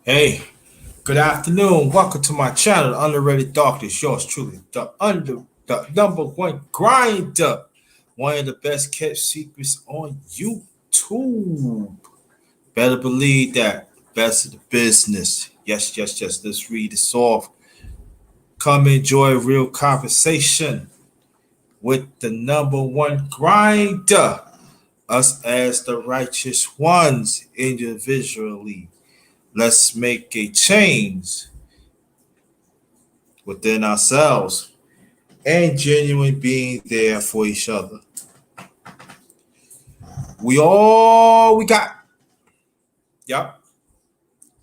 Hey, good afternoon. Welcome to my channel, Underrated Darkness. Yours truly, the number one grinder. One of the best kept secrets on YouTube. Better believe that. Best of the business. Yes, yes, yes. Let's read this off. Come enjoy real conversation with the number one grinder. Us as the righteous ones individually. Let's make a change within ourselves and genuine being there for each other. We all we got. Yep.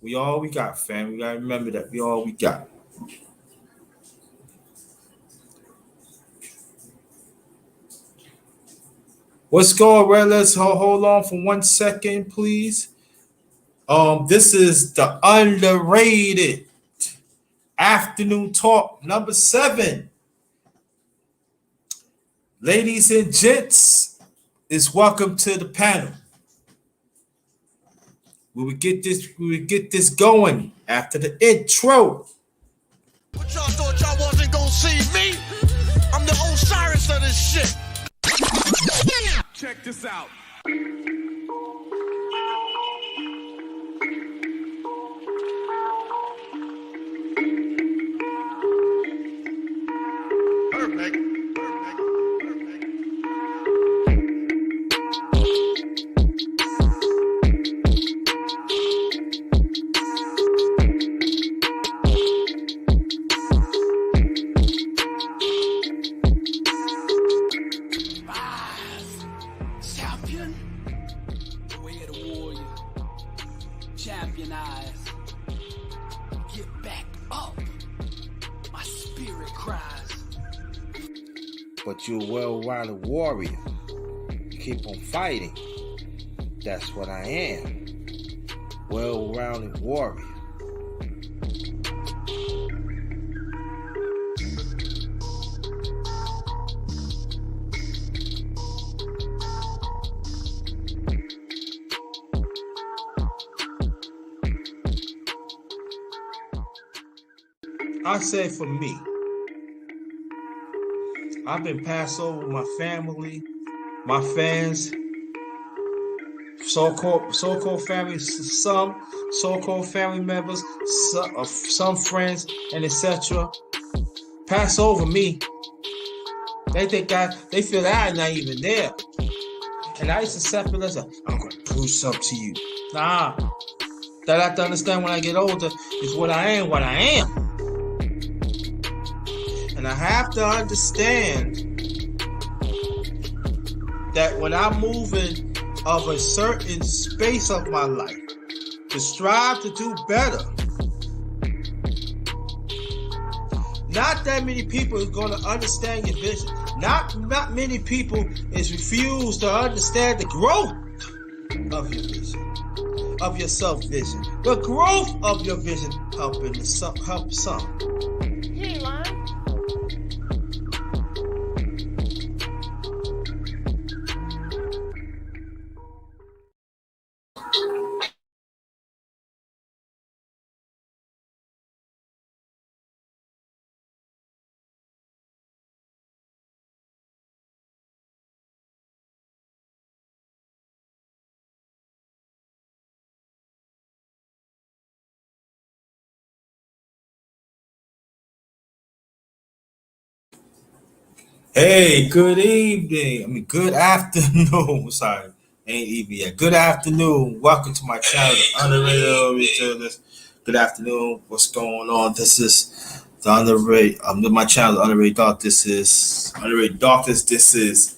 We all we got, fam. We gotta remember that we all we got. What's going on? Let's hold on for 1 second, please. This is the underrated afternoon talk number 7. Ladies and gents, is welcome to the panel. We will get this going after the intro. But y'all thought y'all wasn't gonna see me? I'm the Osiris of this shit. Check this out. Perfect. Champion, the way of the warrior, champion eyes, get back up, my spirit cries. But you're a well-rounded warrior. You keep on fighting. That's what I am. Well-rounded warrior. I say for me, I've been passed over with my family, my fans, so-called family, some so-called family members, some friends, and etc. Pass over me. They feel that I'm not even there, and I used to accept it as I'm gonna prove something to you. Nah, that I have to understand when I get older is what I am. And I have to understand that when I'm moving of a certain space of my life to strive to do better, not that many people is going to understand your vision. Not many people is refused to understand the growth of your vision, of your self-vision. The growth of your vision help some. You ain't lying. Hey, good evening. Good afternoon. Sorry, ain't evening yet. Good afternoon. Welcome to my channel, Underrated. Good afternoon. What's going on? This is the Underrated. My channel, Underrated Dark. This is Underrated Darkness. This is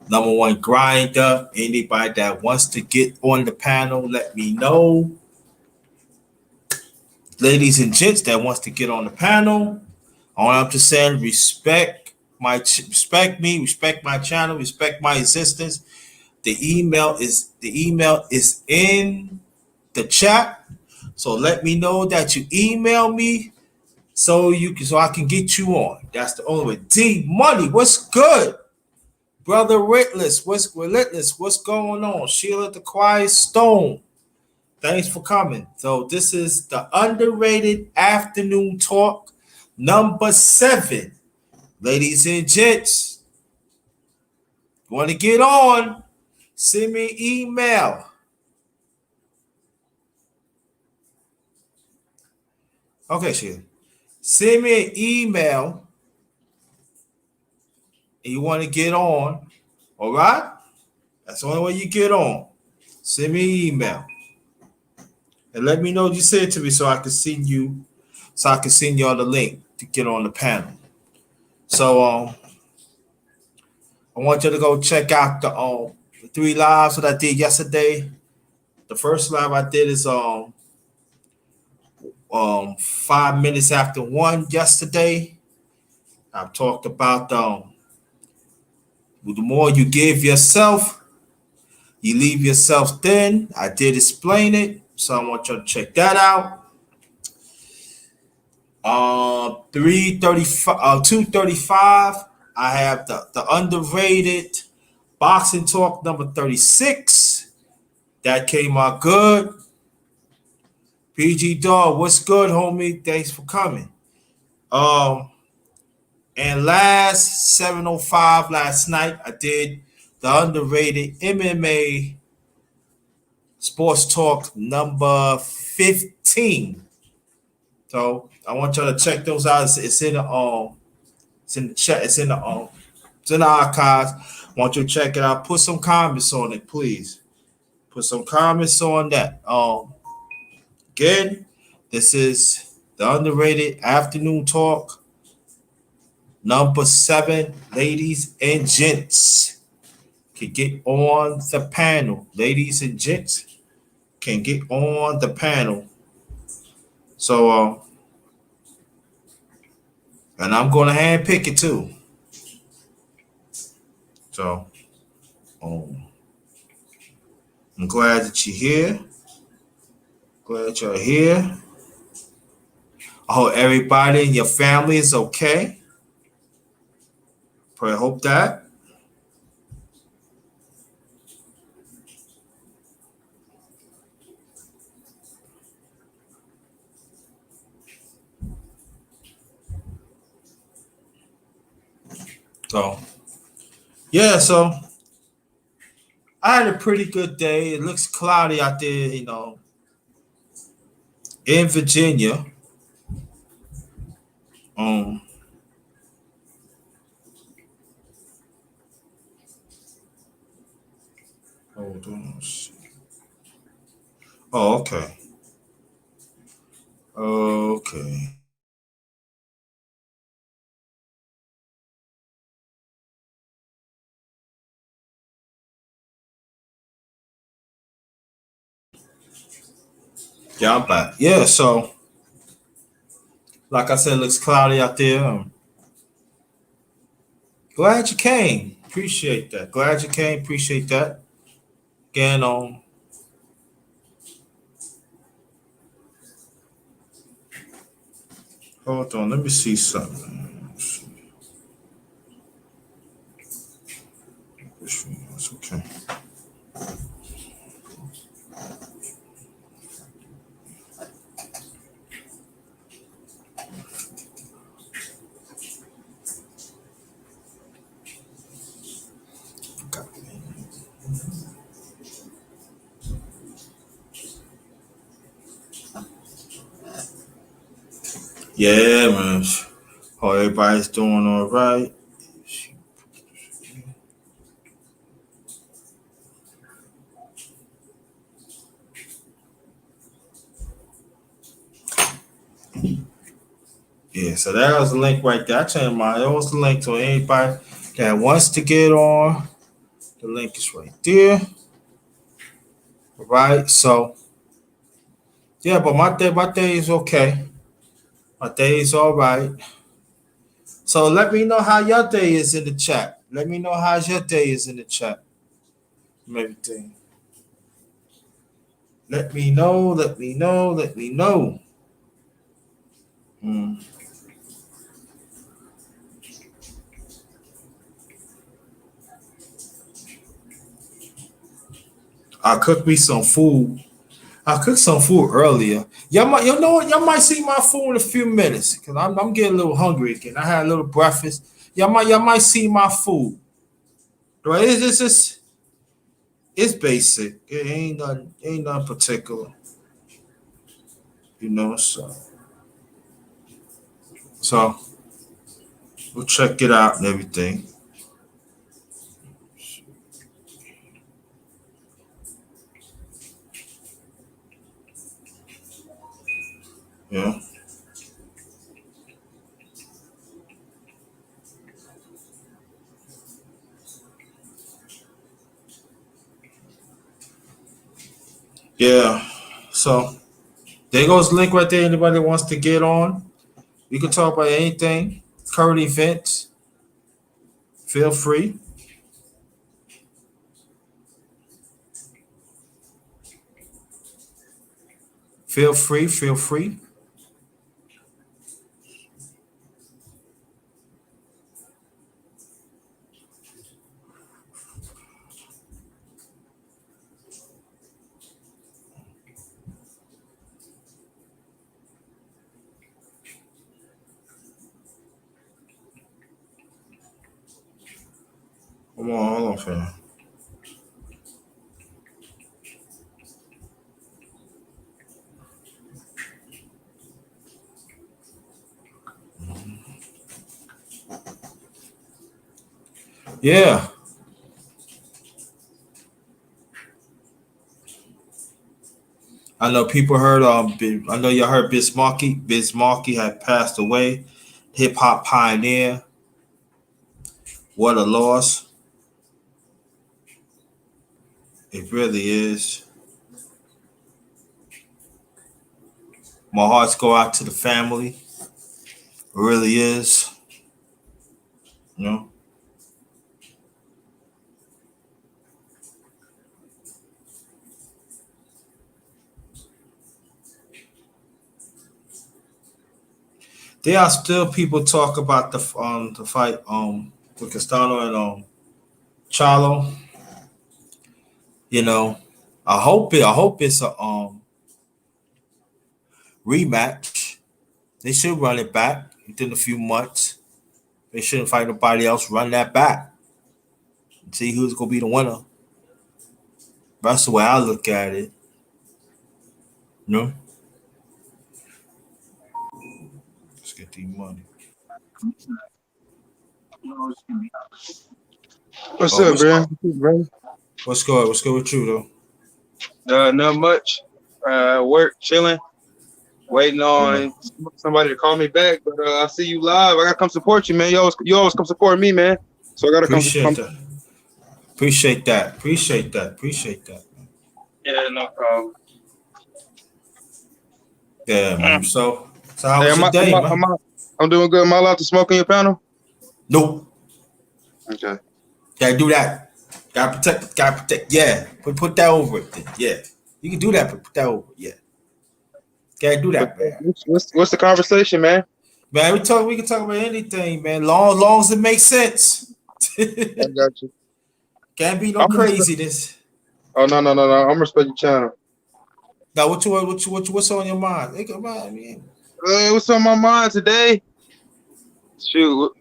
number one grinder. Anybody that wants to get on the panel, let me know. Ladies and gents that wants to get on the panel, all I'm just saying, respect me, respect my channel, respect my existence. The email is in the chat. So let me know that you email me so I can get you on. That's the only way. D Money, what's good? Brother Relentless, what's going on? Sheila the Quiet Stone. Thanks for coming. So this is the underrated afternoon talk number 7. Ladies and gents, want to get on? Send me an email. Okay, Sheila. Send me an email and you want to get on. All right? That's the only way you get on. Send me an email. And let me know what you said to me so I can send you all the link to get on the panel. So I want you to go check out the 3 lives that I did yesterday. The first live I did is 5 minutes after 1 yesterday. I've talked about the more you give yourself, you leave yourself thin. I did explain it, so I want you to check that out. 235. I have the underrated boxing talk number 36. That came out good. PG Dog, what's good, homie? Thanks for coming. And last 7:05 last night, I did the underrated MMA sports talk number 15. So I want y'all to check those out. It's in the chat. It's in the archives. I want you to check it out. Put some comments on it, please. Put some comments on that. Again, this is the underrated afternoon talk number 7. Ladies and gents can get on the panel. Ladies and gents can get on the panel. So, and I'm going to hand pick it too. So, I'm glad that you're here. Glad you're here. I hope everybody in your family is okay. Pray, hope that. So, yeah, so I had a pretty good day. It looks cloudy out there, in Virginia. Hold on. Oh, okay. Okay. Yeah, I'm back. Yeah, so like I said, it looks cloudy out there. Glad you came. Appreciate that. Glad you came. Appreciate that. Again, hold on. Let me see something. It's okay. Yeah, man. Hope everybody's doing all right. Yeah, so that was the link right there. I changed that was the link to anybody that wants to get on. The link is right there. All right. So yeah, but my day is okay. My day is all right. So let me know how your day is in the chat. Let me know how your day is in the chat. Everything. Let me know. Let me know. Let me know. I cooked me some food. I cooked some food earlier. Y'all might, you know what? Y'all might see my food in a few minutes because I'm getting a little hungry again. I had a little breakfast. Y'all might see my food. Right? It's just it's basic. It ain't nothing particular. You know, so we'll check it out and everything. Yeah. Yeah. So there goes the link right there. Anybody wants to get on, we can talk about anything, current events. Feel free. Feel free. Feel free. Come on, hold on, fam. Yeah. I know people heard I know y'all heard Bismarcky. Bismarcky had passed away. Hip hop pioneer. What a loss. It really is. My hearts go out to the family. It really is. You know. There are still people talk about the fight with Castano and Charlo. You know. I hope it's a rematch. They should run it back within a few months. They shouldn't fight nobody else. Run that back and see who's gonna be the winner. That's the way I look at it. You know, let's get the money. What's Oh, up, bro? Bro? what's good? What's good with you though? Not much. Work, chilling, waiting Yeah. on somebody to call me back. But I see you live. I gotta come support you, man. You always come support me, man. So I gotta Appreciate come. that. Appreciate that. Appreciate that. Appreciate that. Yeah, no problem. Yeah, man. So how Hey, was your day, man? I'm doing good. Am I allowed to smoke in your panel? Nope. Okay. Gotta do that. Gotta protect. Gotta protect. Yeah. Put that over it. Then. Yeah. You can do that, but put that over. It. Yeah. Gotta do But that, man. what's the conversation, man? Man, we can talk about anything, man. Long as it makes sense. I got you. Can't be no I'm gonna respect, craziness. oh no. I'm gonna respect your channel. Now, what's on your mind? Think about it, man. What's on my mind today? Shoot,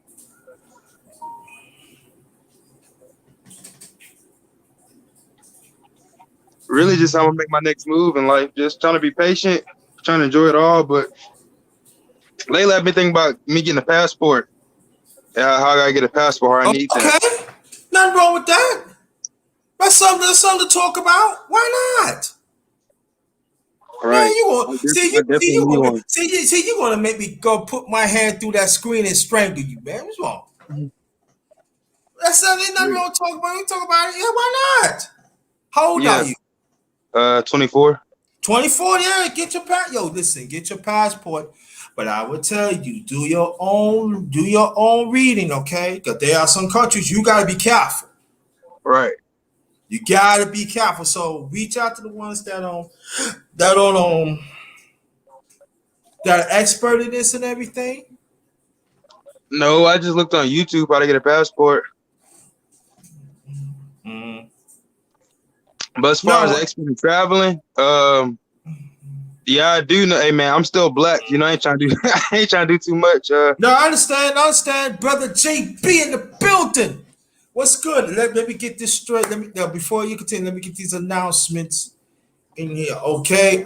really just how I'm gonna make my next move in life. Just trying to be patient, trying to enjoy it all. But lately, I've been thinking about me getting a passport. How I gotta get a passport? I need that. Okay, nothing wrong with that. That's something to talk about. Why not? Man, Right. you want I definitely need one. see you gonna make me go put my hand through that screen and strangle you, man. What's wrong? That's nothing wrong to talk about. We talk about it. Yeah, why not? How old are Yeah. you? 24. 24. Yeah, get your Yo, listen, get your passport. But I would tell you, do your own reading, okay? Because there are some countries you gotta be careful. Right. You gotta be careful. So reach out to the ones that don't that are expert in this and everything. No, I just looked on YouTube how to get a passport. Mm. But as far as No, expert in traveling, Yeah, I do know. Hey man, I'm still black. You know, I ain't trying to do. I ain't trying to do too much. No, I understand, brother JB in the building. What's good? Let me get this straight. Let me now before you continue. Let me get these announcements in here. Okay.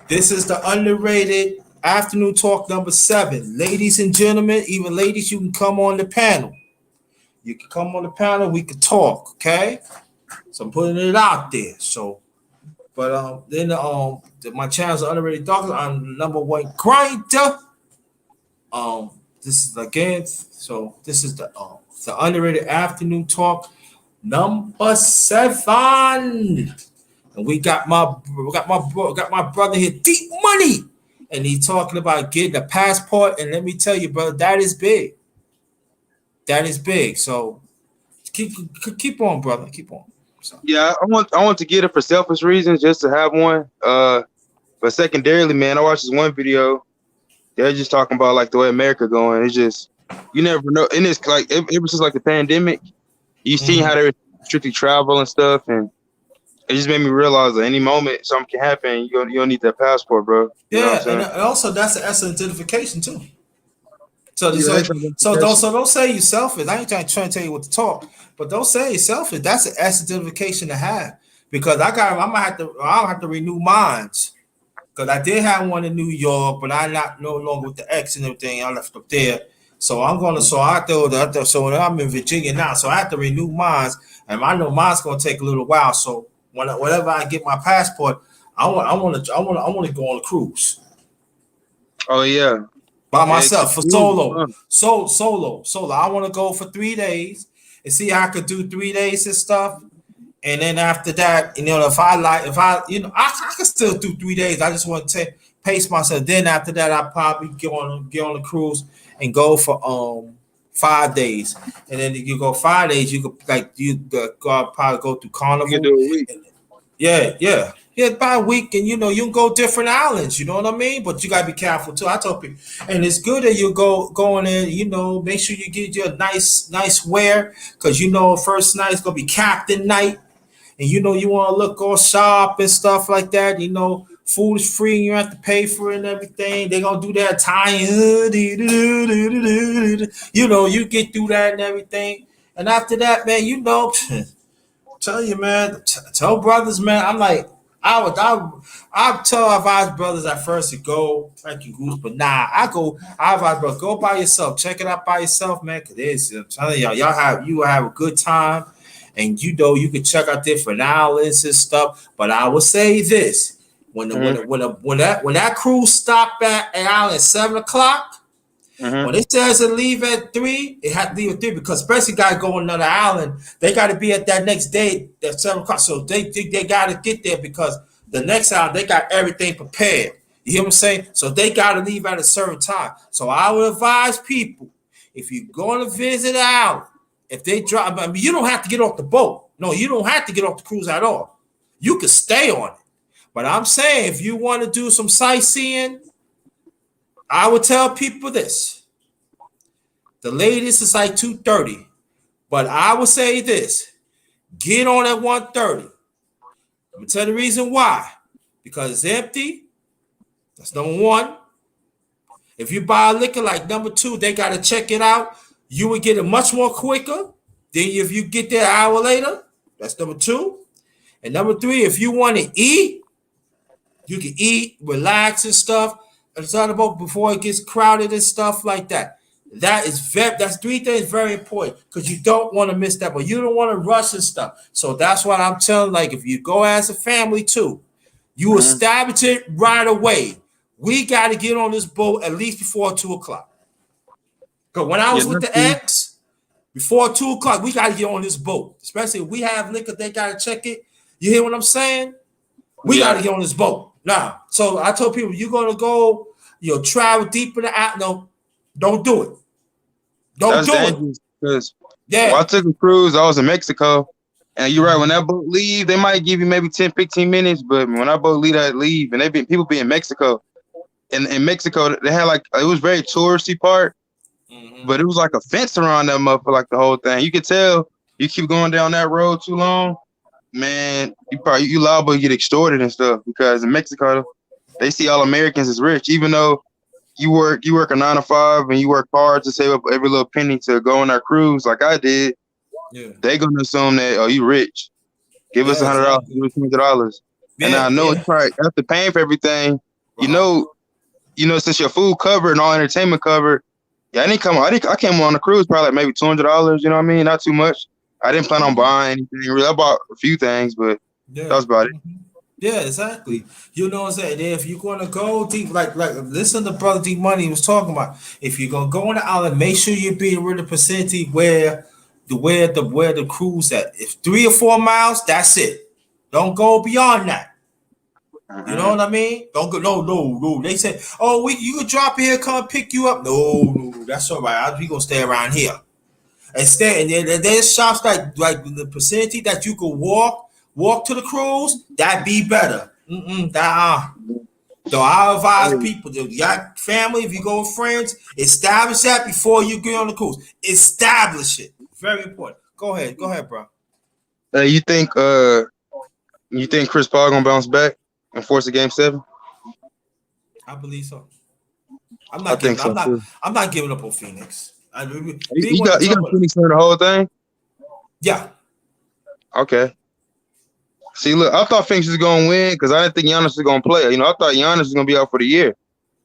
This is the underrated afternoon talk number 7. Ladies and gentlemen, even ladies, you can come on the panel. You can come on the panel. We can talk. Okay. So I'm putting it out there. So, but then my channel's underrated doctor. I'm the number one grinder. This is again. So this is the underrated afternoon talk number 7. And we got my brother here, Deep Money, and he's talking about getting a passport. And let me tell you, brother, that is big. That is big. So keep on, brother. Keep on. So. Yeah, I want to get it for selfish reasons, just to have one. But secondarily, man, I watched this one video. They're just talking about like the way America going. It's just you never know, and it's like ever since like the pandemic, you see how they're strictly travel and stuff, and it just made me realize that any moment something can happen. You don't need that passport, bro. You know what I'm saying? And also that's the essence of identification too. So, Yeah, don't say you selfish. I ain't trying to tell you what to talk, but don't say you selfish. That's an identification to have because I'm gonna have to renew mines because I did have one in New York, but I'm not no longer with the X and everything. I left up there, so so I'm in Virginia now, so I have to renew mines, and I know mine's gonna take a little while. So whenever I get my passport, I want to go on a cruise. Oh yeah. By myself for solo. I want to go for 3 days and see how I could do 3 days and stuff. And then after that, I can still do 3 days. I just want to pace myself. Then after that, I probably get on the cruise and go for 5 days. And then you go 5 days, you could probably go through Carnival. You can do a week. Yeah. Yeah, by a week, and you can go different islands. You know what I mean? But you gotta be careful too. I told people, and it's good that you going in. Make sure you get your nice wear, because first night is gonna be captain night, and you want to look all sharp and stuff like that. Food is free, and you have to pay for it and everything. They're gonna do that time. You get through that and everything, and after that, man, tell you, man, tell brothers, man. I'm like. I advise brothers at first to go like you goose, but nah, I advise brothers go by yourself, check it out by yourself, man. Cause I'm telling y'all will have a good time, and you can check out different islands and stuff. But I will say this: when that cruise stopped at an island at 7 o'clock. When it says to leave at 3, it had to leave at 3 because especially got to go on another island. They got to be at that next day at 7 o'clock. So they got to get there because the next island they got everything prepared. You hear what I'm saying? So they got to leave at a certain time. So I would advise people if you're going to visit an island, if they drive, you don't have to get off the boat. No, you don't have to get off the cruise at all. You can stay on it. But I'm saying if you want to do some sightseeing. I would tell people this. The latest is like 2:30. But I would say this. Get on at 1:30. I'm going to tell you the reason why. Because it's empty. That's number one. If you buy liquor like number 2, they got to check it out. You would get it much more quicker than if you get there an hour later. That's number 2. And number 3, if you want to eat, you can eat, relax and stuff. It's not about before it gets crowded and stuff like that. That's 3 things very important because you don't want to miss that, but you don't want to rush and stuff. So that's what I'm telling. Like if you go as a family too, you establish it right away. We got to get on this boat at least before 2 o'clock. Because when I was with the ex, before 2 o'clock, we got to get on this boat. Especially if we have liquor, they got to check it. You hear what I'm saying? We got to get on this boat. Now, so I told people, you're going to go, travel deep in the out. No, don't do it. Don't do it. Because when I took a cruise, I was in Mexico. And you're right, when that boat leave, they might give you maybe 10, 15 minutes. But when that boat leave, and people be in Mexico. And in Mexico, they had it was very touristy part. But it was like a fence around that motherfucker, like the whole thing. You could tell you keep going down that road too long. man, you liable to get extorted and stuff because in Mexico they see all Americans as rich, even though you work a 9 to 5 and you work hard to save up every little penny to go on our cruise like I did. Yeah. They gonna assume that you rich. Give us Yeah, $100, exactly. give us $200. And Yeah, I know you yeah. probably after paying for everything, you Uh-huh. know, since your food covered and all entertainment covered, yeah, I came on the cruise probably like maybe $200, you know what I mean? Not too much. I didn't plan on buying anything really. I bought a few things, but that Yeah. was about it. Yeah, exactly. You know what I'm saying? If you're gonna go deep, like listen to Brother D Money was talking about. If you're gonna go on the island, make sure you be with the vicinity where the cruise at. If 3 or 4 miles, that's it. Don't go beyond that. You know Uh-huh. what I mean? Don't go. No, no, no. They say, oh, you can drop here, come pick you up. No, no, that's all right. We gonna stay around here. Instead, and there's shops like the vicinity that you could walk to the cruise. That be better. So I advise Hey, people, your family, if you go with friends, establish that before you get on the cruise. Establish it. Very important. Go ahead, bro. hey, you think Chris Paul gonna bounce back and force a game 7? I believe so. I'm I not think giving. so too. I'm not giving up on Phoenix. You, They you want to got you got jump on. Phoenix for the whole thing? Yeah. Okay. See, look, I thought Phoenix was gonna win because I didn't think Giannis was gonna play. I thought Giannis was gonna be out for the year.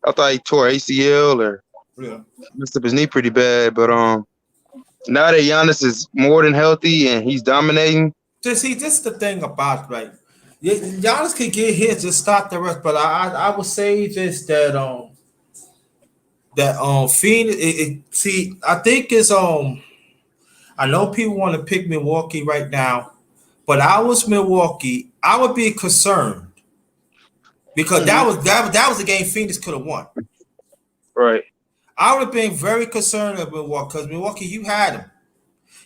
I thought he tore ACL or Yeah. messed up his knee pretty bad. But now that Giannis is more than healthy and he's dominating, See, this is the thing about right. Giannis could get hit to stop the rest, but I would say just that Phoenix. See, I think it's I know people want to pick Milwaukee right now, but I was Milwaukee. I would be concerned because Mhm. that was a game Phoenix could have won. Right. I would have been very concerned of Milwaukee because Milwaukee, you had them.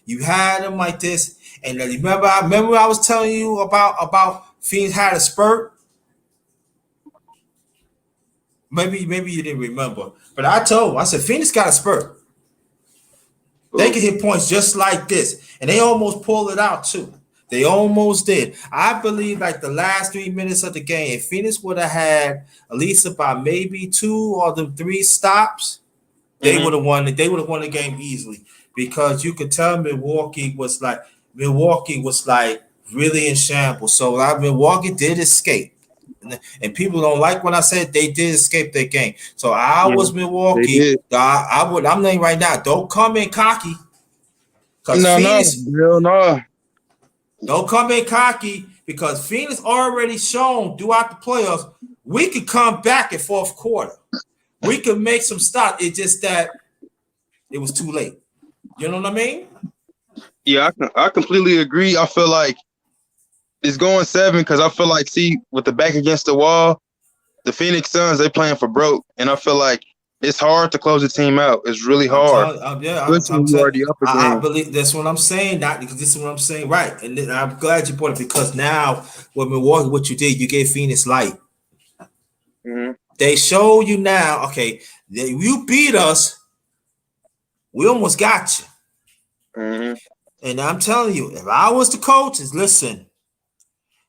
You had them like this, and remember I was telling you about Phoenix had a spurt. Maybe you didn't remember, but I said Phoenix got a spurt. They Ooh. can hit points just like this, and they almost pulled it out too. They almost did. I believe like the last 3 minutes of the game, if Phoenix would have had at least about maybe 2 or 3 stops, they Mhm. would have won it. They would have won the game easily because you could tell Milwaukee was like really in shambles. So Milwaukee did escape. And people don't like when I said they did escape their game. So I Yeah, was they Milwaukee. did. I'm saying right now, don't come in cocky because No, no, Phoenix hell no. don't come in cocky because Phoenix already shown throughout the playoffs we could come back in fourth quarter. We could make some stops. It's just that it was too late. You know what I mean? Yeah, I completely agree. I feel like it's going 7 because I feel like, see, with the back against the wall, the Phoenix Suns, they playing for broke. And I feel like it's hard to close the team out. It's really I'm hard, telling, yeah, especially I'm when you're telling. already up a I game. believe that's what I'm saying. Not because this is what I'm saying, right? And then I'm glad you brought it because now with Milwaukee, what you did, you gave Phoenix light. Hmm. They show you now. Okay, you beat us. We almost got you. Hmm. And I'm telling you, if I was the coaches, listen,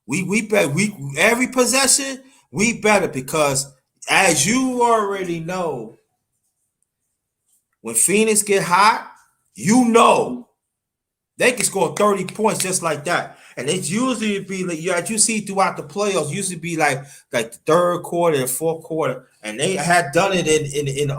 we bet we every possession we better because as you already know, when Phoenix get hot, you know they can score 30 points just like that. And it's usually be like you see throughout the playoffs, usually be like the third quarter and fourth quarter. And they had done it in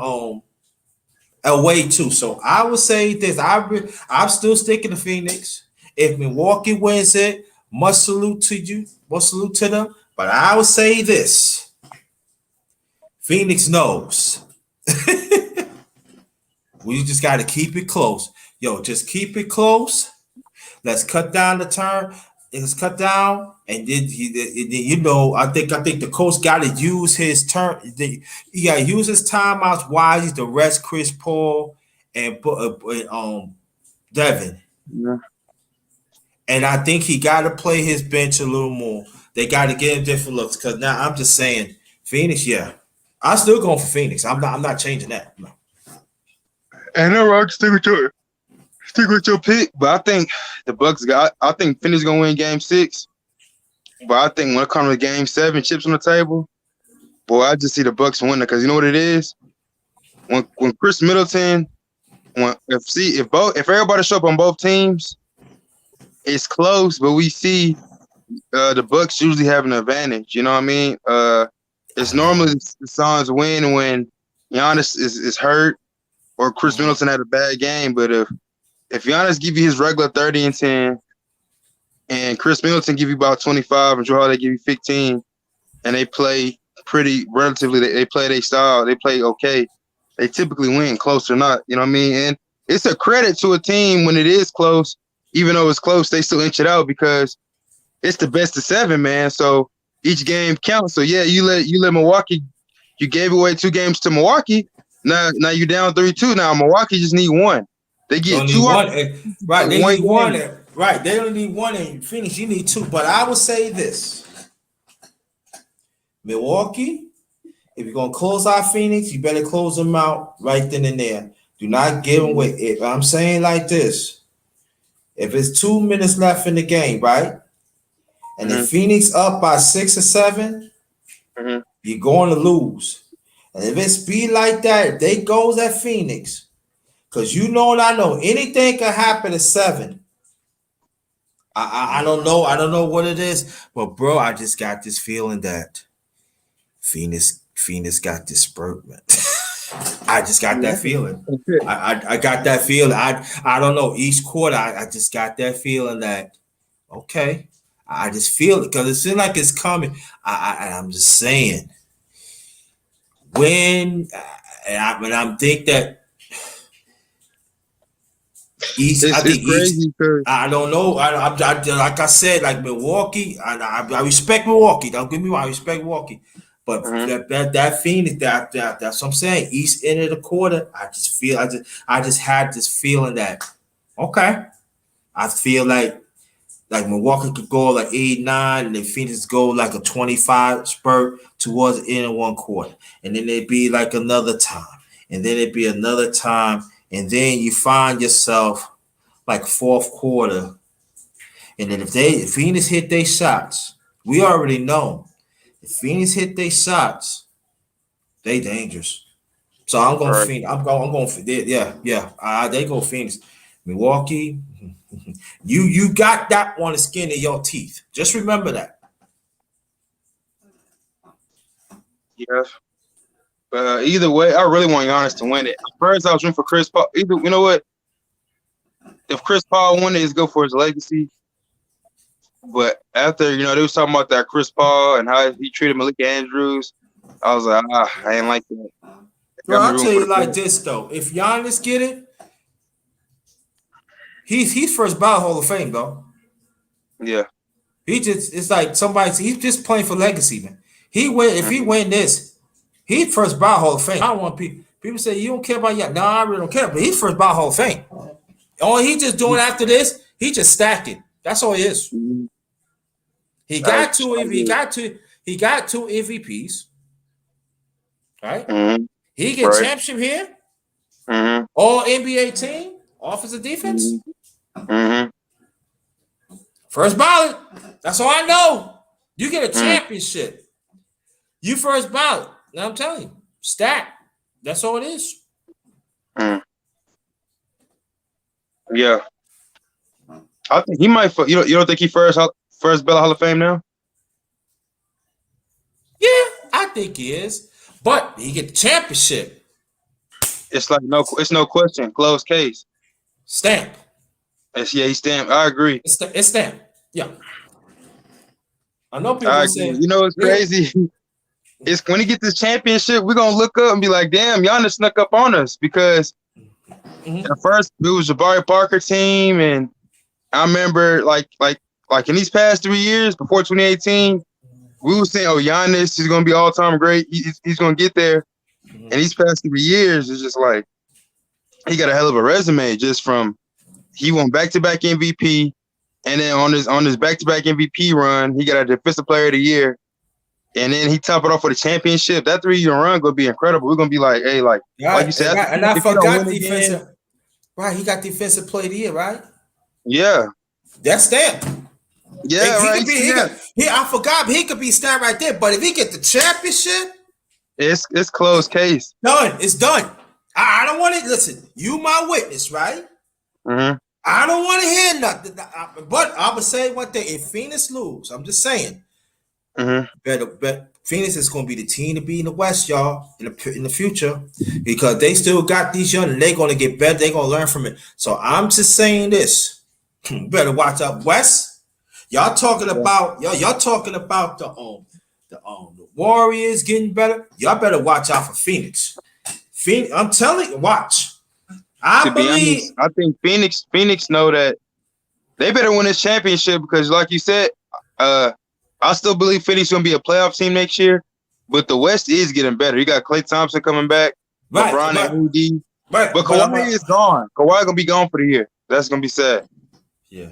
away too. So I would say this. I'm still sticking to Phoenix. If Milwaukee wins it, much salute to you. Much salute to them. But I would say this. Phoenix knows. We just got to keep it close. Yo, just keep it close. Let's cut down the turn. Let's cut down, and then I think the coach got to use his turn. He got to use his timeouts wisely to rest Chris Paul and Devin. Yeah. And I think he got to play his bench a little more. They got to get him different looks because now I'm just saying Phoenix. Yeah, I'm still going for Phoenix. I'm not changing that. No. And no rock stick to it. stick with your pick, but I think the Bucks got. I think Phoenix gonna win Game 6, but I think when it comes to Game 7, chips on the table, boy, I just see the Bucks winning because you know what it is. When Chris Middleton, if everybody show up on both teams, it's close, but we see the Bucks usually have an advantage. You know what I mean? It's normally the Suns win when Giannis is hurt or Chris Middleton had a bad game. But if Giannis give you his regular 30 and 10, and Chris Middleton give you about 25, and Joe Holiday give you 15, and they play pretty relatively, they play their style, they play okay, they typically win, close or not. You know what I mean? And it's a credit to a team when it is close. Even though it's close, they still inch it out because it's the best of 7, man. So each game counts. So yeah, you let Milwaukee. You gave away 2 games to Milwaukee. Now you down 3-2. Now Milwaukee just need 1. They get 2. Right, they need 1. Right, they only need 1 in Phoenix. You need 2. But I would say this: Milwaukee, if you're gonna close out Phoenix, you better close them out right then and there. Do not give them away. If I'm saying like this. If it's 2 minutes left in the game, right? And if Phoenix up by 6 or 7, you're going to lose. And if it's be like that, if they goes at Phoenix, because you know and I know anything can happen at 7. I don't know. I don't know what it is, but bro, I just got this feeling that Phoenix got this spurt, man. I just got that feeling. I got that feeling. I don't know. Each quarter, I just got that feeling that, okay, I just feel it because it seems like it's coming. I'm just saying, when I'm think that East, I think East, I don't know. I like I said, like Milwaukee, I respect Milwaukee. Don't get me wrong, I respect Milwaukee. But that Phoenix, that's what I'm saying. East end of the quarter, I just had this feeling that, okay, I feel like Milwaukee could go like 8-9, and then Phoenix go like a 25 spurt towards the end of one quarter, and then it'd be like another time, and then it'd be another time, and then you find yourself like fourth quarter, and then if Phoenix hit their shots, we already know. If Phoenix hit their shots, they dangerous. So I'm going right. Phoenix. I'm going. Yeah. They go Phoenix. Milwaukee. You got that on the skin of your teeth. Just remember that. Yeah. Either way, I really want Giannis to win it. First, I was rooting for Chris Paul. You know what? If Chris Paul won it, it's good for his legacy. But after, they was talking about that Chris Paul and how he treated Malik Andrews, I was like, I ain't like that. Bro, I'll tell you like this, though. If Giannis get it, he's first ballot Hall of Fame, though. Yeah. It's like he's just playing for legacy, man. If he win this, he's first ballot Hall of Fame. I don't want people say, you don't care about Giannis. No, I really don't care, but he's first ballot Hall of Fame. All he just doing after this, he just stacking. That's all he is. He got two MVPs. Right? Mm-hmm. He get championship here. Mm-hmm. All NBA team, offensive defense. Mm-hmm. First ballot. That's all I know. You get a championship. You first ballot. Now I'm telling you, stack. That's all it is. Yeah. I think he might. You don't think he first ballot Hall of Fame now? Yeah, I think he is. But he get the championship. It's like it's no question. Closed case. Stamp. He stamped. I agree. It's stamped. Yeah. I know people say. It's crazy. It's when he gets this championship, we're gonna look up and be like, "Damn, Giannis snuck up on us." Because at first it was Jabari Parker team, and I remember like in these past 3 years before 2018, we were saying, "Oh, Giannis is gonna be all-time great. He's gonna get there." And these past 3 years, it's just like he got a hell of a resume. Just from he won back-to-back MVP, and then on his back-to-back MVP run, he got a Defensive Player of the Year, and then he topped it off with a championship. That 3-year run gonna be incredible. We're gonna be like, hey, like you said, and I forgot defensive. Right, he got defensive player of the year, right? Yeah. That's stamped. Yeah, He right. could be. I forgot. He could be stamped right there. But if he get the championship, It's closed case. done. It's done. I don't want to listen. You my witness, right? Mm-hmm. I don't want to hear nothing. But I would say one thing: if Phoenix lose, I'm just saying, Mm-hmm. better. Phoenix is going to be the team to be in the West, y'all, in the future, because they still got these young, and they're going to get better. They're going to learn from it. So I'm just saying this: better watch out, West. Y'all talking about y'all talking about the Warriors getting better. Y'all better watch out for Phoenix. Phoenix, I'm telling you, watch. I To be believe. honest, I think Phoenix know that they better win this championship because, like you said, I still believe Phoenix gonna be a playoff team next year. But the West is getting better. You got Klay Thompson coming back, LeBron and AD. Right, But Kawhi is gone. Kawhi gonna be gone for the year. That's gonna be sad. Yeah.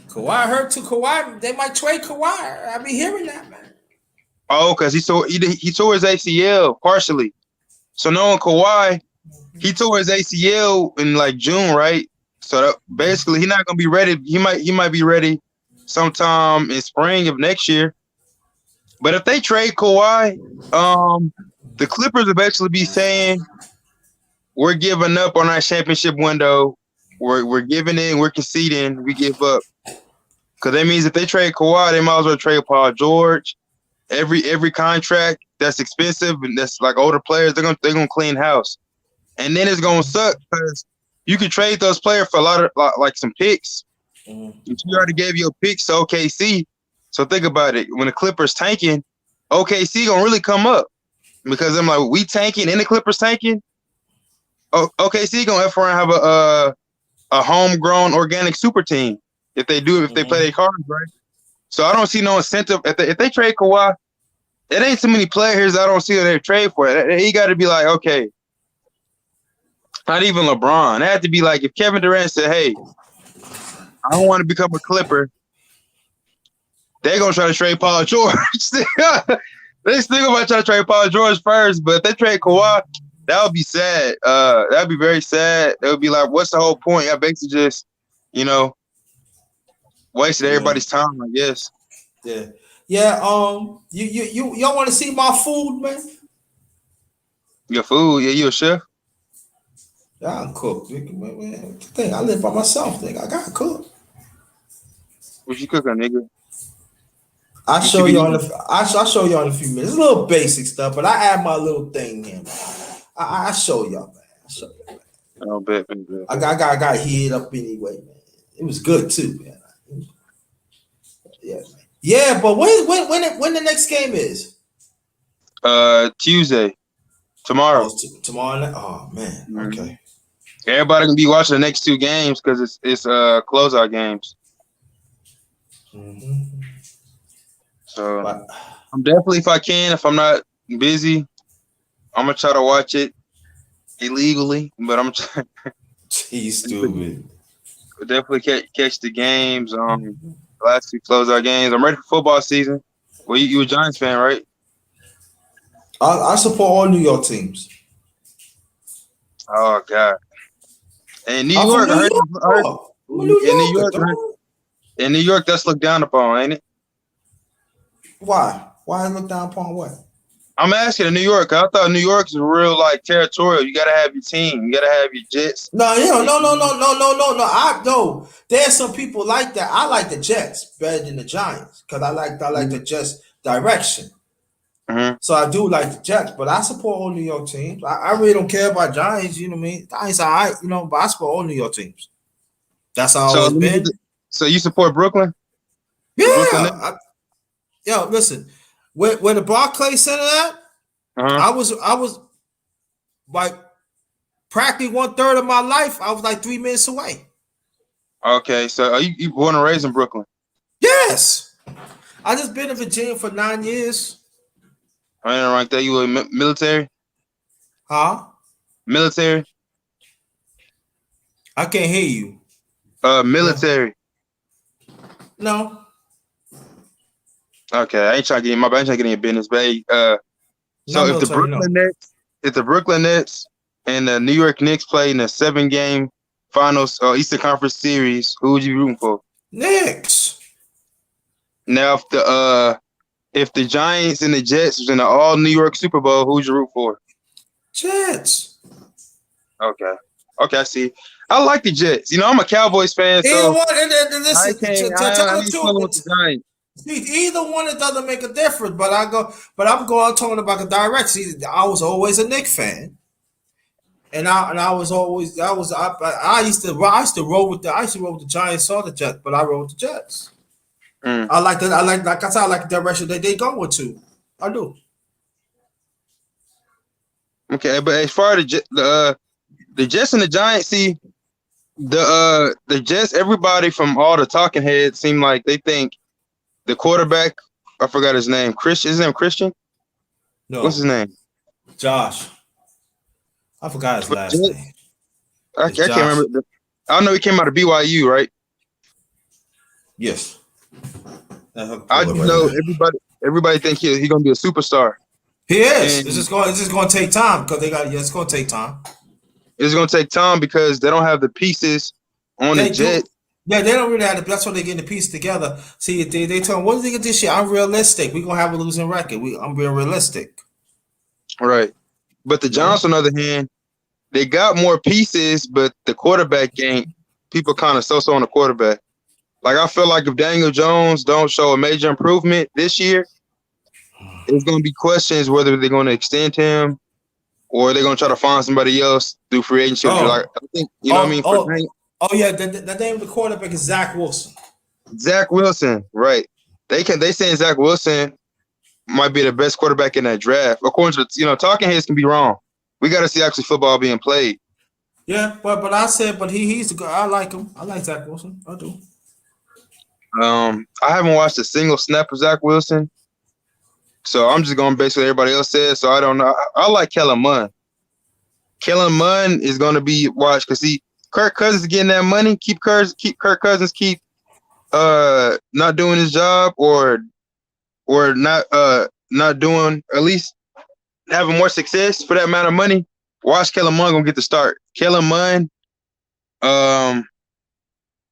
Kawhi hurt to Kawhi. They might trade Kawhi. I be hearing that, man. Oh, because he tore his ACL partially. So knowing Kawhi, he tore his ACL in like June, right? So that, basically, he's not gonna be ready. He might be ready sometime in spring of next year. But if they trade Kawhi, the Clippers will actually be saying we're giving up on our championship window. We're giving in. We're conceding. We give up. Because that means if they trade Kawhi, they might as well trade Paul George. Every contract that's expensive and that's like older players, they're gonna clean house. And then it's gonna suck because you can trade those players for a lot of like some picks. Mm-hmm. You already gave your picks to OKC. So think about it. When the Clippers tanking, OKC gonna really come up. Because I'm like, we tanking and the Clippers tanking. OKC gonna F around have a homegrown organic super team if they play their cards right. So I don't see no incentive if they trade Kawhi. It ain't too many players I don't see that they trade for. He got to be like, okay, not even LeBron. It had to be like if Kevin Durant said, hey, I don't want to become a Clipper. They're gonna try to trade Paul George. They still gonna try to trade Paul George first, but if they trade Kawhi, that would be sad. That'd be very sad. It would be like, what's the whole point? I basically just, wasted everybody's time, I guess. Yeah. Yeah. Y'all want to see my food, man? Your food? Yeah, you a chef? Yeah, I cook. Thing I live by myself. Thing I gotta cook. What you cooking, nigga? I'll show you in a few minutes. It's a little basic stuff, but I add my little thing in. I show y'all, man. I'll bet. I got heated up anyway, man. It was good too, man. Yeah, man. Yeah, but when the next game is? Tuesday, tomorrow. Tomorrow night. Oh man. Mm-hmm. Okay. Everybody can be watching the next two games because it's closeout games. Mm-hmm. So I'm definitely, if I'm not busy, I'm gonna try to watch it illegally. But I'm trying. He's stupid. Definitely catch the games. Last two closeout games. I'm ready for football season. Well, you a Giants fan, right? I support all New York teams. Oh God. And New York, in New York, that's looked down upon, ain't it? Why? Why look down upon what? I'm asking in New York. I thought New York is real like territorial. You gotta have your team. You gotta have your Jets. No. There's some people like that. I like the Jets better than the Giants because I like the Jets direction. Mm-hmm. So I do like the Jets, but I support all New York teams. I really don't care about Giants. You know what I mean? Giants are alright, but I support all New York teams. That's how it's been. So you support Brooklyn? Yeah. Listen. Where the Barclays Center at, I was like practically 1/3 of my life. I was like 3 minutes away. Okay, so are you born and raised in Brooklyn? Yes, I just been in Virginia for 9 years. I ain't right there. You were military? Huh? Military? I can't hear you. Military. No. Okay, I ain't trying to get in your business, but so if the Brooklyn Nets and the New York Knicks play in a 7-game finals Eastern Conference series, who would you be rooting for? Knicks. Now, if the Giants and the Jets was in the all New York Super Bowl, who would you root for? Jets. Okay, I see. I like the Jets. You know, I'm a Cowboys fan, Either so one, and I listen, can't. tell I the ain't feeling with truth. the Giants. See, either one, it doesn't make a difference. But I'm going talking about the direct. See, I was always a Knicks fan, and I was always I used to roll with the Giants or the Jets, but I roll with the Jets. Mm. I like that. Like I said, I like the direction that they going to. I do. Okay, but as far as the Jets and the Giants, see the Jets. Everybody from all the talking heads seem like they think the quarterback. I forgot his name. Christian. Is his name Christian? What's No, his name? Josh. I forgot his For the last Jets, name. I It's can't Josh. remember. I know he came out of BYU, right? Yes. I just know everybody think he gonna be a superstar, He is. and It's just going to take time because they got. Yeah, it's going to take time. it's gonna take time because they don't have the pieces on the They do. Jets. Yeah, they don't really have the. That's why they're getting the piece together. See, they tell them, what did they get this year? I'm realistic. We're gonna have a losing record. I'm being realistic. Right. But the No. Giants, on the other hand, they got more pieces, but the quarterback ain't. People kind of so on the quarterback. Like I feel like if Daniel Jones don't show a major improvement this year, it's gonna be questions whether they're gonna extend him or they're gonna try to find somebody else through free agency. Like Oh, I think you know what I mean. For yeah. The name of the quarterback is Zach Wilson. Zach Wilson, right? They saying Zach Wilson might be the best quarterback in that draft. According to talking heads can be wrong. We got to see actually football being played. Yeah, but I said, but he's the guy. I like him. I like Zach Wilson. I do. I haven't watched a single snap of Zach Wilson, so I'm just going based on what everybody else says. So I don't know. I like Kellen Mond. Kellen Mond is going to be watched because Kirk Cousins is getting that money. Keep Kirk Cousins not doing his job or not doing, at least having more success for that amount of money. Watch Kellen Mond gonna get the start. Kellen Mond,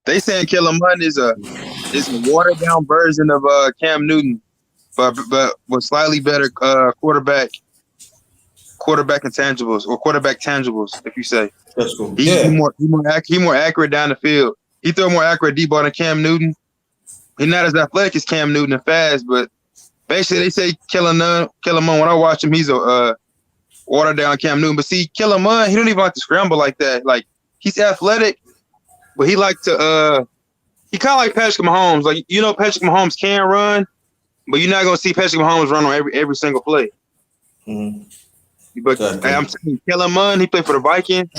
they saying Kellen Mond is a watered down version of Cam Newton, but with slightly better quarterback intangibles or quarterback tangibles, if you say. That's cool. He Yeah. more accurate down the field. He throw more accurate deep ball than Cam Newton. He's not as athletic as Cam Newton and fast, but basically they say Kellen Mond. When I watch him, he's a watered down Cam Newton. But see, Kellen Mond, he don't even like to scramble like that. Like he's athletic, but he like to he kind of like Patrick Mahomes. Like Patrick Mahomes can run, but you're not gonna see Patrick Mahomes run on every single play. Mm-hmm. But Exactly. I'm telling you, Kellen Mond, he played for the Vikings.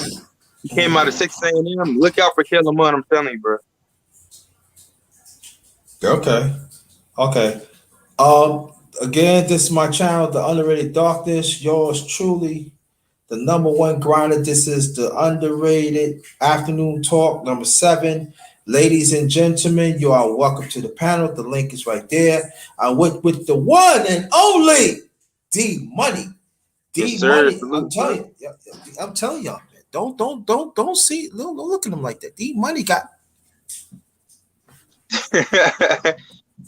He came out of Texas A&M. Look out for Kellen Mond. I'm telling you, bro. Okay. Again, this is my channel, The Underrated Darkness. Yours truly, the number one grinder. This is the Underrated Afternoon Talk number 7. Ladies and gentlemen, you are welcome to the panel. The link is right there. I went with the one and only D Money. Yes, sir. Money. Salute, I'm telling y'all, man. Don't see. Don't look at him like that. D Money got.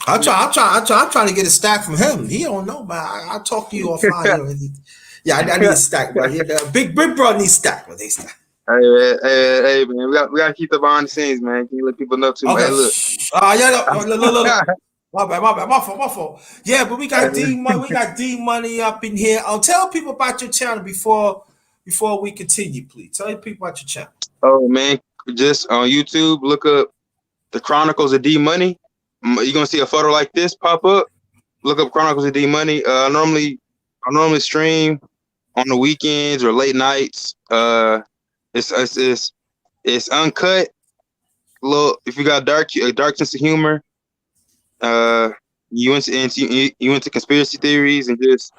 I'm trying to get a stack from him. He don't know, man. I'll talk to you offline. Yeah, I need a stack, bro. Big bro needs stack, bro. They stack. Hey, man. We got to keep the behind the scenes, man. Can you let people know too, Okay. man? Look. Look. My bad. My fault. Yeah, but we got D Money up in here. Tell people about your channel before we continue, please. Tell people about your channel. Oh man, just on YouTube, look up the Chronicles of D Money. You're gonna see a photo like this pop up. Look up Chronicles of D Money. I normally stream on the weekends or late nights. It's uncut. If you got dark sense of humor, you into conspiracy theories and just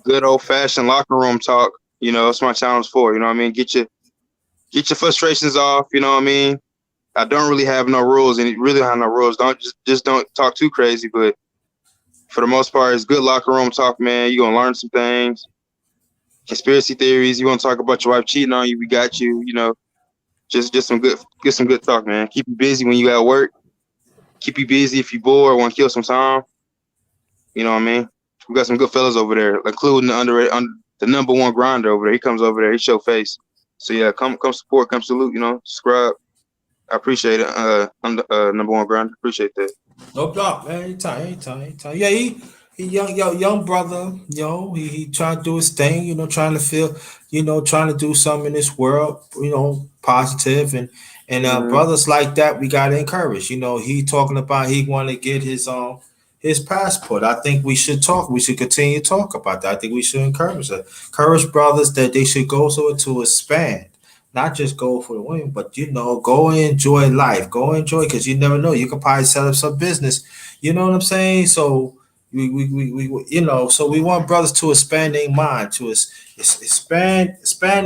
good old fashioned locker room talk. That's my channel's for. You know what I mean? Get your frustrations off. You know what I mean? I don't really have no rules, and really don't have no rules. Just don't talk too crazy, but for the most part, it's good locker room talk, man. You're gonna learn some things. conspiracy theories. You want to talk about your wife cheating on you? We got you. You know, just some good talk, man. Keep you busy when you at work. Keep you busy if you bored. Want to kill some time. You know what I mean? We got some good fellas over there, including the underrated, the number one grinder over there. He comes over there. He show face. So yeah, come support, come salute. You know, subscribe. I appreciate it. Number one grinder. Appreciate that. No problem, man. Anytime. Yeah, he young brother. You know, he trying to do his thing. You know, trying to feel. You know, trying to do something in this world. You know, positive and Mm-hmm. brothers like that we gotta encourage. You know, he talking about he want to get his passport. I think we should talk. We should continue to talk about that. I think we should encourage brothers that they should go so to expand, not just go for the win, but go and enjoy life. Go enjoy because you never know. You could probably set up some business. You know what I'm saying? So so we want brothers to expand their mind, to expand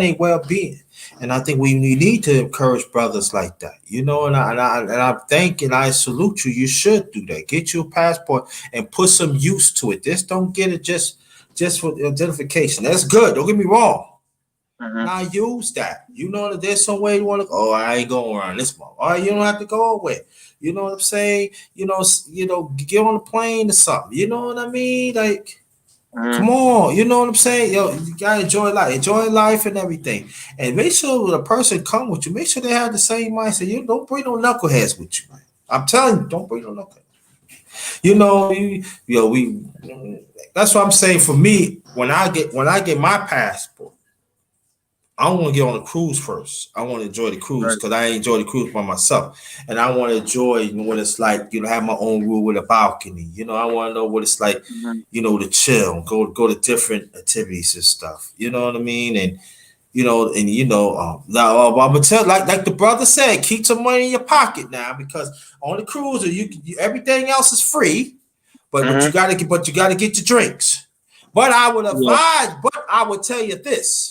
their well being. And I think we need to encourage brothers like that, and I think and I salute you. You should do that. Get your passport and put some use to it. Just don't get it just for identification. That's good. Don't get me wrong. Mm-hmm. Now use that. You know that there's some way you want to go. Oh, I ain't going around this month. All right, you don't have to go away. You know what I'm saying? Get on a plane or something. You know what I mean? Like, Mm-hmm. come on. You know what I'm saying? Yo, you gotta enjoy life and everything. And make sure when a person come with you, make sure they have the same mindset. You don't bring no knuckleheads with you, man. I'm telling you, don't bring no knuckleheads. We. That's what I'm saying. For me, when I get my passport. I want to get on a cruise first. I want to enjoy the cruise Right. because I enjoy the cruise by myself, and I want to enjoy what it's like. Have my own room with a balcony. I want to know what it's like. Mm-hmm. To chill, go to different activities and stuff. You know what I mean? And now I'm gonna tell like the brother said, keep some money in your pocket now because on the cruise everything else is free, but Mm-hmm. you gotta get your drinks. But I would Yeah. advise, but I would tell you this.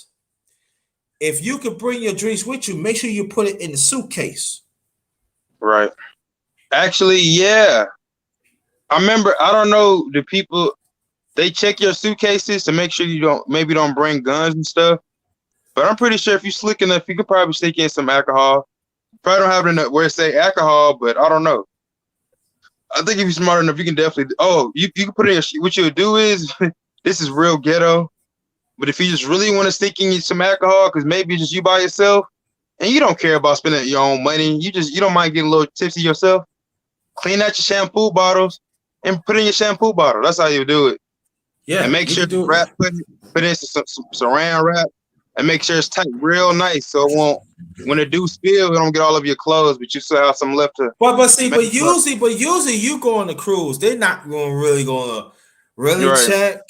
If you could bring your drinks with you, make sure you put it in the suitcase. Right. Actually, yeah. I remember. I don't know. The people they check your suitcases to make sure you don't bring guns and stuff. But I'm pretty sure if you slick enough, you could probably stick in some alcohol. Probably don't have it enough where it say alcohol, but I don't know. I think if you're smart enough, you can definitely. Oh, you can put in your. What you would do is, this is real ghetto. But if you just really want to stick in some alcohol, because maybe just you by yourself, and you don't care about spending your own money, you don't mind getting a little tipsy yourself. Clean out your shampoo bottles and put in your shampoo bottle. That's how you do it. And Yeah, make you sure can the do it. wrap put in some saran wrap and make sure it's tight, real nice, so it won't. When it do spill, it don't get all of your clothes, but you still have some left to But see, make up. but usually you go on the cruise, they're not gonna really You're right. check.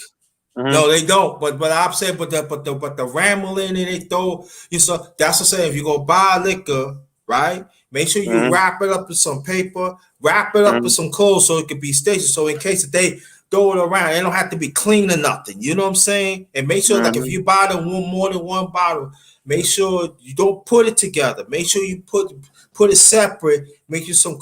Mm-hmm. No, they don't. But I'm saying, but the rambling and they throw you so that's what I'm saying. If you go buy liquor, right? Make sure you Mm-hmm. wrap it up in some paper, wrap it up in Mm-hmm. some clothes so it could be stationed. So in case they throw it around, it don't have to be clean or nothing. You know what I'm saying? And make sure like if Mm-hmm. you buy the more than one bottle, make sure you don't put it together. Make sure you put it separate. Make you some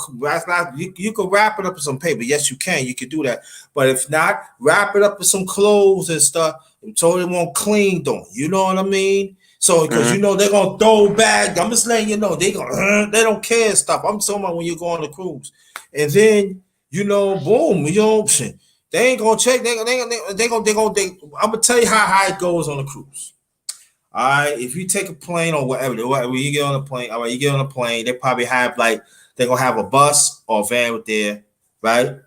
you can wrap it up in some paper. Yes, you can. You can do that. But if not, wrap it up in some clothes and stuff so it won't cling on. You know what I mean? So because Mm-hmm. they're gonna throw back. I'm just letting you know they don't care and stuff. I'm talking about when you go on the cruise, and then boom, they ain't gonna check. I'm gonna tell you how it goes on the cruise. All right, if you take a plane or whatever, you get on a plane. All right, you get on a plane. They probably have they're gonna have a bus or a van with there, right?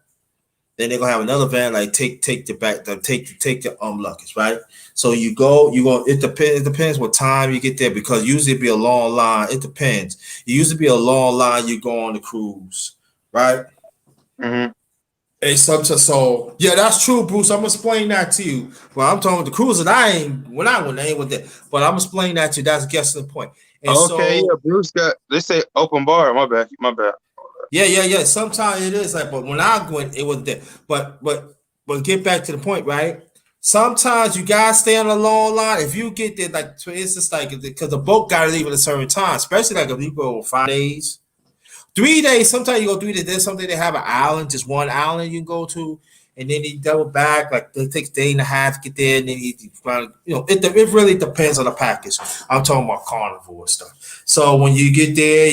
Then they're gonna have another van like take the back, take the luggage, right? So you go. It depends what time you get there because usually it be a long line. It depends. It usually be a long line. You go on the cruise, right? Mm-hmm. Hey, so yeah, that's true, Bruce. I'm gonna explain that to you. Well, I'm talking about the cruise, and I ain't with that, but I'm explaining that to you. That's guessing the point. And Okay, yeah, so Bruce got. They say open bar. My bad. My bad. yeah. Sometimes it is like, but when I went, it was there. But get back to the point, right? Sometimes you gotta stay on a long line. If you get there, like for instance, like because the boat gotta leave at a certain time, especially like if you go 5 days. 3 days, sometimes you go 3 days. There's something they have an island, just one island you can go to. and then he double back. Like it takes a day and a half to get there, and then it really depends on the package. I'm talking about carnivore stuff. So when you get there,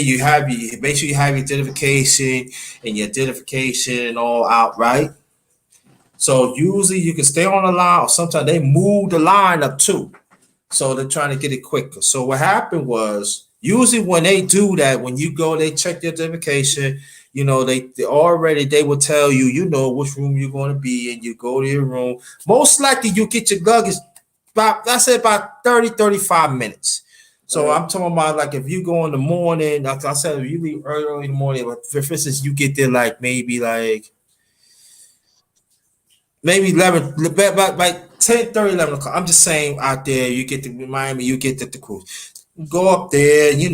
make sure you have your identification and your identification all out right. So usually you can stay on the line, or sometimes they move the line up too. So they're trying to get it quicker. So what happened was usually when they do that, when you go, they check your identification. They will tell you, which room you're going to be in. You go to your room. Most likely you get your luggage about 30-35 minutes. So I'm talking about like if you go in the morning, like I said, if you leave early in the morning, but for instance, you get there like maybe 11, like 10:30, 11 o'clock. I'm just saying out there, you get to Miami, you get to the cruise. Go up there, you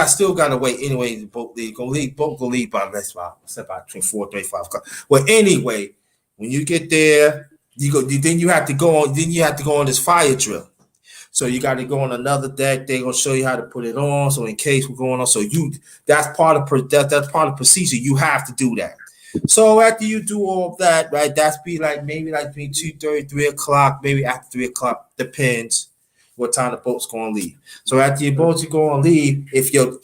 still gotta wait anyway. The boat go leave by between 4:35 o'clock. Well, anyway, when you get there, then you have to go on this fire drill. So you got to go on another deck. They're gonna show you how to put it on. So in case we're going on, that's part of the procedure. You have to do that. So after you do all of that, right? That's maybe between 2:30, 3 o'clock, maybe after 3 o'clock, depends what time the boat's gonna leave. So after your boat's gonna leave, if your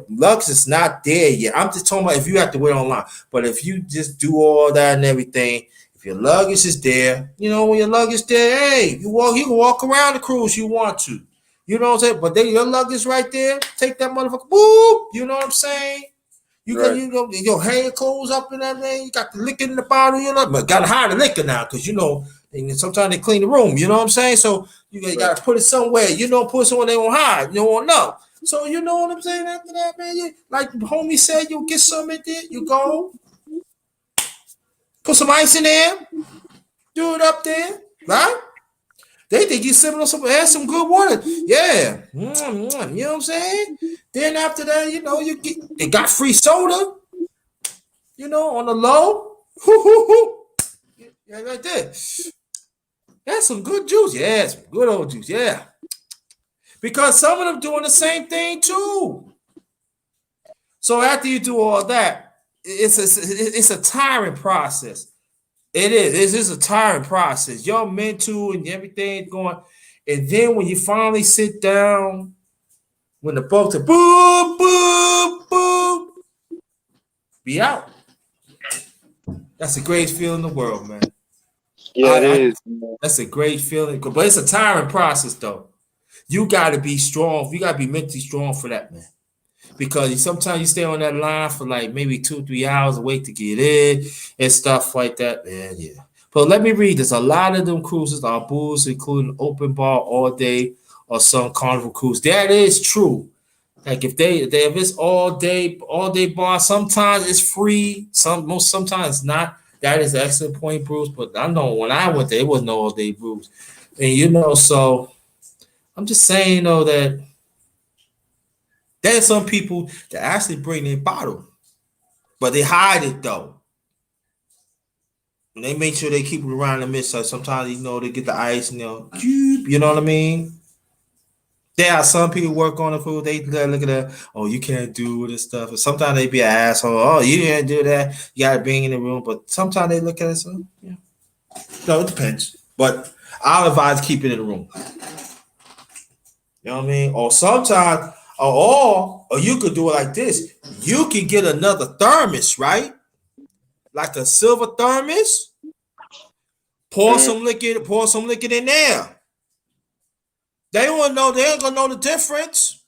luggage is not there yet, I'm just talking about if you have to wait online. But if you just do all that and everything, if your luggage is there, when your luggage there, hey, you can walk around the cruise you want to. You know what I'm saying? But then your luggage right there, take that motherfucker, boop, you know what I'm saying? Your hand clothes up and everything. You got the liquor in the bottle, but gotta hide the liquor now because and sometimes they clean the room, you know what I'm saying? So you gotta put it somewhere, put it somewhere they won't hide, you don't know. So you know what I'm saying? After that, man, like the homie said, you get some in there, you go, put some ice in there, do it up there, right? They think you sipping on some good water. Yeah. You know what I'm saying? Then after that, they got free soda, on the low. Yeah, right there. That's some good juice. Yeah, some good old juice. Yeah. Because some of them doing the same thing too. So after you do all that, it's a tiring process. It is. It's a tiring process. Your mental and everything going. And then when you finally sit down, when the boat boop, boop, boop, be out. That's the greatest feeling in the world, man. Yeah, it is. That's a great feeling. But it's a tiring process, though. You got to be strong. You got to be mentally strong for that, man. Because sometimes you stay on that line for like maybe 2-3 hours to wait to get in and stuff like that, man. Yeah. But let me read this. A lot of them cruises are booze, including open bar all day or some carnival cruise. That is true. Like if it's all day bar, sometimes it's free. Sometimes it's not. That is an excellent point, Bruce. But I know when I went there, it wasn't all day Bruce. And so I'm just saying that there's some people that actually bring their bottle, but they hide it though. And they make sure they keep it around the midst. So sometimes they get the ice and you know what I mean? There are some people work on the cruise. They look at that. Oh, you can't do this stuff. And sometimes they be an asshole. Oh, you can't do that. You got to bring in the room. But sometimes they look at it. So yeah, no, it depends. But I'll advise keep it in the room. You know what I mean? Or sometimes, or you could do it like this. You can get another thermos, right? Like a silver thermos. Pour some liquid in there. They ain't gonna know the difference.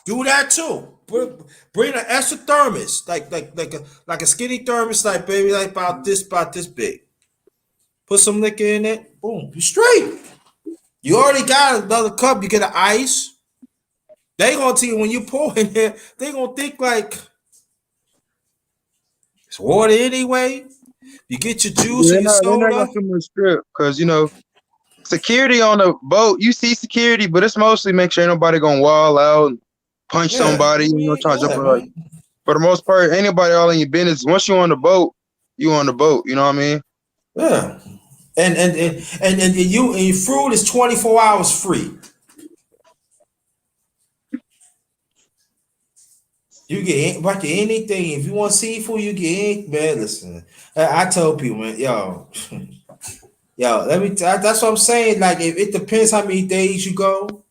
Do that too. Bring an extra thermos, like a skinny thermos, like about this big. Put some liquor in it. Boom, you straight. You already got another cup. You get an ice. They gonna tell you when you pour in there. They gonna think like it's water anyway. You get your juice or your They're not gonna soda. too much strip because security on the boat. You see security, but it's mostly make sure ain't nobody gonna wall out and punch somebody. Trying to jump on. Like, for the most part, anybody all in your business. Once you on the boat, you on the boat. You know what I mean? Yeah. And your food is 24 hours free. You get about anything. If you want seafood, you get any man. Listen, I tell people, man, yo, yo, let me. That's what I'm saying. Like, if it depends how many days you go.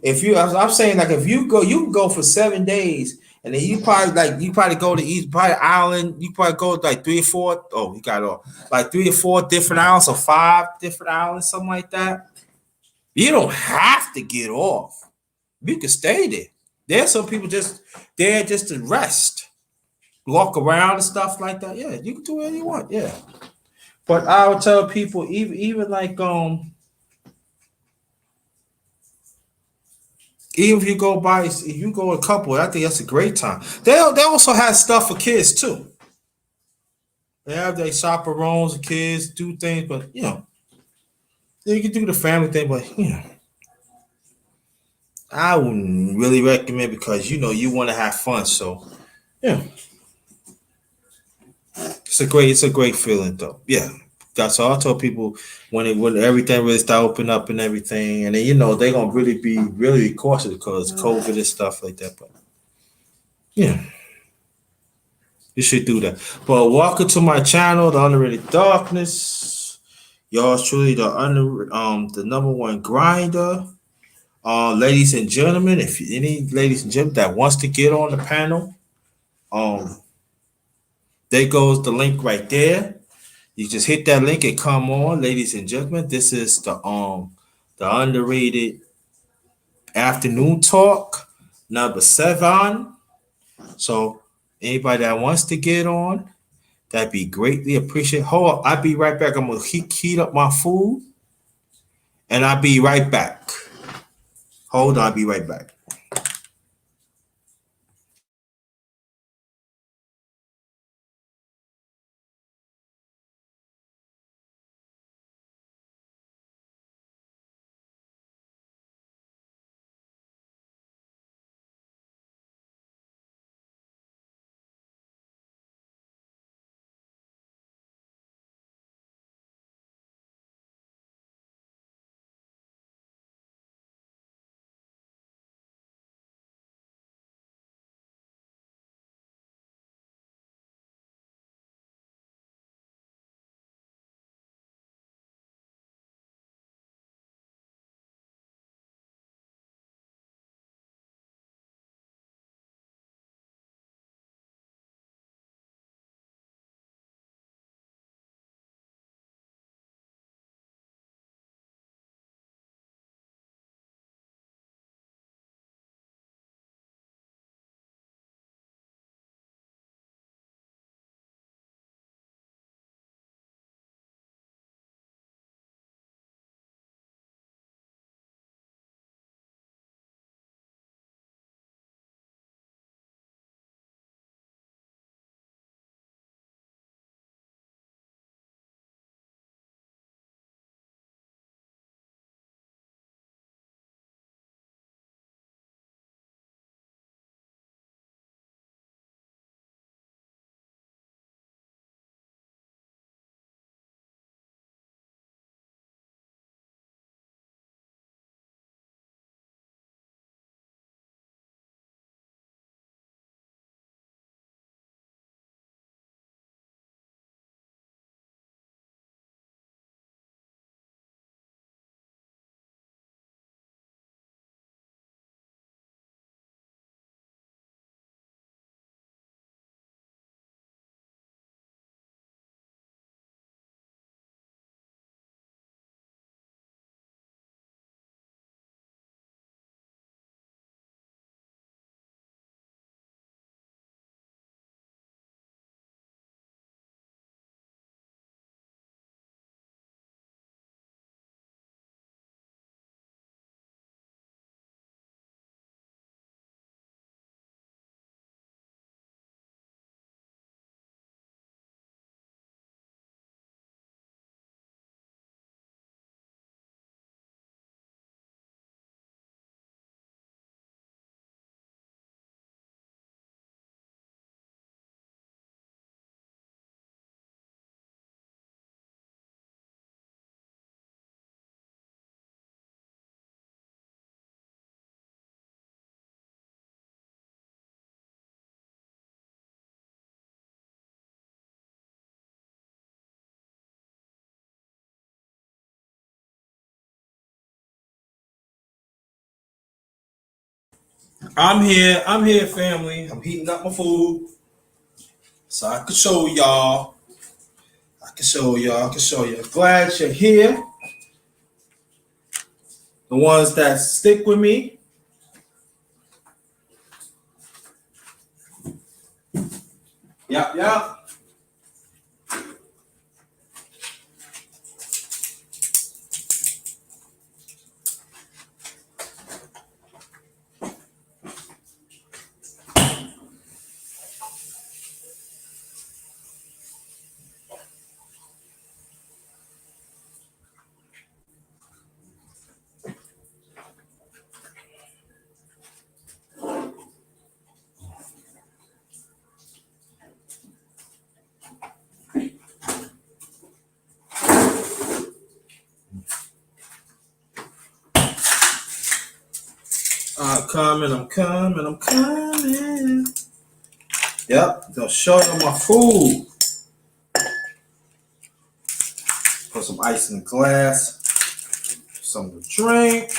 If you, I'm saying, like, if you go, you can go for 7 days, and then you probably go to each probably island. You probably go like 3 or 4. Oh, you got all like 3 or 4 different islands, or 5 different islands, something like that. You don't have to get off. You can stay there. There's some people just there just to rest, walk around and stuff like that. Yeah, you can do whatever you want. Yeah, but I would tell people, even like even if you go by, if you go a couple, I think that's a great time. They also have stuff for kids too. They have their chaperones, and kids do things, but you can do the family thing. But I wouldn't really recommend, because you want to have fun. So yeah, it's a great feeling though. Yeah. That's all I tell people, when everything really start opening up and everything, and then they're gonna really be really cautious because COVID and stuff like that. But yeah, you should do that. But welcome to my channel, the Underrated Darkness. Y'all truly the number one grinder. Ladies and gentlemen, if any ladies and gentlemen that wants to get on the panel, um, there goes the link right there. You just hit that link and come on, ladies and gentlemen. This is the Underrated Afternoon Talk number 7. So anybody that wants to get on, that'd be greatly appreciated. Hold up, I'll be right back. I'm gonna heat up my food, and I'll be right back. Hold on, I'll be right back. I'm here, family. I'm heating up my food so I can show y'all. I can show you. Glad you're here. The ones that stick with me. Yep, yep. I'm coming. Yep, gonna show you my food. Put some ice in the glass, something to drink.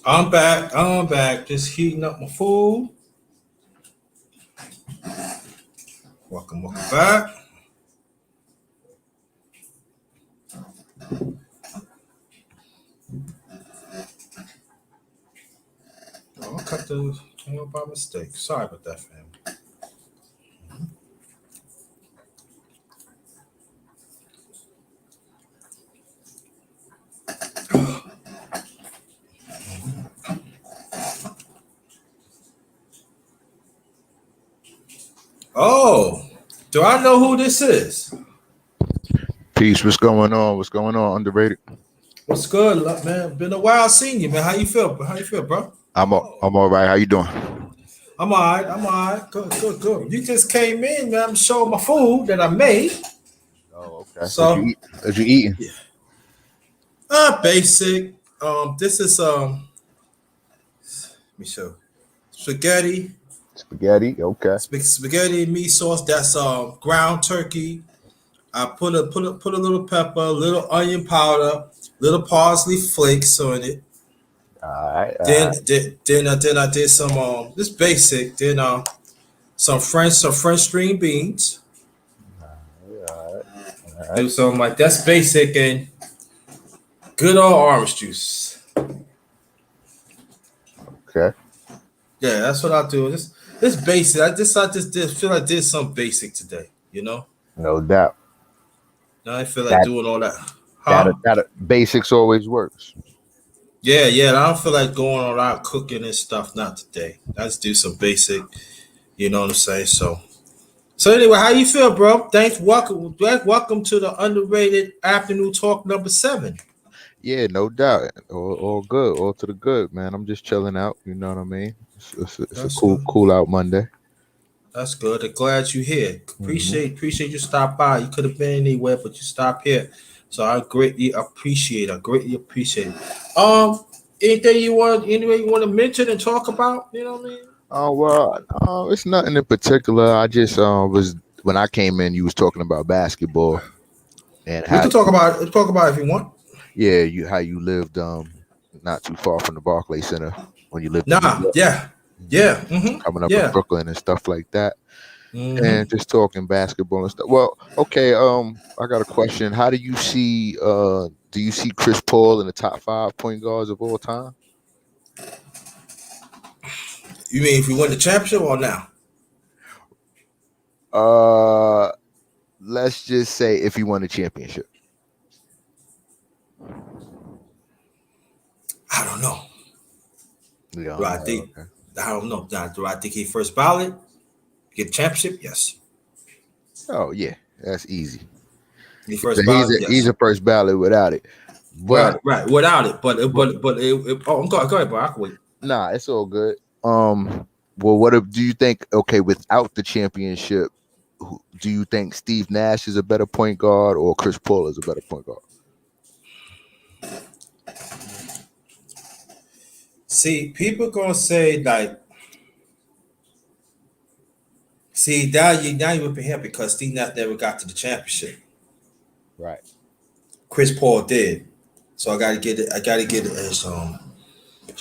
I'm back. I'm back. Just heating up my food. Welcome back. Oh, I cut the channel by mistake. Sorry about that, fam. Oh, do I know who this is? Peace. What's going on? What's going on? Underrated. What's good, man? Been a while seeing you, man. How you feel? How you feel, bro? I'm all right. How you doing? I'm all right. I'm all right. Good. You just came in, man. I'm showing my food that I made. Oh, okay. So, What you eating? yeah. Basic. This is let me show. Spaghetti. Spaghetti. Okay. Spaghetti meat sauce. That's ground turkey. I put a little pepper, a little onion powder, little parsley flakes on it. All right. Then I did some this basic. Then some French string beans. All right. Do something like that's basic and good old orange juice. Okay. Yeah, that's what I do. This basic. I just did feel like I did some basic today. You know. No doubt. Now I feel like doing all that. That basics always works. Yeah. I don't feel like going all out cooking and stuff. Not today. I just do some basic. You know what I'm saying? So anyway, how you feel, bro? Thanks. Welcome to the Underrated Afternoon Talk number 7. Yeah, no doubt. All good. All to the good, man. I'm just chilling out. You know what I mean? It's a cool out Monday. That's good. I'm glad you're here. Mm-hmm. Appreciate you stop by. You could have been anywhere, but you stopped here. So I greatly appreciate it. Anything you want to mention and talk about? You know what I mean? Well, it's nothing in particular. I just was when I came in, you was talking about basketball and We how can talk about it if you want. how you lived not too far from the Barclays Center when you lived in New Nah, York. yeah, Coming up in yeah. Brooklyn and stuff like that, and Mm-hmm. just talking basketball and stuff. Well, okay. I got a question. How do you see? Do you see Chris Paul in the top 5 point guards of all time? You mean if we win the championship or now? Uh, let's just say if he won the championship. I don't know. Yeah. Do I think? Okay. I don't know. Do I think he first ballot get the championship? Yes. Oh yeah, that's easy. He So first he's ballot? he's Yes. a first ballot without it. But Right. Without it, go ahead, bro. I can wait. nah, it's all good. Well, do you think? Okay, without the championship, do you think Steve Nash is a better point guard or Chris Paul is a better point guard? See, people gonna say like, see now you whipping him because Steve Nash never got to the championship. Right. Chris Paul did, so I gotta get it. I gotta get it as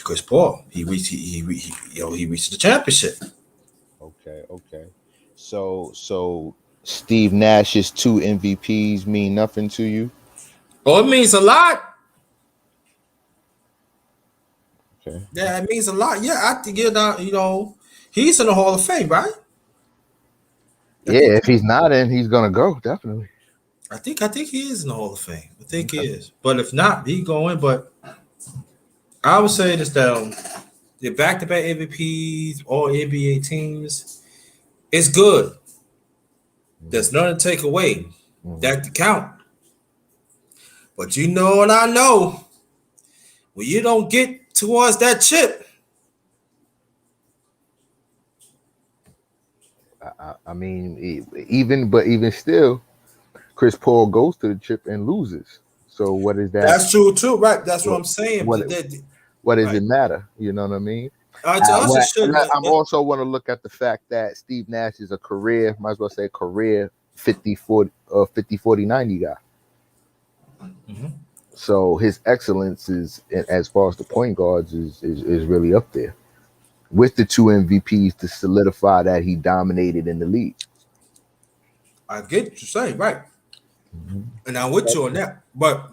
Chris Paul. He reached the championship. Okay. So Steve Nash's 2 MVPs mean nothing to you? Oh, it means a lot. Okay. Yeah, it means a lot. Yeah, I think he's in the Hall of Fame, right? I Yeah, think if he's not in, he's gonna go definitely. I think he is in the Hall of Fame. I think he Okay. is. But if not, he going. But I would say this down. The back-to-back MVPs, all NBA teams, it's good. There's nothing to take away. That to count. But you know and I know when you don't get towards that chip, I mean, even still, Chris Paul goes to the chip and loses. So what is that? that's true too, right? That's what What I'm saying. what, what does Right. it matter? You know what I mean? To us, it And shouldn't. I'm also want to look at the fact that Steve Nash is a career, might as well say career 50, 40, 50, 40, 90 guy. Mhm. So his excellence is, as far as the point guards, is really up there with the two MVPs to solidify that he dominated in the league. I get what you're saying, right? And I'm with you on that. But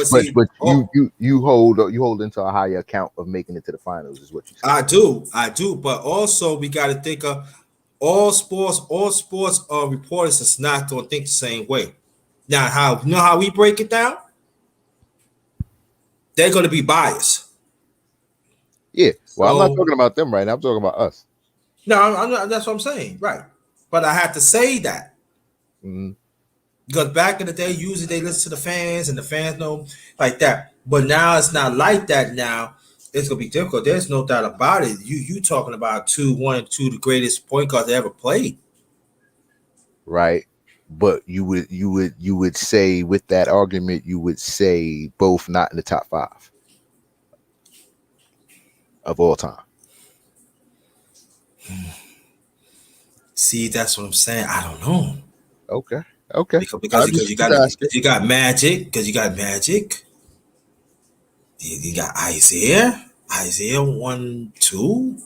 see, But oh, you hold into a higher account of making it to the finals, is what you say. I do. But also, we got to think of all sports reporters is not going to think the same way. Now, how we break it down? They're going to be biased. Yeah. Well, I'm not So talking about them right now. I'm talking about us. no, I'm not, that's what I'm saying, right? But I have to say that Mhm. because back in the day, usually they listen to the fans and the fans know like that. But now it's not like that. Now it's gonna be difficult. There's no doubt about it. You talking about one and two, the greatest point guards they ever played. Right. But you would say, with that argument, you would say both not in the top 5 of all time. See, that's what I'm saying. I don't know Okay. Okay. because I'm because just you got asking. you got Magic because you got Magic. You got Isaiah 1, 2.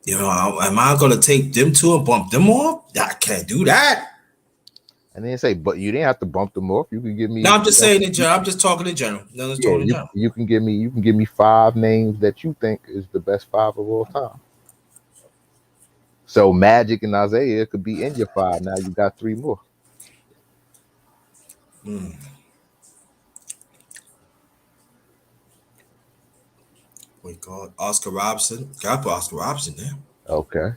You know, am I gonna take them two and bump them off? I can't do that. And then say, but you didn't have to bump them off. You can give No, me, I'm just saying in general. I'm just talking in general. No, just yeah, talking in general. you can give me 5 names that you think is the best 5 of all time. So Magic and Isaiah could be in your 5. Now you got 3 more. Wait, God, Oscar Robinson. Got to put Oscar Robinson there. Okay,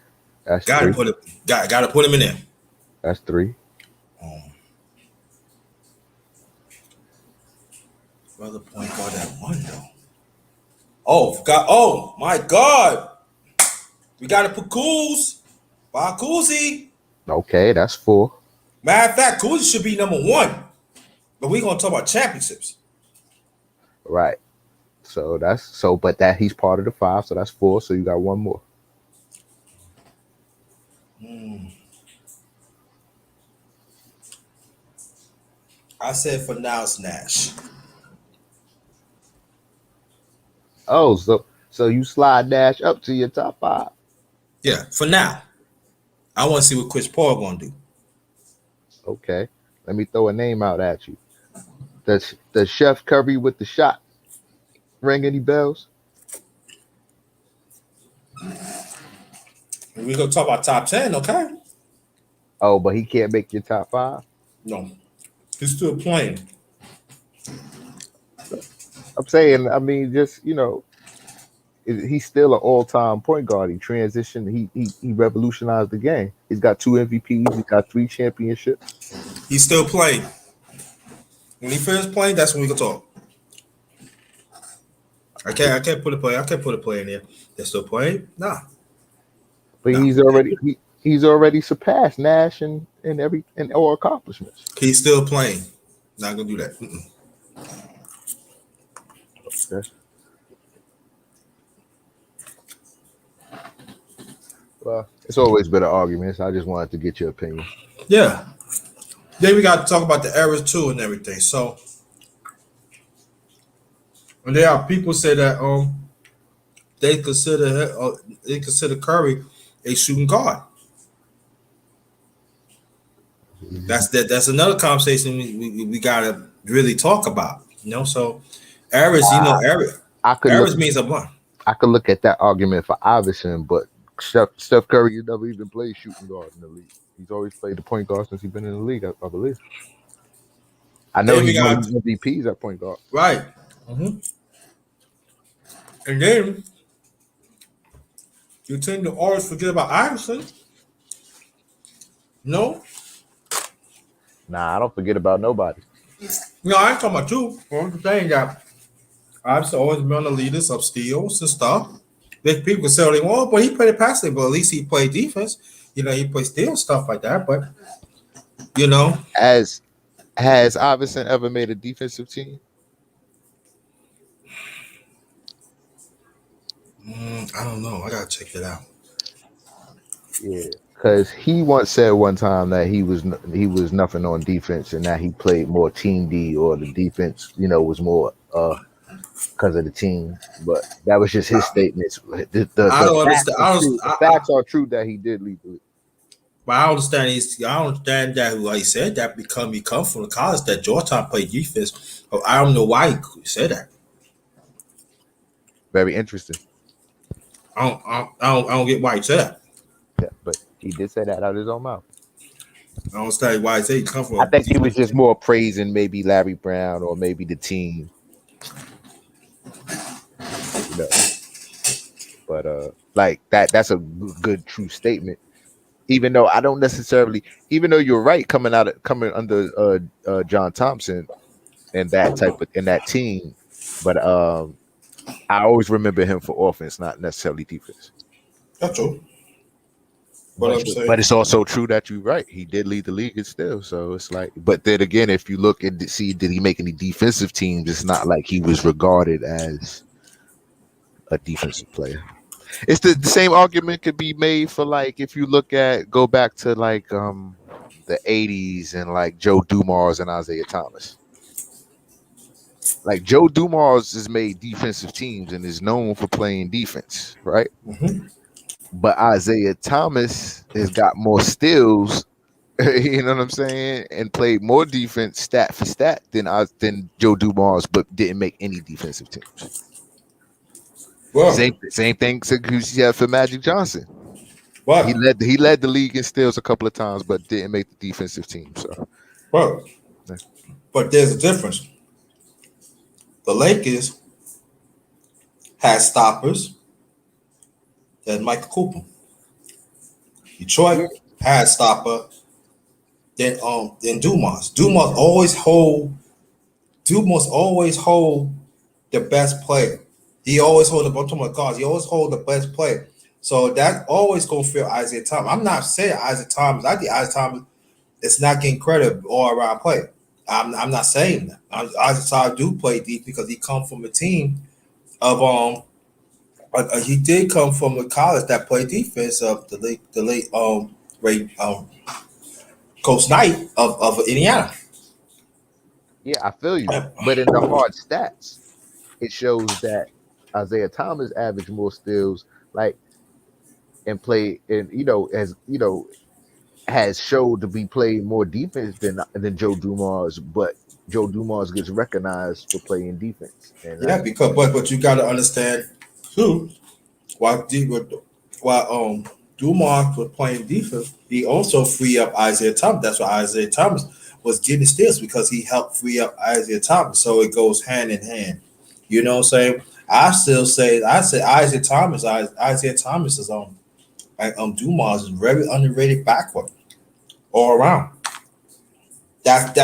that's Got to 3. put it. Got to put him in there. That's 3. Brother point guard that one though. Oh God! Oh my God! We got to put Kuz. Bob Cousy. Okay, that's 4. Matter of fact, Cousy should be number 1. But we gonna talk about championships. Right. So that's so, but that he's part of the 5, so that's 4. So you got 1 more. I said for now it's Nash. Oh, so you slide Dash up to your top 5. Yeah, for now. I want to see what Chris Paul gonna do. Okay, let me throw a name out at you. Does Chef Curry with the shot ring any bells? We gonna talk about top 10, okay? Oh, but he can't make your top 5. No, he's still playing. I'm saying, I mean, just he's still an all-time point guard. He transitioned. He revolutionized the game. He's got 2 MVPs. He's got 3 championships. He's still playing. When he finishes playing, that's when we can talk. I can't put a player. I can't put a player in there. They're still playing. Nah. But No. he's already surpassed Nash and all accomplishments. He's still playing. Not gonna do that. Okay. Well, it's always been an argument. So I just wanted to get your opinion. Yeah. Then we got to talk about the errors too and everything. So, and there are people say that they consider Curry a shooting guard. That's another conversation we gotta really talk about. So I could look errors means a bunch. I could look at that argument for Iverson, but Steph Curry has never even played shooting guard in the league. He's always played the point guard since he's been in the league, I believe. I know Then we he's won got MVPs at point guard. right, and then you tend to always forget about Iverson. No, Nah, I don't forget about nobody. no, I ain't talking about you. I'm just saying that Iverson always been on the leaders of steals and stuff. There's people can say what they want, but he played passing, but at least he played defense. He played steal stuff like that. But you know, Has Iverson ever made a defensive team? I don't know. I gotta check that out. Yeah. Because he once said one time that he was nothing on defense and that he played more team D or the defense, was more because of the team. But that was just his statements. I The don't facts understand. are true. The facts are true that he did lead the league. But I don't understand. I don't understand that why he said that because he come from the college that Georgetown played defense. I don't know why he said that. Very interesting. I don't get why he said that. Yeah, but he did say that out of his own mouth. I don't understand why he said he come I from think he was defense. just more praising maybe Larry Brown or maybe the team. You know. But like that's a good true statement. Even though I don't necessarily, even though you're right, coming under John Thompson and that type of in that team, but I always remember him for offense, not necessarily defense. That's true. But I'm But saying, it's also true that you're right. He did lead the league still. So it's like, but then again, if you look and see, did he make any defensive teams? It's not like he was regarded as a defensive player. It's the same argument could be made for like if you go back to like the 80s and like Joe Dumars and Isaiah Thomas. Like Joe Dumars has made defensive teams and is known for playing defense, right? mm-hmm. But Isaiah Thomas has got more steals, you know what I'm saying, and played more defense stat for stat than Joe Dumars, but didn't make any defensive teams. Well, Same thing you have for Magic Johnson. but He led the league in steals a couple of times, but didn't make the defensive team. So, well, yeah. but there's a difference. The Lakers had stoppers. That's Michael Cooper. Detroit had stopper. Then Dumas. Dumas always hold the best player. He always hold the bottom of the cards. He always hold the best player. So that always gonna feel Isaiah Thomas. I'm not saying Isaiah Thomas. I think Isaiah Thomas is not getting credit all around play. I'm not saying that. Isaiah Thomas do play deep because he come from a team of he did come from a college that played defense of the late Ray Coach Knight of Indiana. Yeah, I feel you. But in the hard stats, it shows that Isaiah Thomas averaged more steals, like and play, and has showed to be playing more defense than Joe Dumars, but Joe Dumars gets recognized for playing defense. And Yeah, because but you got to understand too while Dumas was playing defense, he also free up Isaiah Thomas. That's why Isaiah Thomas was getting steals because he helped free up Isaiah Thomas. So it goes hand in hand. You know what I'm saying? I say Isaiah Thomas. Isaiah Thomas is Dumas is very underrated backward all around. That's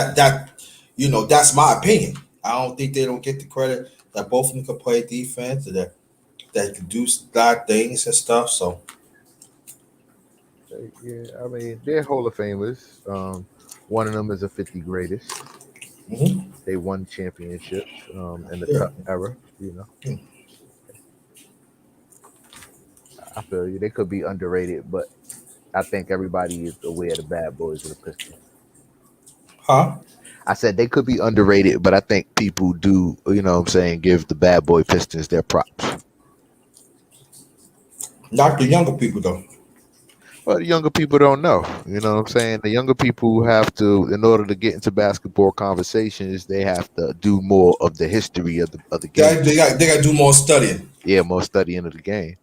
my opinion. I don't think they don't get the credit that both of them can play defense and that can do a lot of things and stuff. So yeah, I mean they're Hall of Famers. One of them is a 50 greatest. mm-hmm. They won championships in the Yeah. Cup era. I feel you. They could be underrated, but I think everybody is aware of the bad boys of the Pistons. Huh? I said they could be underrated, but I think people do, give the bad boy Pistons their props. Not the younger people though. Well, the younger people don't know. You know what I'm saying? The younger people have to, in order to get into basketball conversations, they have to do more of the history of the game. They got to do more studying. Yeah, more studying of the game.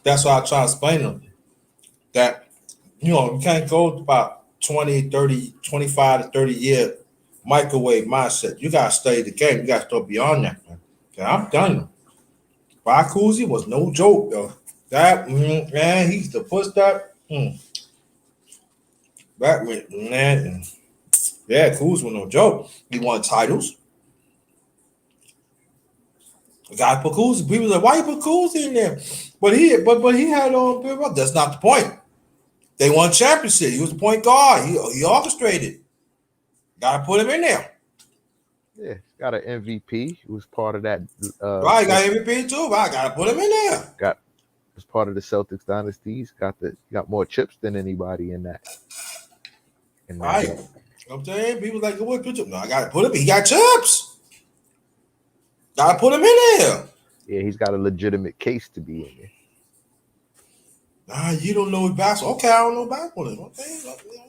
That's why I try to explain to them that you can't go about 20, 30, 25 to 30 year microwave mindset. You got to study the game. You got to start beyond that, man. I'm telling you, Bob Cousy was no joke, though. That man, he's the push that. That man, yeah, Cousy was no joke. He won titles. The guy put Cousy. People like, why you put Cousy in there? But he had on. That's not the point. They won championship. He was the point guard. He orchestrated. Got to put him in there. Yeah, got an MVP. He was part of that. Right, got MVP too. But I got to put him in there. as part of the Celtics dynasty. Got more chips than anybody in that. In that, Right. I'm saying people like, what? No, I gotta put him. He got chips. Gotta put him in there. yeah, he's got a legitimate case to be in there. Nah, you don't know basketball. Okay, I don't know basketball. Okay.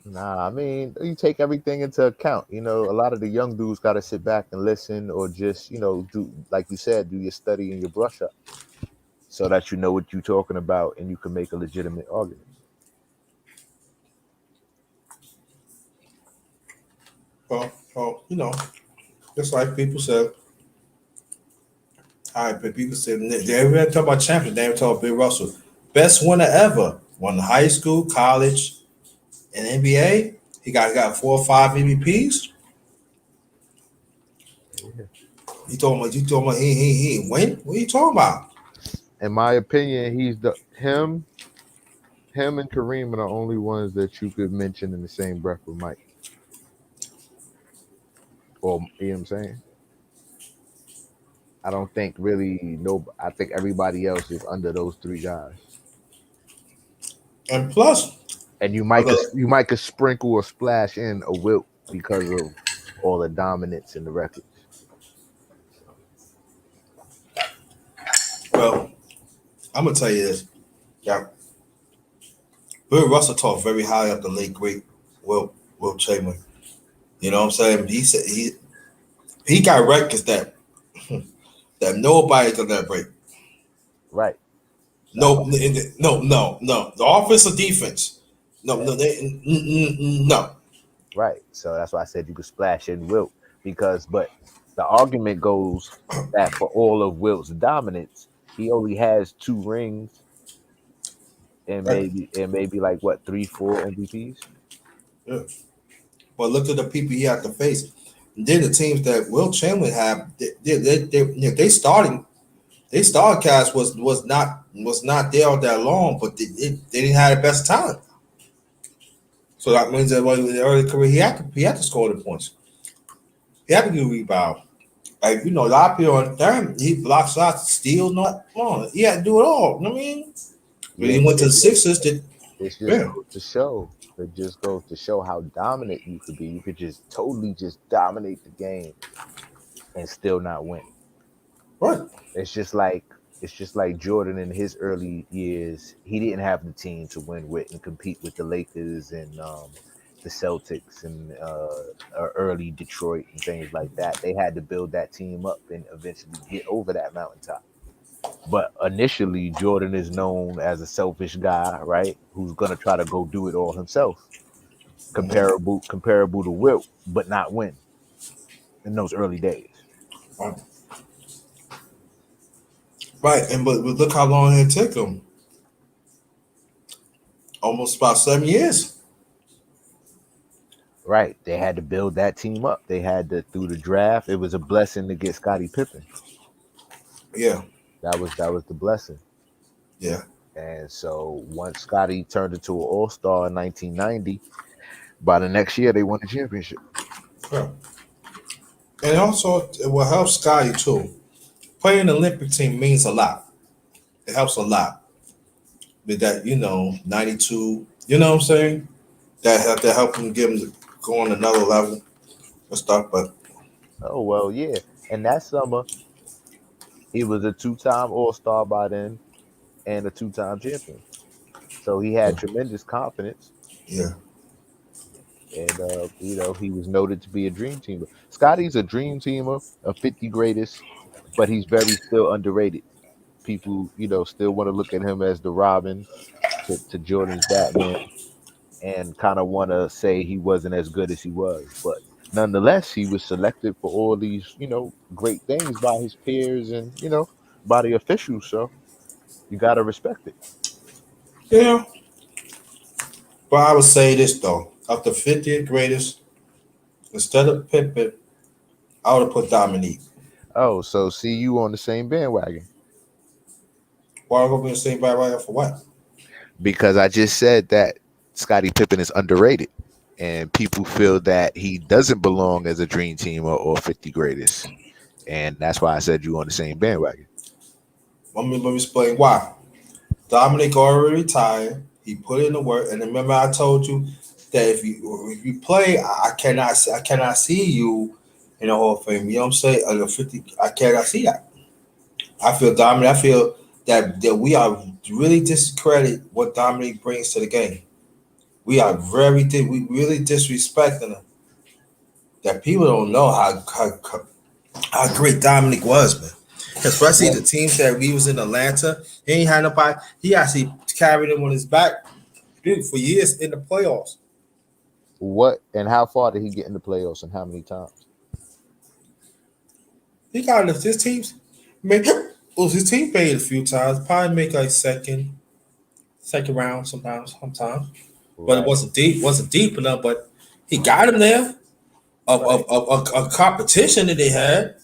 Nah, I mean, you take everything into account. You know, a lot of the young dudes got to sit back and listen, or just, do like you said, do your study and your brush up, so that you know what you're talking about and you can make a legitimate argument. Well, just like people said. All right, but people said they ever talk about champions. They ever talk about Bill Russell, best winner ever. Won high school, college, and NBA. He got 4 or 5 MVPs. Yeah. You talking about he ain't win? What are you talking about? In my opinion, he's him and Kareem are the only ones that you could mention in the same breath with Mike. Or you know what I'm saying? I don't think really no. I think everybody else is under those three guys. And plus, And other you might could sprinkle or splash in a Wilt because of all the dominance in the records. well, I'm gonna tell you this. Yeah, Bill Russell talked very high of the late great Will Chamberlain. You know what I'm saying? He said he got records that that nobody can let break. Right. That's No, why. no. The offense or defense. No, Yeah. no, no. Right. So that's why I said you could splash in Wilt but the argument goes that for all of Wilt's dominance, he only has 2 rings and Right. maybe like what 3, 4 MVPs. Yeah. But look at the people he had to face. And then the teams that Will Chamberlain had, they starting they starting cast was not there all that long, but they didn't have the best talent. So that means that in the early career he had to score the points. He had to do rebound. Like a lot of people on term, he blocks shots, steal, not come on. He had to do it all. You know what I mean? When Yeah, he but went to the Sixers, did it just yeah, goes to show. It just goes to show how dominant you could be. You could just totally just dominate the game and still not win. right. It's just like Jordan in his early years. He didn't have the team to win with and compete with the Lakers and the Celtics and early Detroit and things like that. They had to build that team up and eventually get over that mountaintop. But initially, Jordan is known as a selfish guy, right? Who's gonna try to go do it all himself. Comparable to Wilt, but not win in those early days. Right. Right, and but look how long it took him. Almost about 7 years. Right. They had to build that team up. They had to through the draft. It was a blessing to get Scottie Pippen. Yeah, That was the blessing. yeah. And so once Scottie turned into an all-star in 1990, by the next year they won the championship. Yeah. And also it will help Scotty too. Playing the Olympic team means a lot. It helps a lot. With that, 92, you know what I'm saying? That help him give him go on another level and stuff. But Oh well, yeah. And that summer, he was a two-time all-star by then and a two-time champion. So he had tremendous confidence. yeah, And he was noted to be a dream teamer. Scotty's a dream teamer, a 50 greatest, but he's very still underrated. People, still want to look at him as the Robin to Jordan's Batman, and kind of want to say he wasn't as good as he was. But nonetheless, he was selected for all these, great things by his peers and, by the officials. So you got to respect it. yeah. But I would say this though: of the 50th greatest, instead of Pippen, I would have put Dominique. Oh, so see you on the same bandwagon. Why am I going to be the same by right for what? Because I just said that Scottie Pippen is underrated, and people feel that he doesn't belong as a dream team or 50 greatest, and that's why I said you on the same bandwagon. Let me explain why. Dominic already retired. He put in the work, and remember I told you that if you play, I cannot see you in the Hall of Fame. You know what I'm saying? Under 50, I cannot see that. I feel Dominic. I feel that we are really discredit what Dominic brings to the game. We are we really disrespecting him. That people don't know how great Dominic was, man. Especially the teams that we was in Atlanta. He ain't had nobody. He actually carried him on his back, dude, for years in the playoffs. What and how far did he get in the playoffs and how many times? He got his teams. Made, well, his team made it a few times. Probably make like second round sometimes. But it Right. wasn't deep enough. But he got him there Right. of a competition that they had.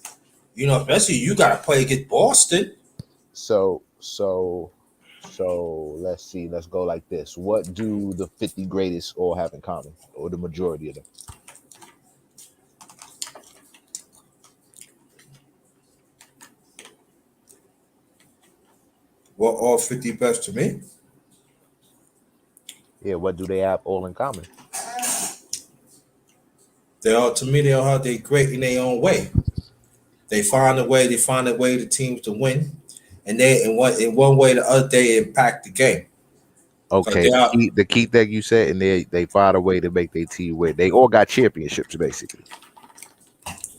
You know, especially you got to play against Boston. So so so let's see. Let's go like this. What do the 50 greatest all have in common, or the majority of them? Well, all 50 best to me. Yeah, what do they have all in common? They all have they great in their own way. They find a way. They find a way the teams to win, and they in one way or the other they impact the game. Cause Okay, they are the key thing you said, and they find a way to make their team win. They all got championships basically.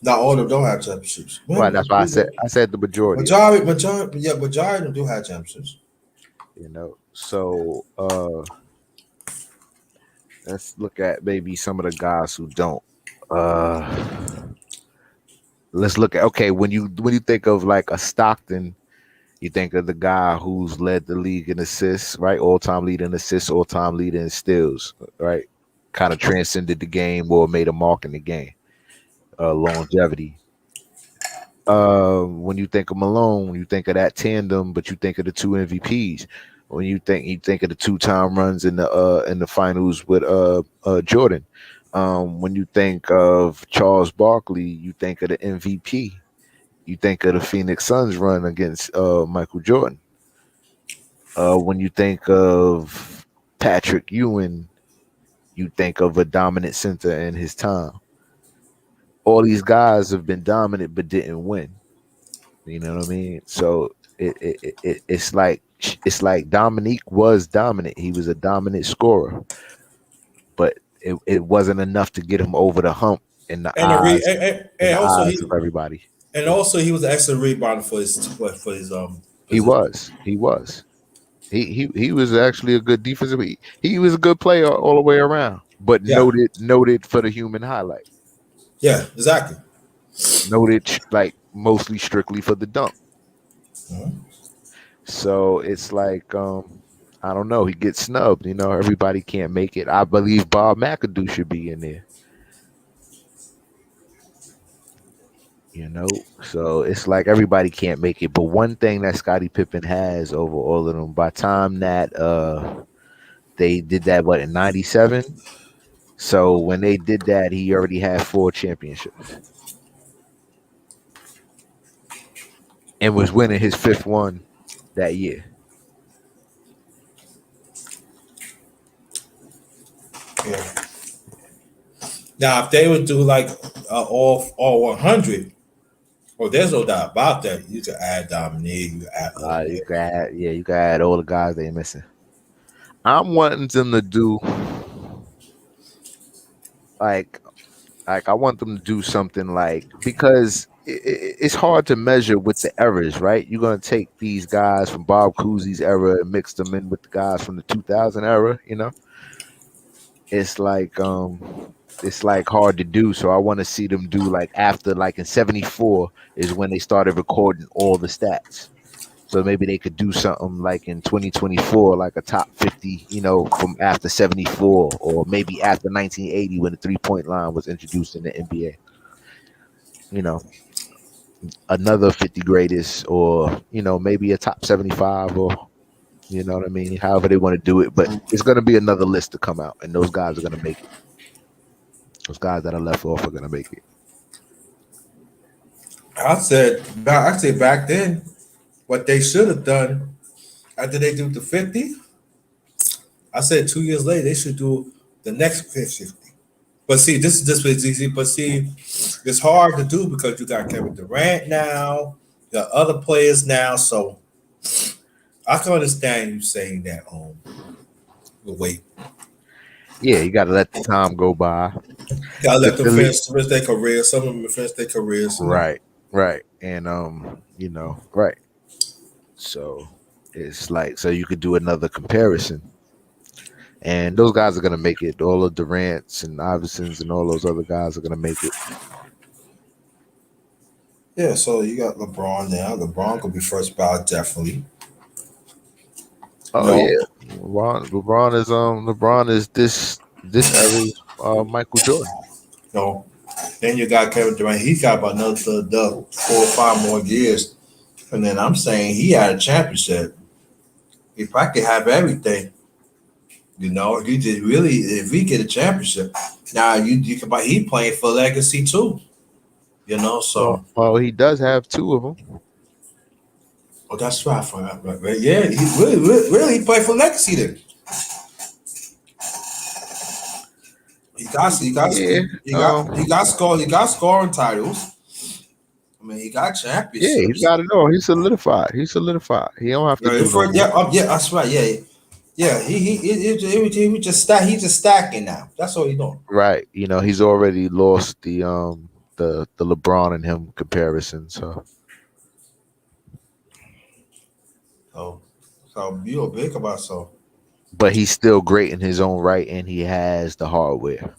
not all of them don't have championships. Right, Well, that's why I said the majority of them. majority of them do have championships. So let's look at maybe some of the guys who don't. Uh let's look at, okay, when you think of like a Stockton, you think of the guy who's led the league in assists, right? All time leader in assists, all time leader in steals, right? Kind of transcended the game or made a mark in the game. Longevity. When you think of Malone, you think of that tandem, but you think of the two MVPs. When you think of the two-time runs in the finals with Jordan. When you think of Charles Barkley, you think of the MVP. You think of the Phoenix Suns run against Michael Jordan. When you think of Patrick Ewing, you think of a dominant center in his time. All these guys have been dominant but didn't win. You know what I mean? So it's like Dominique was dominant. He was a dominant scorer, but it wasn't enough to get him over the hump in the And the re, eyes in and the also eyes of everybody. he was an excellent rebounder for his He position. was. He was. He was actually a good defensive. He was a good player all the way around, but Yeah, noted for the human highlight. yeah, exactly. Noted like mostly strictly for the dunk. Mhm. So it's like I don't know. He gets snubbed. Everybody can't make it. I believe Bob McAdoo should be in there. So it's like everybody can't make it. But one thing that Scottie Pippen has over all of them, by the time that they did that, what, in '97. So when they did that, he already had 4 championships and was winning his 5th one that year. Yeah. Now, if they would do like all 100, well, there's no doubt about that. You could add Dominique, you could add all of You that. got yeah, you got all the guys they missing. I'm wanting them to do like I want them to do something like, because it's hard to measure with the eras, right? You're gonna take these guys from Bob Cousy's era and mix them in with the guys from the 2000 era. It's like hard to do. So I want to see them do like after, like in '74 is when they started recording all the stats. So maybe they could do something like in 2024, like a top 50, from after '74, or maybe after 1980 when the 3-point line was introduced in the NBA. You know, another 50 greatest, or maybe a top 75, or what I mean. However they want to do it, but it's going to be another list to come out, and those guys are going to make it. Those guys that are left off are going to make it. I said back then, What they should have done after they do the 50, I said 2 years later they should do the next 50. But see, this was easy. But see, it's hard to do because you got Kevin Durant now, you got other players now. So I can understand you saying that. We'll wait. Yeah, you got to let the time go by. Gotta let If them the league, finish their career. Some of them finish their careers. right, right, and right. So it's like so you could do another comparison, and those guys are gonna make it. All of Durant's and Iversons and all those other guys are gonna make it. Yeah, so you got LeBron now. LeBron could be first ballot, definitely. Oh No, yeah, LeBron is this era's Michael Jordan. no. Then you got Kevin Durant. He's got about another 4 or 5 more years. And then I'm saying he had a championship. If I could have everything, he did really. If he get a championship, now you can buy. He playing for legacy too. So He does have two of them. oh, that's right. I forgot. Right. Yeah, he really he played for legacy then. Yeah, He got scoring titles. I mean, he got yeah, he's championships. got it all. He's solidified. He's solidified. He don't have to do no more. Yeah, that's right. Yeah, yeah. He was just stack. He's just stacking now. That's all he's doing. Right. He's already lost the LeBron and him comparison. So So, so you're big about so. but he's still great in his own right and he has the hardware.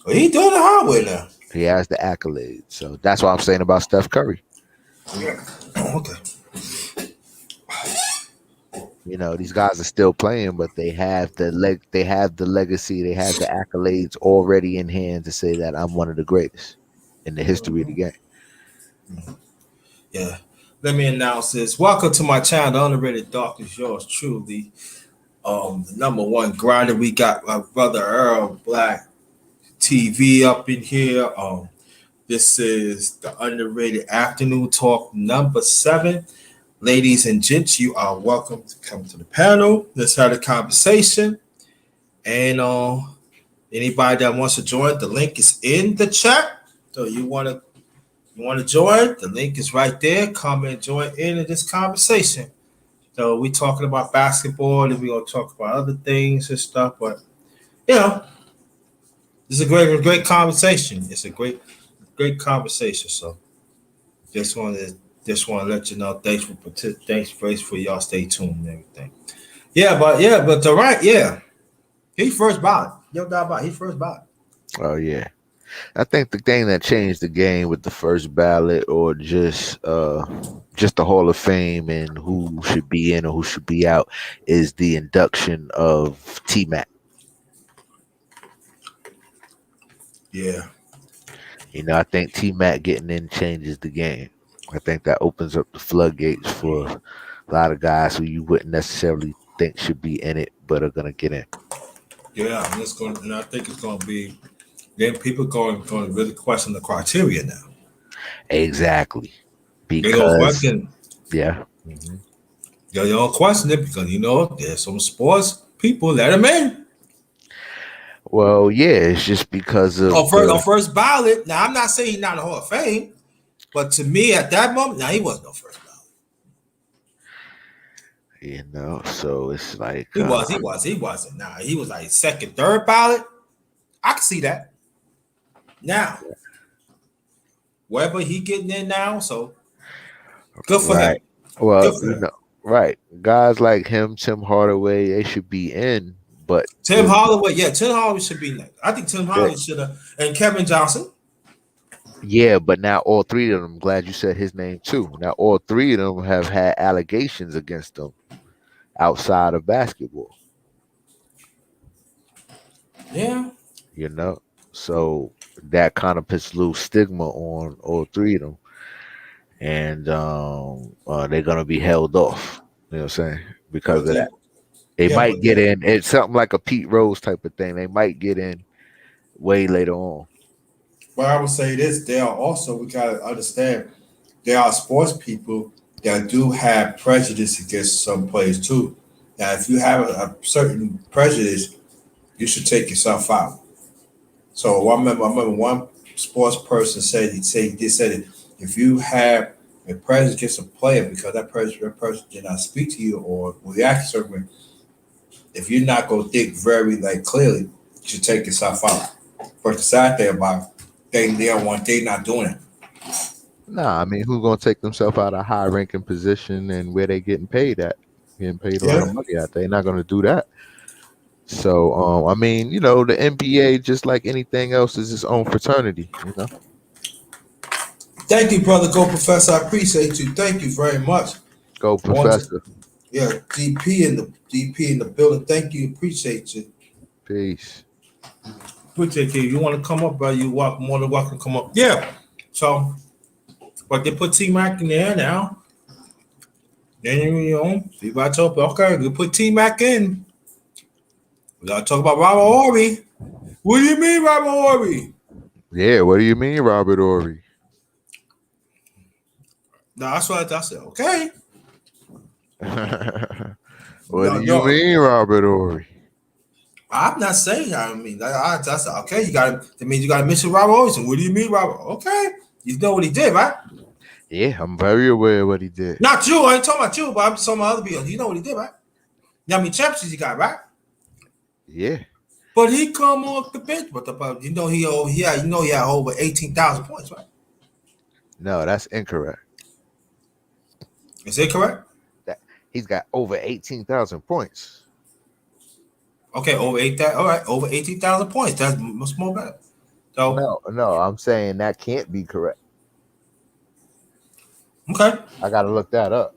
Well, he doing the hard way now. He has the accolades. So that's what I'm saying about Steph Curry. Yeah. Okay. These guys are still playing, but they have the legacy, they have the accolades already in hand to say that I'm one of the greatest in the history of the game. Yeah. Let me announce this. Welcome to my channel, The Underrated Dark is yours truly. The number one grinder. We got my brother Earl Black TV up in here. This is the Underrated Afternoon Talk number 7. Ladies and gents, you are welcome to come to the panel. Let's have a conversation. And anybody that wants to join, the link is in the chat. So you want to join? The link is right there. Come and join in this conversation. So we talking about basketball, and we're gonna talk about other things and stuff. But it's a great conversation. It's a great conversation. So just want to let you know. Thanks for y'all. Stay tuned and everything. But Durant, he first ballot. Yo, doubt about it. He first ballot. Oh yeah. I think the thing that changed the game with the first ballot or just the Hall of Fame and who should be in or who should be out is the induction of T-Mac. Yeah. I think T-Mac getting in changes the game. I think that opens up the floodgates for a lot of guys who you wouldn't necessarily think should be in it, but are gonna get in. Yeah, and I think it's gonna be. Then people going to really question the criteria now. Exactly. They don't Because question. yeah. Mm-hmm. They don't question it because there's some sports people let him in. Well, yeah, it's just because of On first ballot. Now I'm not saying he's not in the Hall of Fame, but to me at that moment, he wasn't no first ballot. So it's like He wasn't. Nah, he was like second, third ballot. I can see that. Now, Weber, he getting in now, so good for him. Well, right. Guys like him, Tim Hardaway, they should be in, but Tim Hardaway should be next. I think Tim Hardaway should have, and Kevin Johnson. Yeah, but now all three of them, I'm glad you said his name too. Now all three of them have had allegations against them outside of basketball. Yeah. So that kind of puts a little stigma on all three of them. And they're gonna be held off. You know what I'm saying? Because of that. They might get in. It's something like a Pete Rose type of thing. They might get in way later on. Well, I would say this: we gotta understand, there are sports people that do have prejudice against some players too. Now, if you have a certain prejudice, you should take yourself out. So I remember one sports person said it. If you have a prejudice against a player because that person did not speak to you or react a certain way, if you're not gonna think very like clearly, you should take yourself out. But the sad thing about they not doing it. Nah, I mean, who's gonna take themselves out of a high ranking position and where they getting paid at? Getting paid a lot of Yeah. money at. They're not gonna do that. So, I mean, the NBA, just like anything else, is its own fraternity. Thank you, brother. Go professor. I appreciate you. Thank you very much. Go, Want to professor. yeah, DP in the building. Thank you. Appreciate you. Peace. Appreciate you. You want to come up, brother? You more than welcome to come up. Yeah. So, but they put T Mac in there now. Then see what I told you. Okay, we put T Mac in. We gotta talk about Robert Horry. What do you mean, Robert Horry? Yeah. What do you mean, Robert Ory? No, that's what I said. Okay. What do No, you no, mean, Robert Ory? I'm not saying. I mean, I said, okay. You got to. That means you got to mention Robert Horry. So what do you mean, Robert? Okay. You know what he did, right? Yeah, I'm very aware of what he did. Not you. I ain't talking about you, but I'm just talking about other people. You know what he did, right? You know how many championships he got, right? Yeah. But he come off the bench. But he had over 18,000 points, right? No, that's incorrect. Is it correct? That he's got over 18,000 points. Okay, over 8,000. All right, over 18,000 points. That's much more better. So No, I'm saying that can't be correct. okay, I gotta look that up.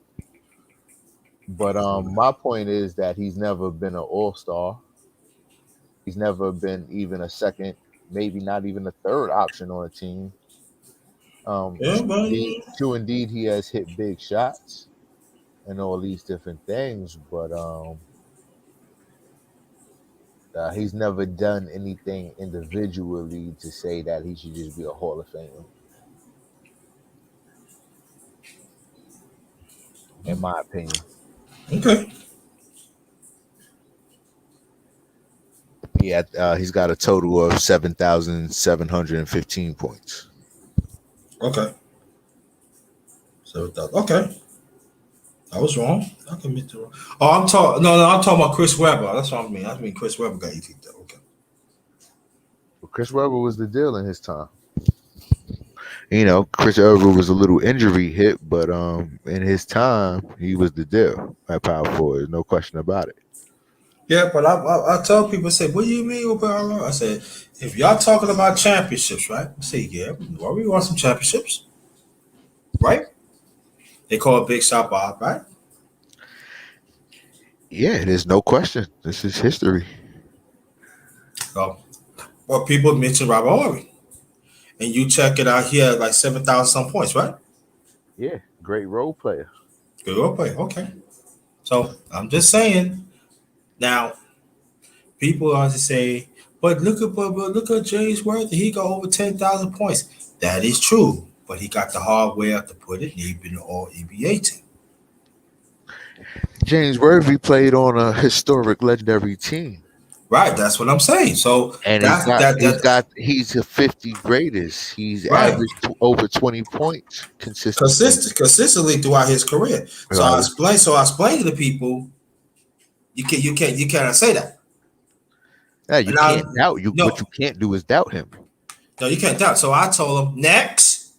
But my point is that he's never been an all-star. He's never been even a second, maybe not even a third option on a team. yeah, but True indeed, he has hit big shots and all these different things, but he's never done anything individually to say that he should just be a Hall of Famer, in my opinion. okay, He's got a total of 7,715 points. okay. So okay, I was wrong. I can admit to wrong. Oh, I'm talking. No, I'm talking about Chris Webber. That's what I mean. I mean Chris Webber got 18. Okay. But Chris Webber was the deal in his time. Chris Webber was a little injury hit, but in his time, he was the deal at power forward. No question about it. Yeah, but I tell people, say, what do you mean about? I said, if y'all talking about championships, right? I say, yeah, well, we want some championships, right? They call it Big Shot Bob, right? Yeah, there's no question. This is history. So, well, people mention Robert Horry, and you check it out here, like 7,000 some points, right? Yeah, great role player. Good role play. Okay. So I'm just saying. Now, people are to say, but look at James Worthy. He got over 10,000 points. That is true, but he got the hardware to put it. He's been all EBA team. James Worthy played on a historic, legendary team. Right, that's what I'm saying. So And he's a 50 greatest. He's right. averaged over 20 points consistently. Consistently throughout his career. So I explain to the people, you cannot say that. Yeah, you can't doubt you. No, What you can't do is doubt him. no, you can't doubt. So I told him next.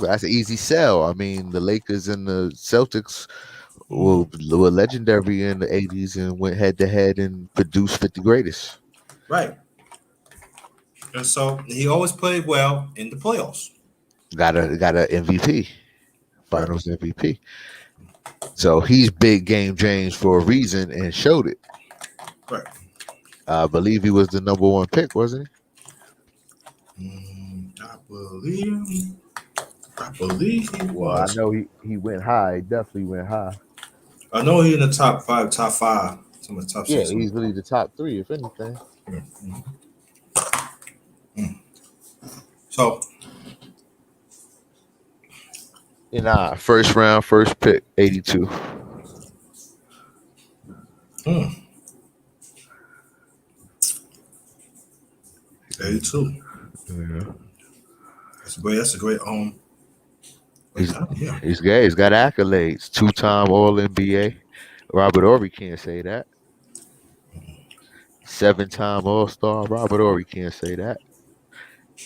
That's an easy sell. I mean, the Lakers and the Celtics were legendary in the 80s and went head to head and produced 50 greatest. Right. And so he always played well in the playoffs. Got a MVP, Finals MVP. So he's big game James for a reason and showed it. Right. I believe he was the number one pick, wasn't he? I believe he was. Well, I know he went high. He definitely went high. I know he's in the top five. Some of the top six. Yeah, he's really the top three, if anything. Mm-hmm. So Nah, first round, first pick, 82. Hmm. 82. Yeah. That's a great He's yeah. he's gay. He's got accolades. Two-time All NBA. Robert Ory can't say that. Seven-time All Star. Robert Ory can't say that.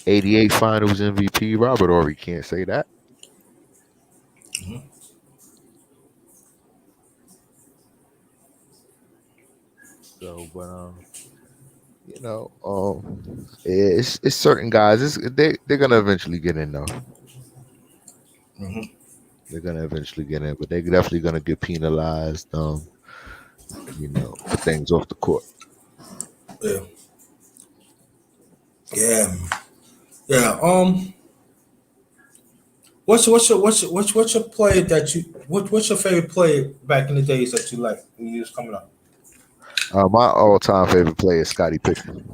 88 Finals MVP. Robert Ory can't say that. Mhm. So, but it's certain guys. They're gonna eventually get in though. Mhm. They're gonna eventually get in, but they're definitely gonna get penalized. For things off the court. Yeah. Yeah. Yeah. What's your play that you what's your favorite play back in the days that you like when you was coming up? My all-time favorite player is Scottie Pippen.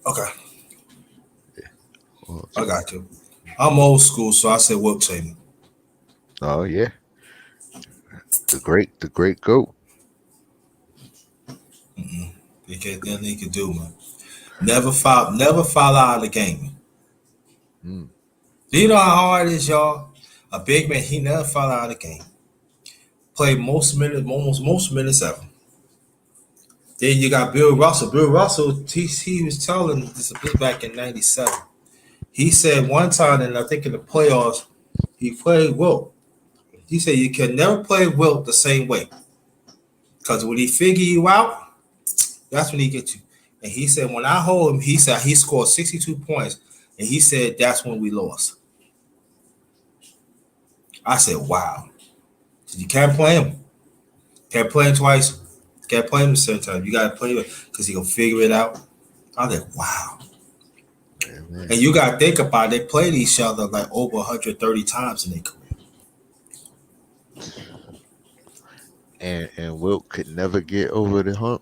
Okay, All I time. got you. I'm old school, so I said Wilt Chamberlain. Oh yeah, the great goat. Because nothing he could do, man. Never foul out of the game. Mm. Do you know how hard it is, y'all? A big man, he never foul out of the game. Played most minutes, almost most minutes ever. Then you got Bill Russell. Bill Russell, he was telling this back in '97. He said one time, and I think in the playoffs, he played Wilt. He said you can never play Wilt the same way because when he figure you out, that's when he gets you. And he said when I hold him, he said he scored 62 points, and he said that's when we lost. I said wow, you can't play him. Can't play him twice. Can't play him the same time. You gotta play him because he gonna figure it out. I was like wow. Yeah, man. And you gotta think about it. They played each other like over 130 times in their career. And Wilt could never get over the hump.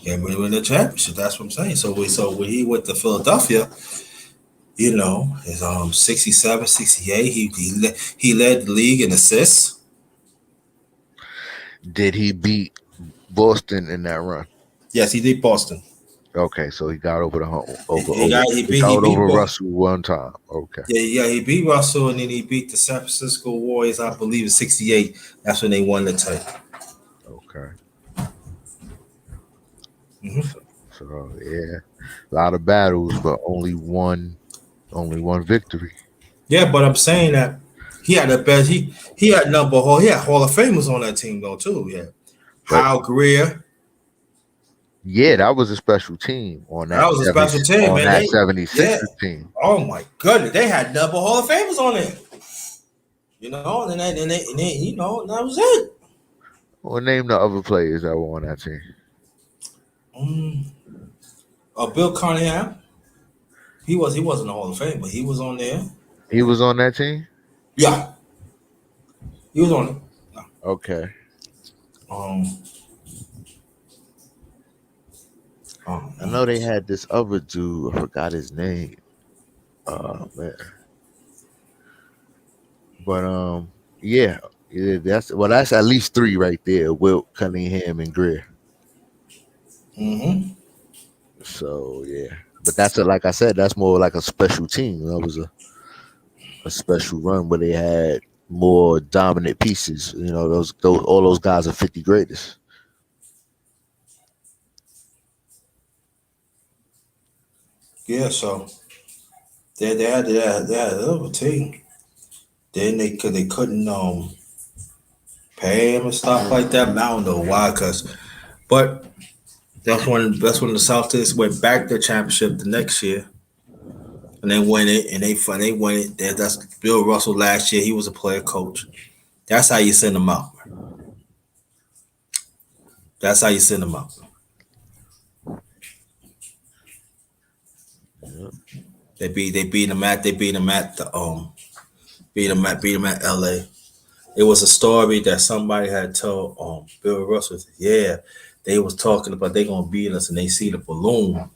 And we win the championship. That's what I'm saying. So when he went to Philadelphia, his 67, 68, he led the league in assists. Did he beat Boston in that run? Yes, he did Boston. Okay, so he got over the hump. He got he He beat he got beat over Boston. Russell one time. Okay. Yeah, he beat Russell and then he beat the San Francisco Warriors, I believe, in '68. That's when they won the title. Okay. Mhm. So yeah, a lot of battles, but only one victory. Yeah, but I'm saying that he had the best. He had he had Hall of Famers on that team though too. Yeah, But Hal Greer. yeah, that was a special team on That that was a 70, special team, on man. that Yeah. 76ers team. Oh my goodness, they had double Hall of Famers on there. And that was it. Well, name the other players that were on that team. Um, Bill Cunningham. He wasn't a Hall of Fame, but he was on there. He was on that team. Yeah, he was on it. Okay. Um, I know they had this other dude. I forgot his name. Oh man. But yeah, that's at least three right there. Wilt, Cunningham, and Greer. mm-hmm. So yeah, but like I said, that's more like a special team. That was a special run where they had more dominant pieces. Those all those guys are 50 greatest. Yeah, so they had a little team. Then they couldn't pay him and stuff like that. I don't know why, but that's when the Celtics went back to the championship the next year, and they won it, and they won it. That's Bill Russell last year. He was a player coach. That's how you send them out. That's how you send them out. Yeah. Beat him at L.A. It was a story that somebody had told Bill Russell. Yeah, they was talking about they gonna beat us, and they see the balloon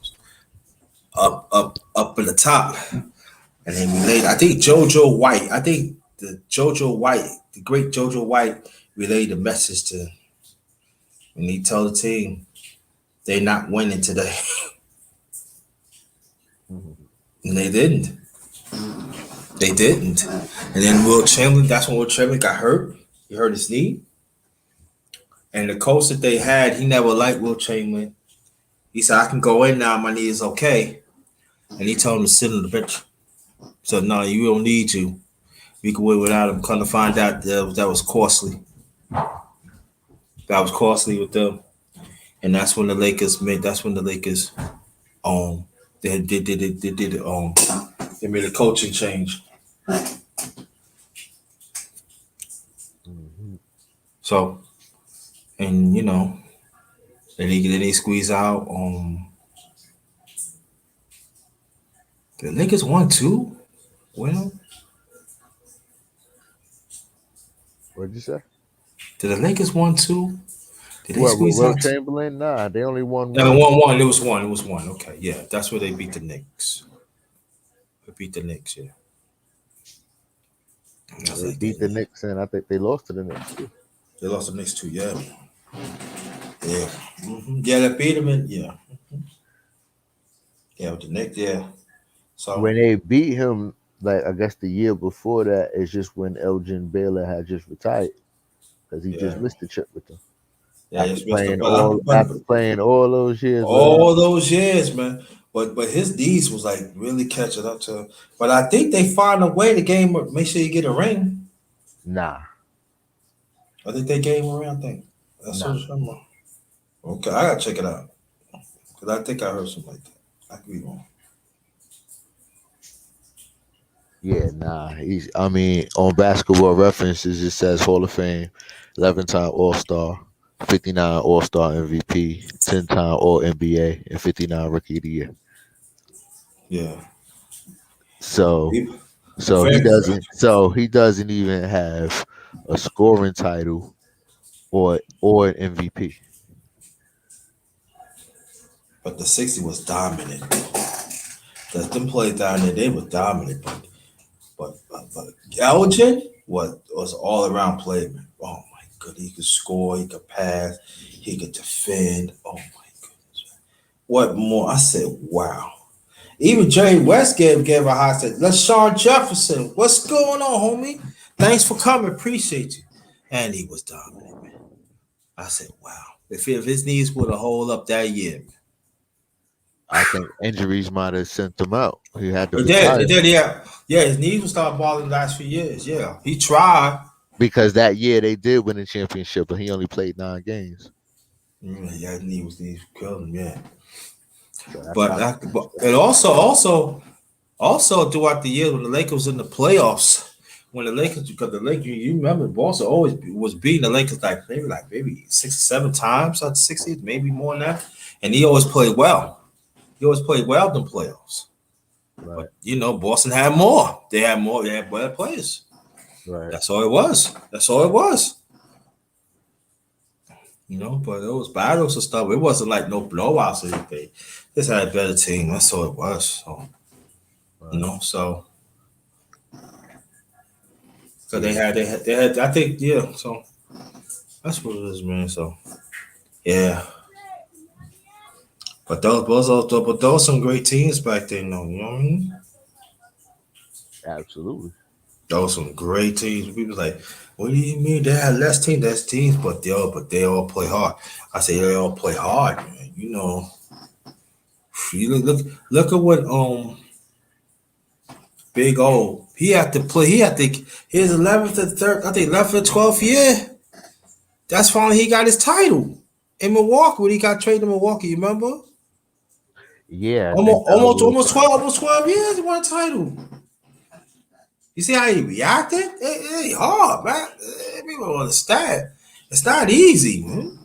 up in the top, and they related. I think JoJo White. I think the JoJo White, the great JoJo White, relayed the message to, and he told the team they're not winning today, and they didn't. They didn't. And then Will Chamberlain, that's when Will Chamberlain got hurt. He hurt his knee. And the coach that they had, he never liked Will Chamberlain. He said, I can go in now, my knee is okay. And he told him to sit on the bench. So, no, you don't need you. We can win without him. Come to find out that was costly. That was costly with them. And that's when the Lakers they made a coaching change. So, and then they squeeze out. The Lakers won two. Well, What'd you say? did the Lakers won two? Did they What, squeeze Will out? Chamberlain? Nah, they only won No, one. they won one. It was one. It was one. Okay, yeah, that's where they beat the Knicks. They beat the Knicks. Yeah. They beat the Knicks, and I think they lost to the Knicks too. They lost the Knicks too. Yeah. Yeah. Yeah, they beat them. Yeah. Yeah, with the Knicks. Yeah. So When they beat him, like I guess the year before that is just when Elgin Baylor had just retired because he just yeah, missed the chip with them yeah, after just missed the after playing all those years. all those years, man. But his knees was like really catching up to him. But I think they find a way to game. Make sure you get a ring. Nah, I think they gave him a ring. I think that's Nah. what I'm about. Okay, I gotta check it out because I think I heard something like that. I could be wrong. yeah, nah. I mean, on Basketball References, it says Hall of Fame, 11-time All Star, 59 All Star MVP, 10-time All NBA, and 59 Rookie of the Year. Yeah. So, He- so he doesn't. So he doesn't even have a scoring title or an MVP. But the 60 was dominant. Them plays down there, they were dominant. But Elgin was all around player, man. Oh my goodness, he could score, he could pass, he could defend. Oh my goodness. What more? I said, wow. Even Jerry West gave a high said, LaShawn Jefferson, what's going on, homie? Thanks for coming, appreciate you. And he was dominant, man. I said, wow. If his knees would have hold up that year, I think injuries might have sent him out. He had to It retire did, yeah. Yeah, his knees would start balling the last few years. Yeah. He tried. because that year they did win the championship, but he only played 9 games. Yeah, his knees killed him, yeah. So that But probably- and also throughout the years when the Lakers was in the playoffs, because the Lakers, you remember Boston always was beating the Lakers maybe 6 or 7 times out of 60, maybe more than that. And he always played well. He always played well in the playoffs. right, But Boston had more. They had more. They had better players. right. That's all it was. That's all it was. But it was battles and stuff. It wasn't like no blowouts or anything. Just had a better team. That's all it was. So, so they had. I think, yeah. So that's what it is, man. So yeah. But those were some great teams back then, though. You know what I mean? Absolutely. Those some great teams. People like, what do you mean they had less teams, but they all play hard. I say they all play hard, man. You look at what Big O. He had to play. His 11th and 3rd, I think 11th and 12th year. That's finally he got his title in Milwaukee when he got traded to Milwaukee. You remember? Yeah. Almost 12 years he won a title. You see how he reacted? It hard, man. People don't understand. It's not easy, man.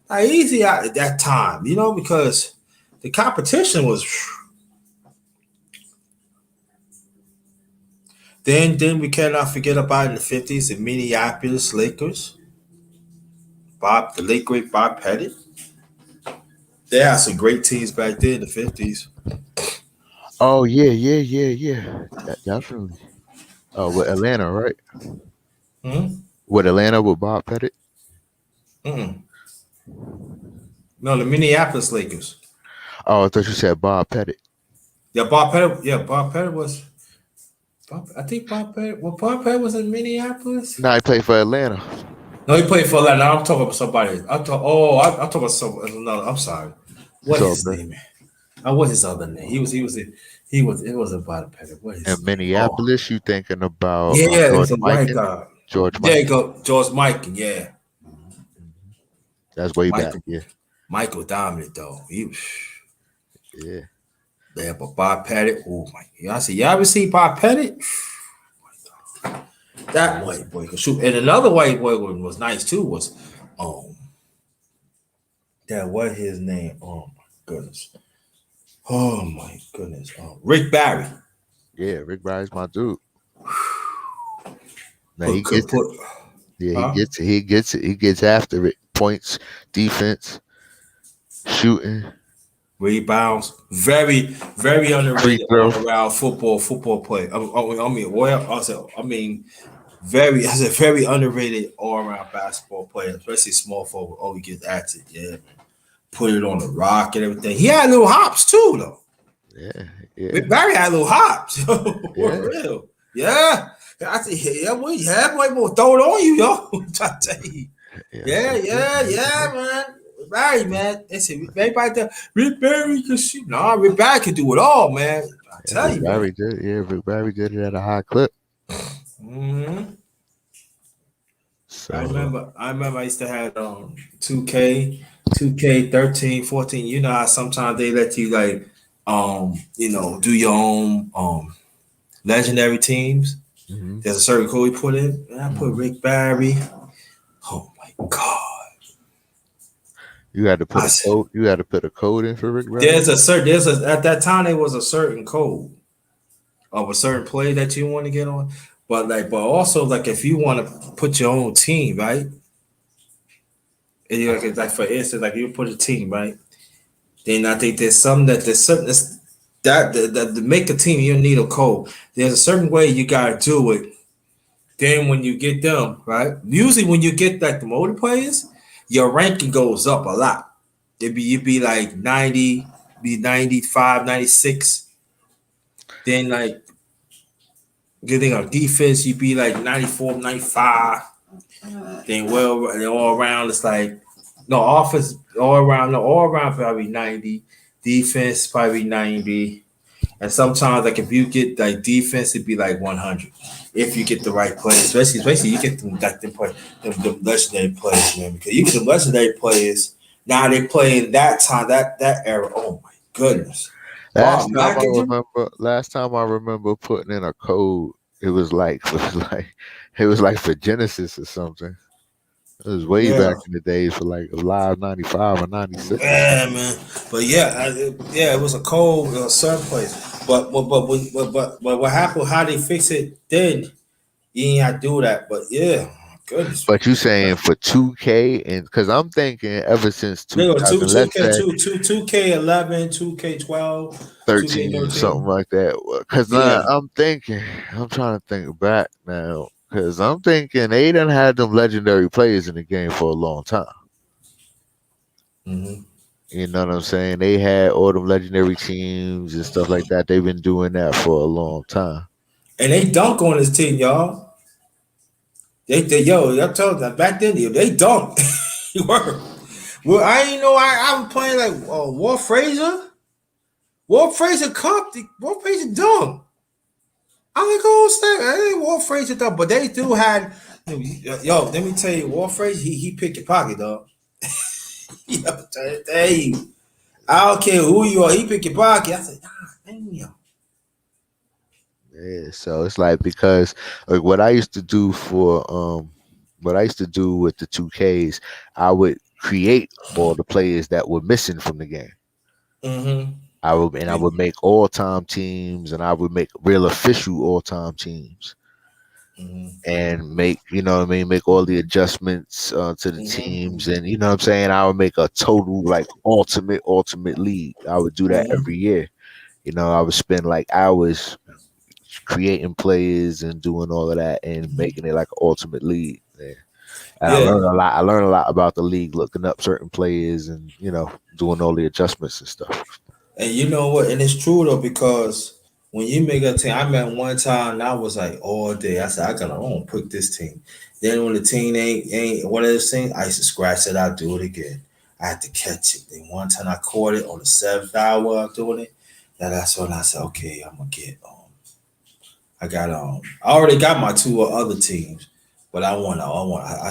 Not easy at that time, because the competition was. Then we cannot forget about in the 50s the Minneapolis Lakers. The late great Bob Pettit. They had some great teams back then in the 50s. Oh yeah. Definitely. With Atlanta, right? Hmm? With Atlanta with Bob Pettit. Mm-mm. No, the Minneapolis Lakers. Oh, I thought you said Bob Pettit. Yeah, Bob Pettit. Yeah, Bob Pettit was. I think Bob Pettit. Well, Bob Pettit was in Minneapolis. No, he played for Atlanta. No, he played for Atlanta. I'm talking about somebody. I'm talking about some another. I'm sorry. It's What all his good. name? What his other name? He was. It wasn't Bob Pettit. What In his name? Oh, Minneapolis, you thinking about yeah, it George was a white Mikan? guy. George There you Mikan. go, George Michael. Yeah, That's way back. Michael. Yeah, Michael dominant though. He was. yeah. Yeah, but Bob Pettit. Oh my! Y'all see? Y'all ever see Bob Pettit? That white boy could shoot. And another white boy was nice too. Was um that what his name? Oh my goodness. Oh my goodness. Rick Barry. Yeah, Rick Barry's my dude. Now he Could gets it. put Yeah, he huh? gets it. He gets it. He gets after it. Points, defense, shooting, Rebounds. Very, very free underrated throw. all around football player. I said very underrated all around basketball player, especially small forward. Oh, he gets at it. Yeah, man. Put it on the rock and everything. He had little hops too, though. Yeah, yeah, Rick Barry had little hops. For yeah. real. Yeah. I said, yeah, boy, will throw it on you, yo. I'm trying to tell you. Yeah, Yeah, man. Rick Barry, man. They said everybody there, Rick Barry can shoot. No, Rick Barry can do it all, man. I tell Rick you, man. Barry did. Yeah, Rick Barry did it at a high clip. Mm-hmm. So I remember I used to have 2K, 2K 13, 14. You know how sometimes they let you like do your own legendary teams. mhm. There's a certain code you put in. And I put Rick Barry. Oh my god. You had to put I a said, code. You had to put a code in for Rick Barry. there's a at that time there was a certain code of a certain play that you want to get on. But also like if you want to put your own team, right? And you like for instance, like you put a team, right? Then I think there's some that there's certain that to make a team you need a code. There's a certain way you gotta do it. Then when you get them, right? Usually when you get like the motor players, your ranking goes up a lot. You'd be like 90, be 95, 96. Then like getting on defense, you'd be like 94, 95. Then all around it's like no offense all around probably 90. Defense probably 90. And sometimes like if you get like defense, it'd be like 100. If you get the right players, especially you get them like them legendary players, man. Because you get the legendary players, now they play in that time, that era. Oh my goodness. Last Bob time I McAdoo? remember, last time I remember putting in a code, it was like it was like for Genesis or something. It was way Yeah. back in the days for like a live 95 or 96. Yeah, man. But yeah, it was a cold certain place. But what happened? How they fix it? Then you ain't have to do that. But yeah, goodness. But you saying for 2K and because I'm thinking ever since There go 2000, let's say 2K11, 2K12, 13, something 2K13. like that. Because Yeah. I'm thinking, I'm trying to think back now. Because I'm thinking they done had them legendary players in the game for a long time. Mm-hmm. You know what I'm saying? They had all them legendary teams and stuff like that. They've been doing that for a long time. And they dunk on this team, y'all. I told them back then they dunk. You were. Well, I ain't know I was playing like Walt Frazier. Walt Frazier cupped. Walt Frazier dunk. I'm like, oh, snap. I ain't Walt Frazier dunk, but they do had. Yo, let me tell you, Walt Frazier, he picked your pocket, dog. Hey, I don't care who you are, he picked your pocket. I said, damn. Yeah, so it's like because like what I used to do what I used to do with the 2Ks, I would create all the players that were missing from the game. Mm-hmm. I would make all time teams and I would make real official all time teams. Mm-hmm. And make make all the adjustments to the teams, and you know what I'm saying, I would make a total like ultimate league. I would do that every year. I would spend like hours creating players and doing all of that and making it like an ultimate league. Yeah. And I Yeah. learned a lot. I learned a lot about the league, looking up certain players and doing all the adjustments and stuff. And you know what? And it's true though, because when you make a team, I met one time and I was like all day. I said, I want to pick this team. Then when the team ain't one of those things, I used to scratch it out, do it again. I had to catch it. Then one time I caught it on the seventh hour of doing it. Now that's when I said, okay, I'm gonna get I already got my two other teams, but I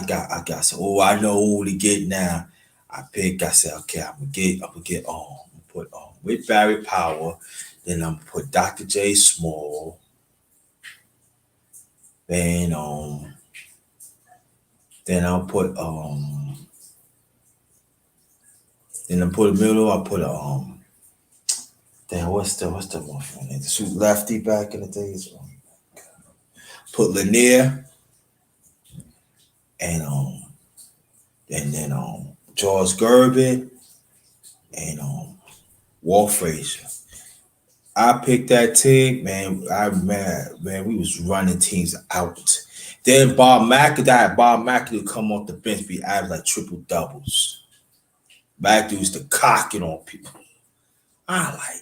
got so I know who to get now. I said, okay, I'm gonna get put with Barry Power, then I'm gonna put Dr. J Small, then then I'll put then I put a middle, I put then what's the one from the shoot lefty back in the days. Put Lanier and then George Gervin and Walt Frazier. I picked that team, man. Man, we was running teams out. Then Bob McAdoo come off the bench, be average like triple doubles. McAdoo used to cock it on people. I like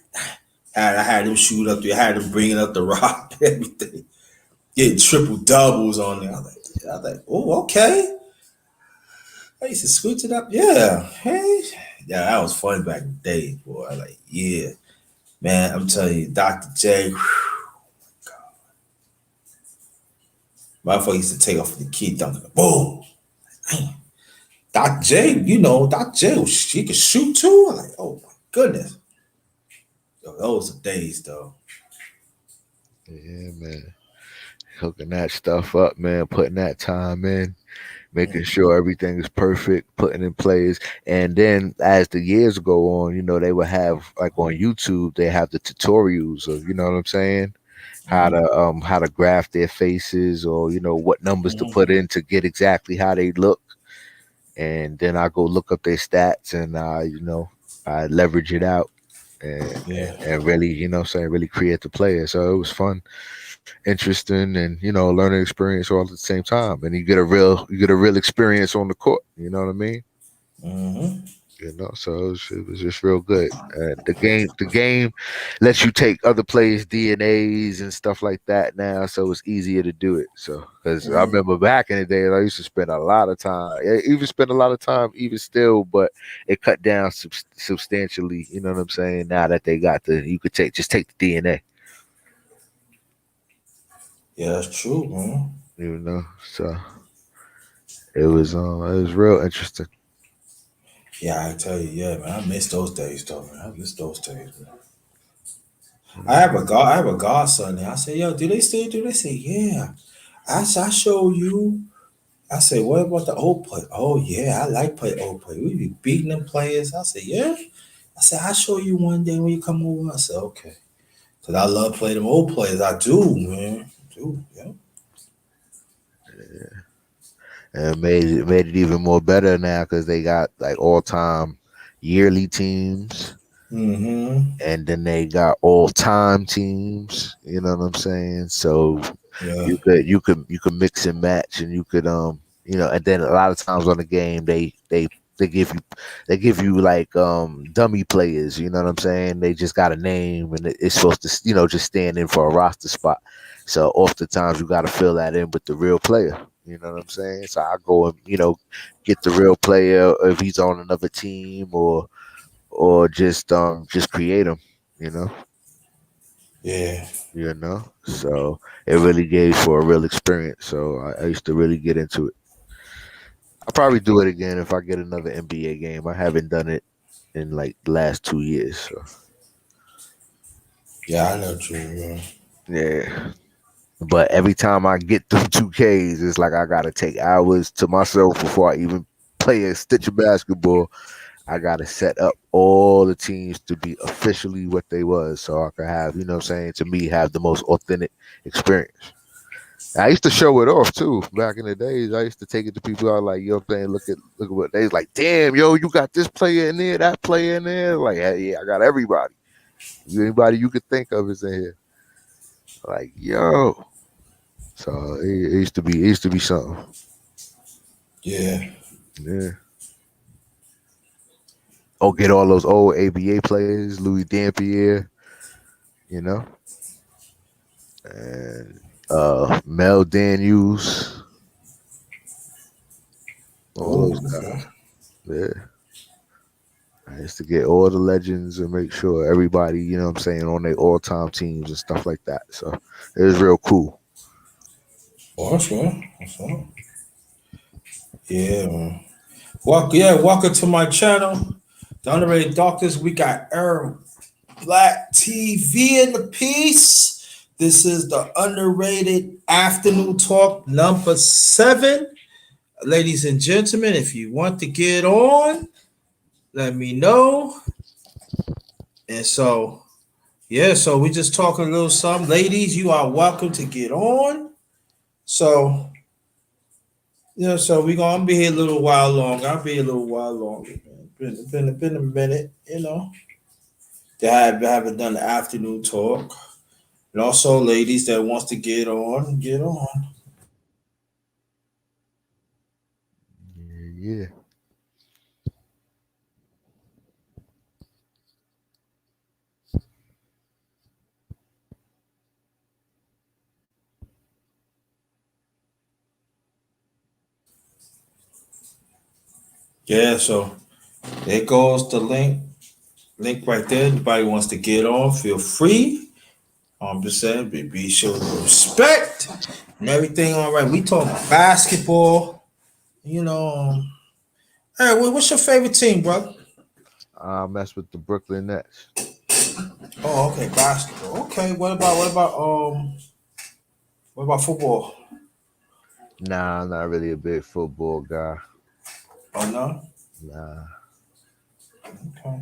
I had him shoot up there, I had him bringing up the rock, everything, getting triple doubles on there. I was like, oh, okay. I used to switch it up. Yeah. Hey. Yeah, that was fun back in the day, boy. I like, yeah. Man, I'm telling you, Dr. J, motherfucker used to take off the key, dunk, boom. Man. Dr. J, Dr. J, she could shoot too. I'm like, oh my goodness. Yo, those are days, though. Yeah, man. Hooking that stuff up, man. Putting that time in, making sure everything is perfect, putting in plays. And then as the years go on, they would have like on YouTube, they have the tutorials of, you know what I'm saying? How to graph their faces or, what numbers to put in to get exactly how they look. And then I go look up their stats and I leverage it out and, Yeah. and really, really create the player. So it was fun, interesting, and learning experience all at the same time. And you get a real experience on the court. You know what I mean? Mm-hmm. So it was just real good. The game lets you take other players' DNAs and stuff like that now, so it's easier to do it. So because I remember back in the day, I used to spend a lot of time, even spend a lot of time, even still, but it cut down substantially. You know what I'm saying? Now that they got you could just take the DNA. Yeah, that's true, man. So it was real interesting. Yeah, I tell you, yeah, man. I miss those days, though, man. I miss those days, man. I have a godson there. I say, yo, do they still do? They say, yeah. I show you. I say, what about the old play? Oh yeah, I like play old play. We be beating them players. I say, yeah. I said, I'll show you one day when you come over. I said, okay. Cause I love playing them old players. I do, man. I do, yeah. And made it even more better now because they got like all time yearly teams, Mm-hmm. and then they got all time teams. You know what I'm saying? So Yeah. you could mix and match, and you could and then a lot of times on the game they give you like dummy players. You know what I'm saying? They just got a name, and it's supposed to just stand in for a roster spot. So oftentimes you got to fill that in with the real player. You know what I'm saying? So I go and get the real player if he's on another team, or just create him. You know. Yeah. So it really gave for a real experience. So I used to really get into it. I'll probably do it again if I get another NBA game. I haven't done it in like the last 2 years. So Yeah, I know what you mean. yeah. But every time I get through 2Ks, it's like I gotta take hours to myself before I even play a stitch of basketball. I gotta set up all the teams to be officially what they was, so I could have, what I'm saying, to me, have the most authentic experience. I used to show it off too back in the days. I used to take it to people out like, I'm saying, look at what they like. Damn, yo, you got this player in there, that player in there. Like, hey, yeah, I got everybody. Anybody you could think of is in here. Like, yo. So it used to be something. Yeah. Yeah. Oh, get all those old ABA players, Louis Dampier, you know, and Mel Daniels, all Oh, those okay. guys. Yeah. I used to get all the legends and make sure everybody, you know what I'm saying, on their all time teams and stuff like that. So it was real cool. Well, that's right. That's right. Yeah, man. Welcome to my channel. The Underrated Doctors. We got Aaron Black TV in the piece. This is the Underrated Afternoon Talk number 7. Ladies and gentlemen, if you want to get on, let me know. And so, yeah, so we just talking a little something. Ladies, you are welcome to get on. So, yeah, so we're gonna be here a little while longer. I'll be here a little while longer, man. Been a minute, you know. Haven't done the afternoon talk. And also ladies that wants to get on. Yeah, yeah. Yeah, so there goes the link. Link right there. Anybody wants to get on, feel free. I'm just saying, be sure to respect and everything. All right, we talk basketball. You know, hey, what's your favorite team, bro? I mess with the Brooklyn Nets. Oh, okay, basketball. Okay, what about football? Nah, I'm not really a big football guy. Oh no. Nah. Okay.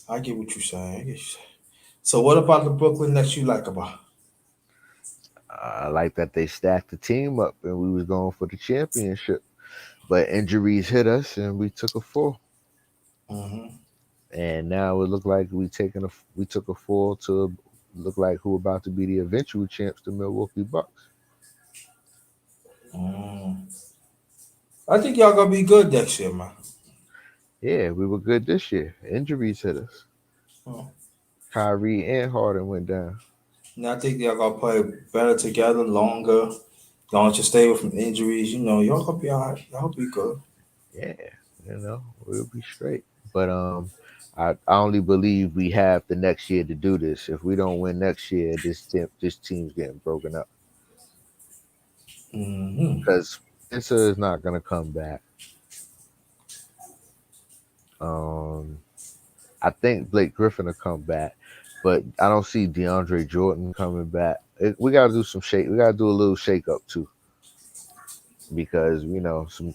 I get what you're saying. So, what about the Brooklyn Nets you like about? I like that they stacked the team up and we was going for the championship. But injuries hit us and we took a fall. Mm-hmm. And now it looked like we took a fall to look like who about to be the eventual champs, the Milwaukee Bucks. Mm. I think y'all gonna be good next year, man. Yeah, we were good this year. Injuries hit us. Hmm. Kyrie and Harden went down. And I think y'all gonna play better together, longer. Long as you stay away from injuries, y'all gonna be alright. Y'all be good. Yeah, we'll be straight. But I only believe we have the next year to do this. If we don't win next year, this team's getting broken up Mm-hmm. because Spencer is not gonna come back. Um, I think Blake Griffin will come back, but I don't see DeAndre Jordan coming back. We got to do some shake. We got to do a little shake up too, because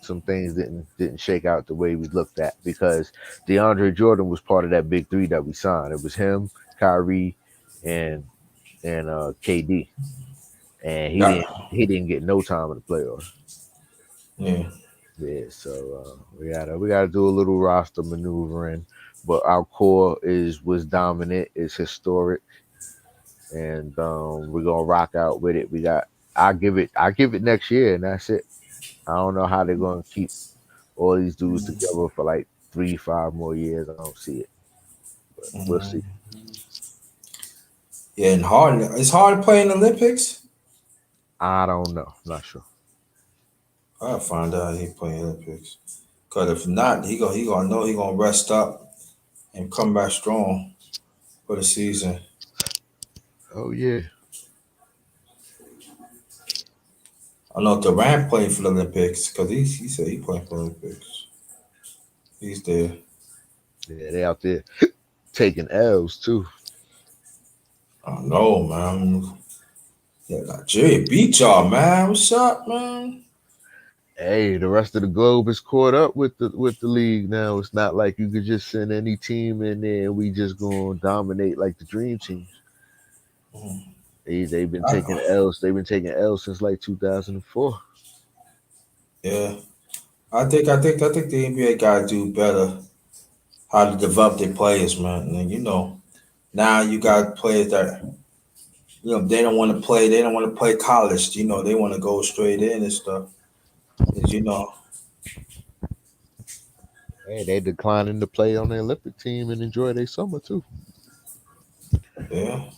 some things didn't shake out the way we looked at. Because DeAndre Jordan was part of that big three that we signed. It was him, Kyrie, and KD, and Yeah. he didn't get no time in the playoffs. Yeah. Yeah, so we gotta do a little roster maneuvering, but our core was dominant, is historic, and we're gonna rock out with it. I give it next year, and that's it. I don't know how they're gonna keep all these dudes together for like 3, 5 more years. I don't see it, but we'll see. Mm-hmm. Yeah, and hard. It's hard to play in the Olympics. I don't know, not sure. I'll find out he playing Olympics. Cause if not, he gonna know he gonna rest up and come back strong for the season. Oh yeah, I know Durant playing for the Olympics because he said he playing for the Olympics. He's there. yeah, they out there taking L's too. I know, man. Yeah, Nigeria beat y'all, man. What's up, man? Hey, the rest of the globe is caught up with the league now. It's not like you could just send any team in there and we just gonna dominate like the dream teams. Mhm. They've been taking I, L's. They've been taking L's since like 2004. yeah, I think the NBA gotta do better. how to develop their players, man. And now you got players that they don't want to play. They don't want to play college. They want to go straight in and stuff. And, Hey, they declining to play on the Olympic team and enjoy their summer too. yeah,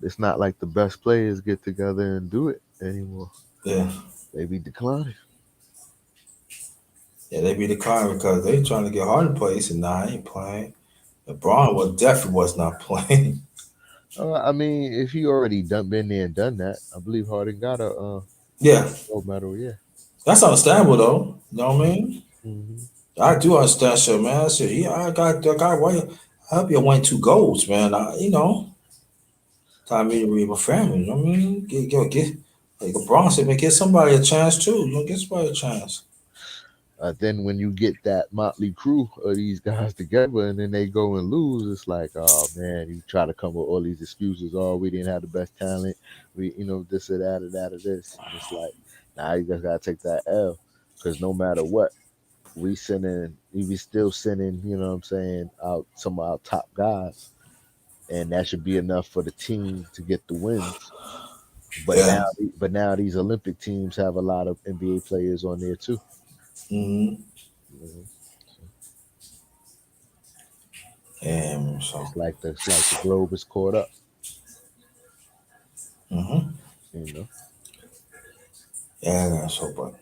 It's not like the best players get together and do it anymore. yeah, They be declining. yeah. They be declining because they trying to get Harden plays, and nah, I ain't playing. LeBron was definitely was not playing. I mean, if he already been there and done that, I believe Harden got a Yeah, gold medal. Yeah. that's understandable though. You know what I mean? Hmm. I do understand shit, man. I said, yeah, I got why I hope you win two golds, man. Time me to read my family. You know what I mean? Get like LeBron said, man, get somebody a chance too. Get somebody a chance. Then when you get that motley crew of these guys together and then they go and lose, it's like, oh man, you try to come with all these excuses. Oh, we didn't have the best talent. We, this or that or that or this. And it's like, nah, you just gotta take that L, because no matter what, we be still sending, what I'm saying, out some of our top guys, and that should be enough for the team to get the wins. But Yeah. now these Olympic teams have a lot of NBA players on there too. Mm-hmm. You know? And so. It's like the globe is caught up. Mm-hmm. You know. Yeah. So, but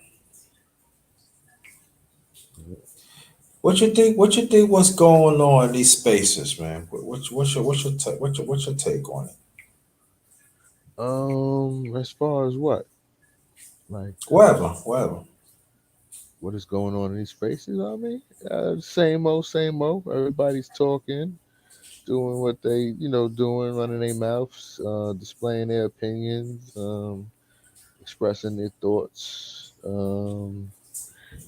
Yeah. what you think? What you think? What's going on in these spaces, man? What's your take on it? As far as what, like, Whatever, whatever. what is going on in these spaces? I mean, same old, same old. Everybody's talking, doing what they, doing, running their mouths, displaying their opinions, expressing their thoughts.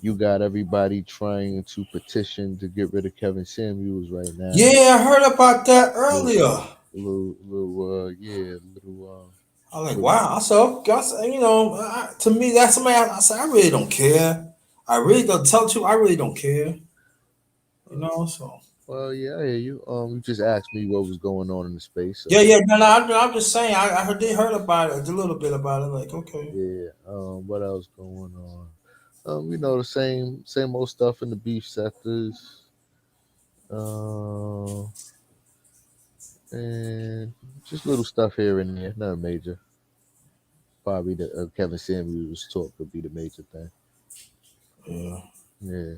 You got everybody trying to petition to get rid of Kevin Samuels right now. Yeah, I heard about that Little, earlier. yeah, little, I was like, little. wow. To me, that's somebody. I said, I really don't care. I really don't tell you. I really don't care. So Well, yeah, I hear you. You just asked me what was going on in the space, yeah, so yeah. No, no. I'm just saying. I heard about it a little bit about it. Like, okay. yeah. What else going on? The same old stuff in the beef sectors. Uh, and just little stuff here and there, nothing major. Probably the Kevin Samuels talk could be the major thing. Yeah. Yeah,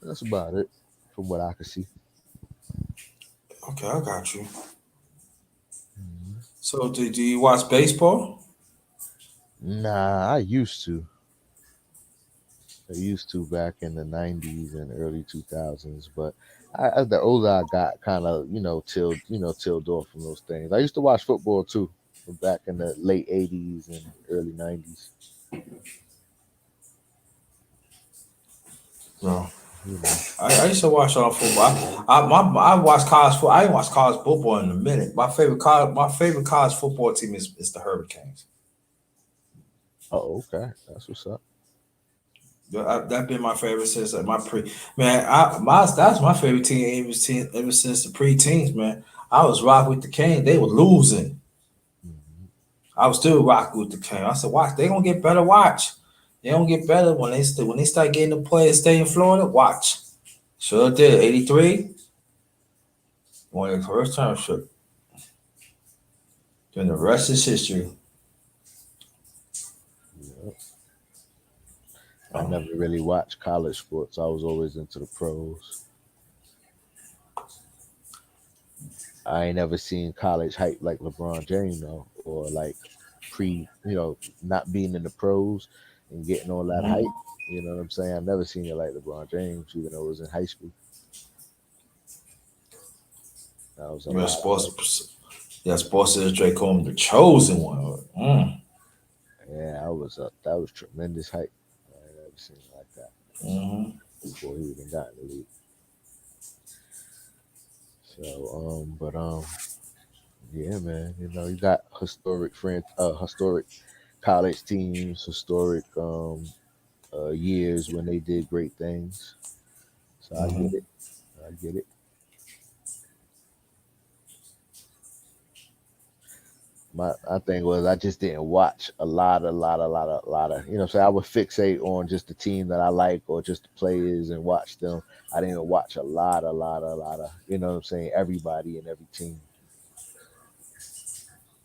that's about it from what I can see. Okay, I got you. Mhm. So, do you watch baseball? Nah, I used to. I used to back in the '90s and early 2000s, but as the older I got, kind of tilled off from those things. I used to watch football too, from back in the late '80s and early '90s. No. You know, I used to watch all football. I watch college football. I ain't watched college football in a minute. My favorite college football team is the Hurricanes. oh okay, that's what's up. That been my favorite since my pre man. That's my favorite ever since the pre-teens, man. I was rocking with the Canes. They were losing. Mhm. I was still rocking with the Canes. I said, watch, they gonna get better. Watch, they gonna get better when they start getting the players stay in Florida. Watch, sure did. 83 won the first championship. Then the rest is history. Yeah. I Um, never really watched college sports. I was always into the pros. I ain't never seen college hype like LeBron James though, or like not being in the pros and getting all that mhm. hype. You know what I'm saying? I never seen it like LeBron James, even though it was in high school. That was a You're lot of hype. supposed Yeah, sports illustrated call him the chosen one. Yeah, that was tremendous hype. I ain't never seen it like that Mm-hmm. before he even got in the league. So, yeah, man. You got historic college teams, historic years when they did great things. So I Mm-hmm. get it. I get it. My thing was I just didn't watch a lot of. You know, so I would fixate on just the team that I like or just the players and watch them. I didn't watch a lot of. You know what I'm saying? Everybody and every team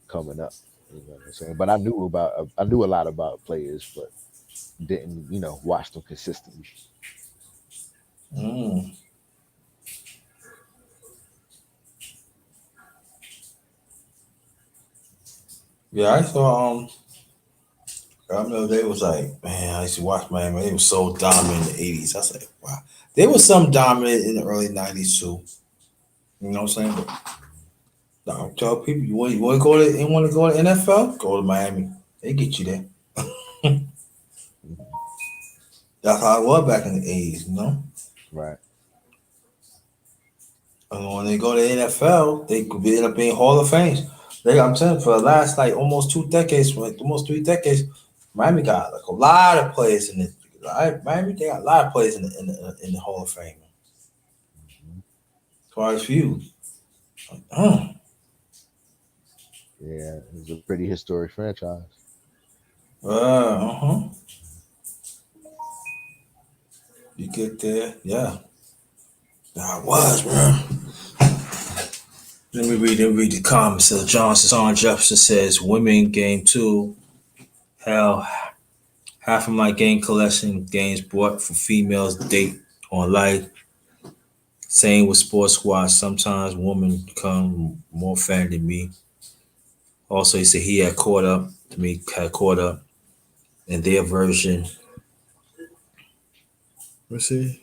coming up. You know what I'm saying? But I knew a lot about players, but didn't watch them consistently. Mm. Yeah, I saw. I remember they was like, man, I used to watch Miami. They was so dominant in the '80s. I was like, wow. They was some dominant in the early '90s too. You know what I'm saying? But I tell people, you want to go to NFL, go to Miami. They get you there. Mhm. That's how it was back in the '80s. You know. Right. And when they go to the NFL, they could end up being Hall of Fames. I'm telling you, for the last like almost 2 decades, like almost 3 decades, Miami got like a lot of players in the Miami. They got a lot of players in the Hall of Fame. Mhm. As far as few, uh, Yeah, it's a pretty historic franchise. uh-huh. You get there, yeah. I was, man. Let me read the comments. John Jefferson says, "Women game two. Hell, half of my game collection games bought for females date on life. Same with Sports Squad. Sometimes women become more fan than me." Also, he said he had caught up in their version. Let's see.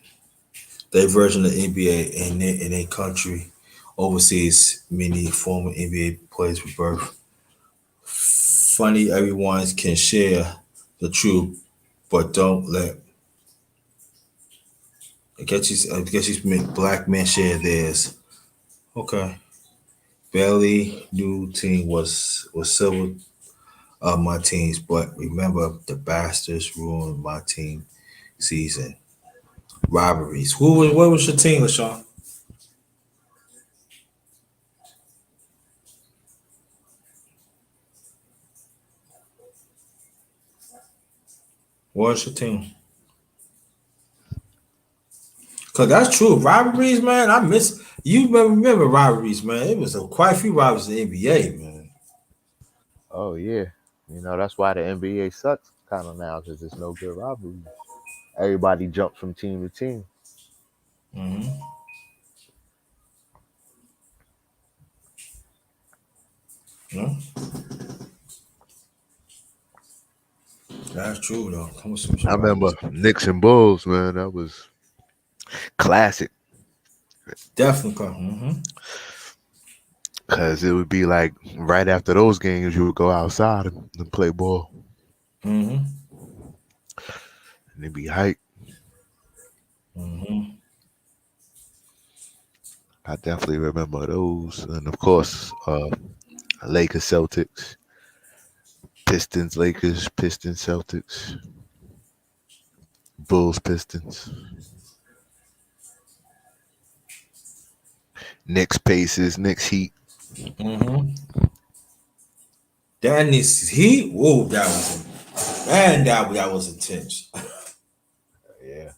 Their version of NBA in their country. Overseas, many former NBA players with birth. Funny, everyone can share the truth, but don't let. I guess these black men share theirs. Okay. Barely new team was silver of my teams, but remember the bastards ruined my team season. Rivalries. What was your team, LaShawn? What was your team? Cause that's true. Rivalries, man. I miss you. Remember rivalries, man. It was quite a few rivalries in the NBA, man. Oh yeah, that's why the NBA sucks kind of now because there's no good rivalries. Everybody jumps from team to team. Hmm. Yeah, that's true though. Come with some I remember rivalries. Knicks and Bulls, man. That was classic Definitely. Mm-hmm. because it would be like right after those games, you would go outside and play ball, Mm-hmm. and it'd be hype. Mm-hmm. I definitely remember those, and of course, Lakers, Celtics, Pistons, Lakers, Pistons, Celtics, Bulls, Pistons, Knicks, Pacers, Knicks, Heat. Mm-hmm. That needs he. Whoa, that was man. That was intense. Yeah.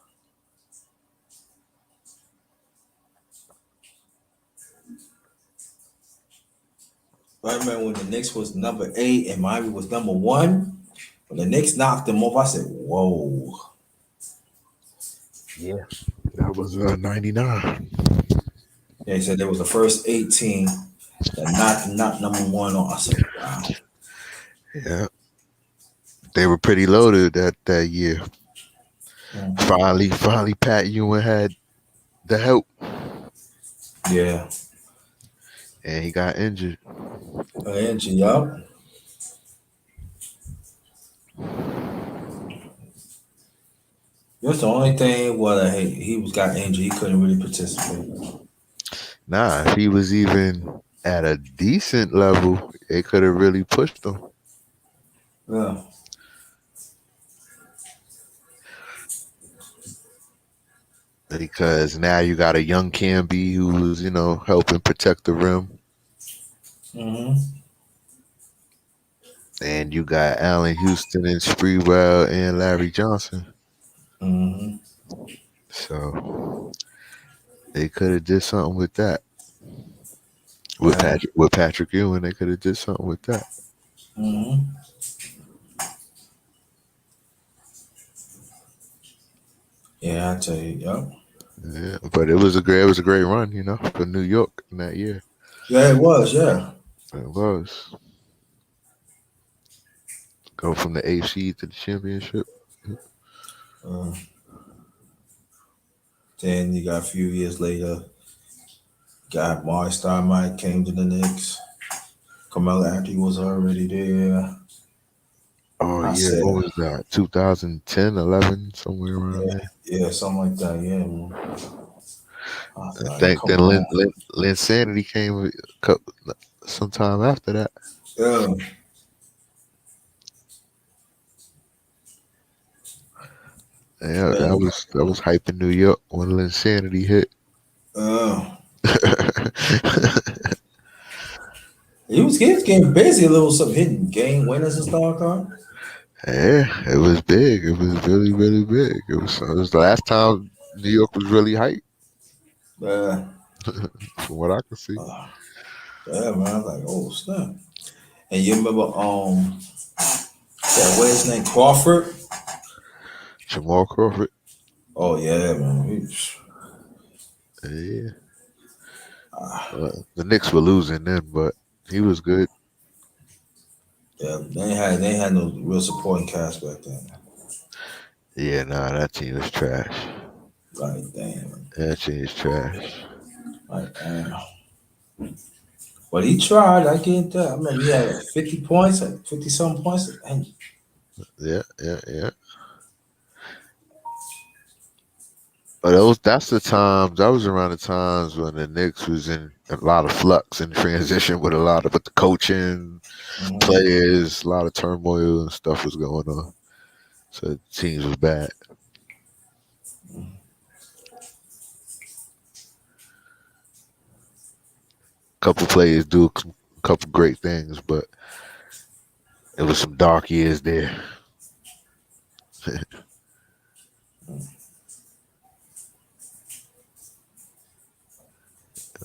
I remember when the Knicks was number 8 and Miami was number 1. When the Knicks knocked them off, I said, "Whoa!" Yeah. That was 99. They said there was the first 18 that knocked number 1 on. I said, "Wow." Yeah. They were pretty loaded that year. Mhm. Finally, Pat Ewing had the help, Yeah. and he got injured. Angie, yup. That's the only thing. What he was got injured. He couldn't really participate. Nah, if he was even at a decent level, it could have really pushed him. Yeah. because now you got a young Camby who's helping protect the rim, Mm-hmm. and you got Allen Houston and Sprewell and Larry Johnson. Mm-hmm. So they could have did something with that. With Yeah. Patrick Ewing, they could have did something with that. Mm-hmm. Yeah, I tell you, yep. Yeah, but it was a great run, for New York in that year. Yeah, it was, yeah. It was go from the AFC to the championship. Uh, then you got a few years later, got Mark Steinmeier came to the Knicks. Carmelo Anthony was already there. Oh I yeah, said, what was that? 2010, 11, somewhere around yeah, there. yeah, something like that, yeah. Man. I was I like, think come then on. Lynn Sanity came sometime after that. Yeah. Yeah, Yeah. that was hype in New York when Lynn Sanity hit. Uh, he was getting busy a little, something hitting game winners and stuff like that. Yeah, it was big. It was really, really big. It was the last time New York was really hyped, Uh, from what I can see. yeah, man. I was like, oh snap. And you remember that what's his name, Crawford? Jamal Crawford. Oh yeah, man. He was- Yeah, the Knicks were losing then, but he was good. yeah, they ain't had no real supporting cast back then. Yeah, nah, that team was trash. Like damn, That team is trash. like damn. But he tried. I get that. I remember he had like 50 points, like 50 some points. And Yeah, yeah, yeah. But that's the times. That was around the times when the Knicks was in a lot of flux and transition with the coaching, mhm. players, a lot of turmoil and stuff was going on. So the teams was bad. Couple players do a couple great things, but it was some dark years there.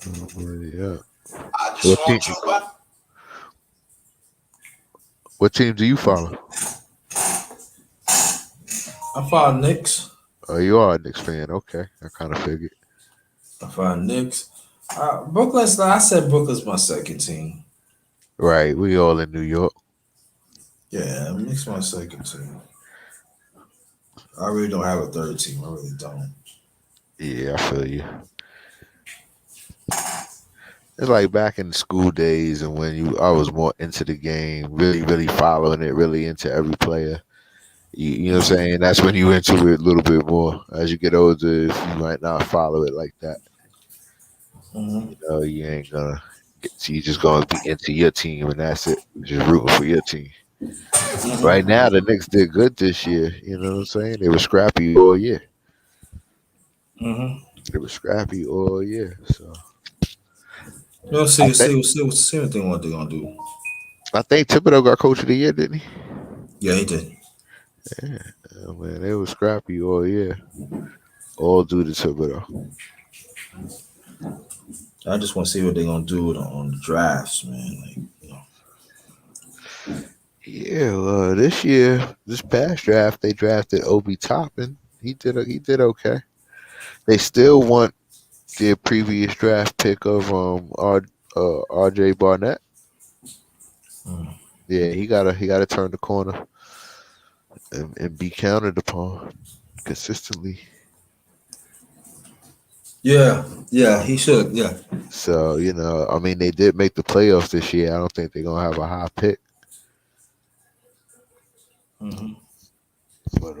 Yeah. I just What want team? you back. What team do you follow? I found Knicks. Oh, you are a Knicks fan. Okay, I kind of figured. I found Knicks. Brooklyn's. I said Brooklyn's my second team. Right, we all in New York. Yeah, Knicks my second team. I really don't have a third team. I really don't. Yeah, I feel you. It's like back in the school days and when I was more into the game, really, really following it, really into every player. You know what I'm saying? That's when you into it a little bit more. As you get older, you might not follow it like that. Hmm. You ain't gonna you just gonna be into your team and that's it. Just rooting for your team. Right now, the Knicks did good this year. You know what I'm saying? They were scrappy all year. Hmm. They were scrappy all year. So We'll I see, think see what they're gonna do. I think Thibodeau got coach of the year, didn't he? Yeah, he did. Yeah, man, they were scrappy all year. All due to Thibodeau. I just want to see what they're gonna do on the drafts, man. Like, you know. Yeah, this past draft, they drafted Obi Toppin. He did okay. They still want their previous draft pick of RJ Barnett. Mm. Yeah, he gotta turn the corner and be counted upon consistently. Yeah, yeah, he should. Yeah. So, I mean, they did make the playoffs this year. I don't think they're gonna have a high pick. Hmm. But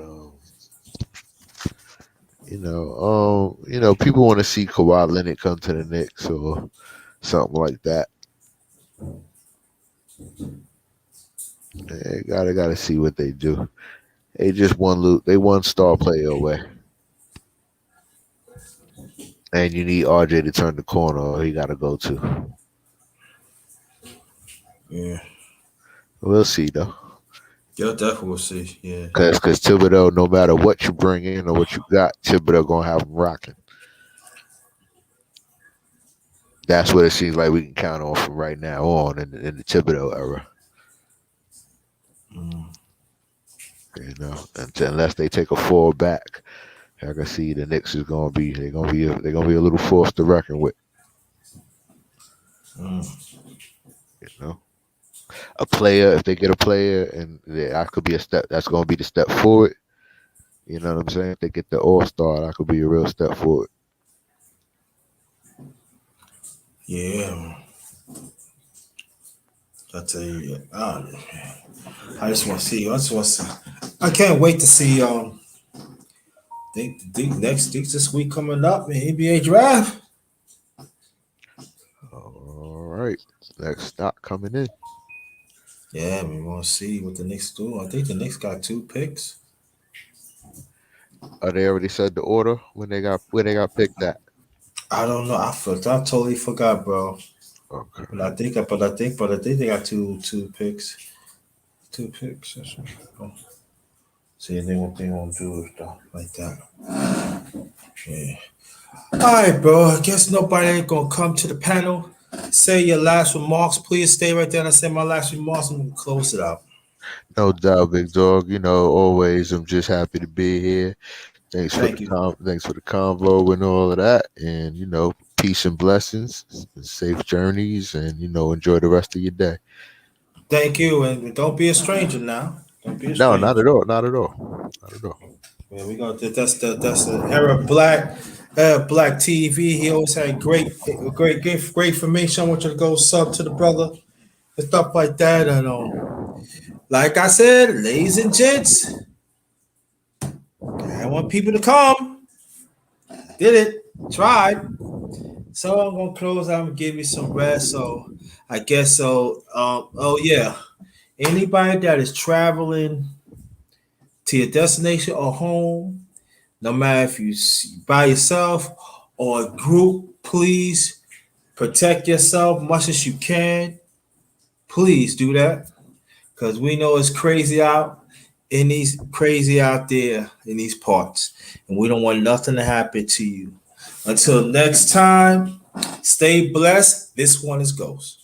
people want to see Kawhi Leonard come to the Knicks or something like that. They gotta see what they do. They just won star player away. And you need RJ to turn the corner, or he got to go too. Yeah. We'll see though. Yeah, definitely will see. Yeah. Cause Thibodeau, no matter what you bring in or what you got, Thibodeau gonna have him rocking. That's what it seems like we can count on from right now on in the Thibodeau era. You know, unless they take a fall back, I can see the Knicks is gonna be they're gonna be a little forced to reckon with. You know, a player if they get a player and that could be a step. That's gonna be the step forward. You know what I'm saying? If they get the All Star, that could be a real step forward. Yeah. I tell you, I just want to see. I just want to. I can't wait to see. Next this week coming up in NBA draft. All right, next stop coming in. Yeah, we want to see what the Knicks do. I think the Knicks got 2 picks. They already said the order when they got picked at. I don't know. I totally forgot, bro. Okay. But I think they got two picks. 2 picks. That's what see what they won't do stuff like that. Yeah. All right, bro. I guess nobody ain't gonna come to the panel. Say your last remarks. Please stay right there and I say my last remarks. I'm gonna close it out. No doubt, big dog. You know, always I'm just happy to be here. Thank you. Thanks for the convo and all of that. And you know, peace and blessings, safe journeys, and you know, enjoy the rest of your day. Thank you. And don't be a stranger now. Don't be a No, not stranger. at all. Not at all. Not at all. Yeah, we gonna that's the era of black TV. He always had great information. I want you to go sub to the brother and stuff like that. And like I said, ladies and gents, I want people to come. Did it, tried. So I'm gonna close out and give you some rest. So I guess so. Oh yeah, anybody that is traveling to your destination or home, no matter if you by yourself or a group, please protect yourself much as you can. Please do that because we know it's crazy out there in these parts, and we don't want nothing to happen to you. Until next time, stay blessed. This one is Ghost.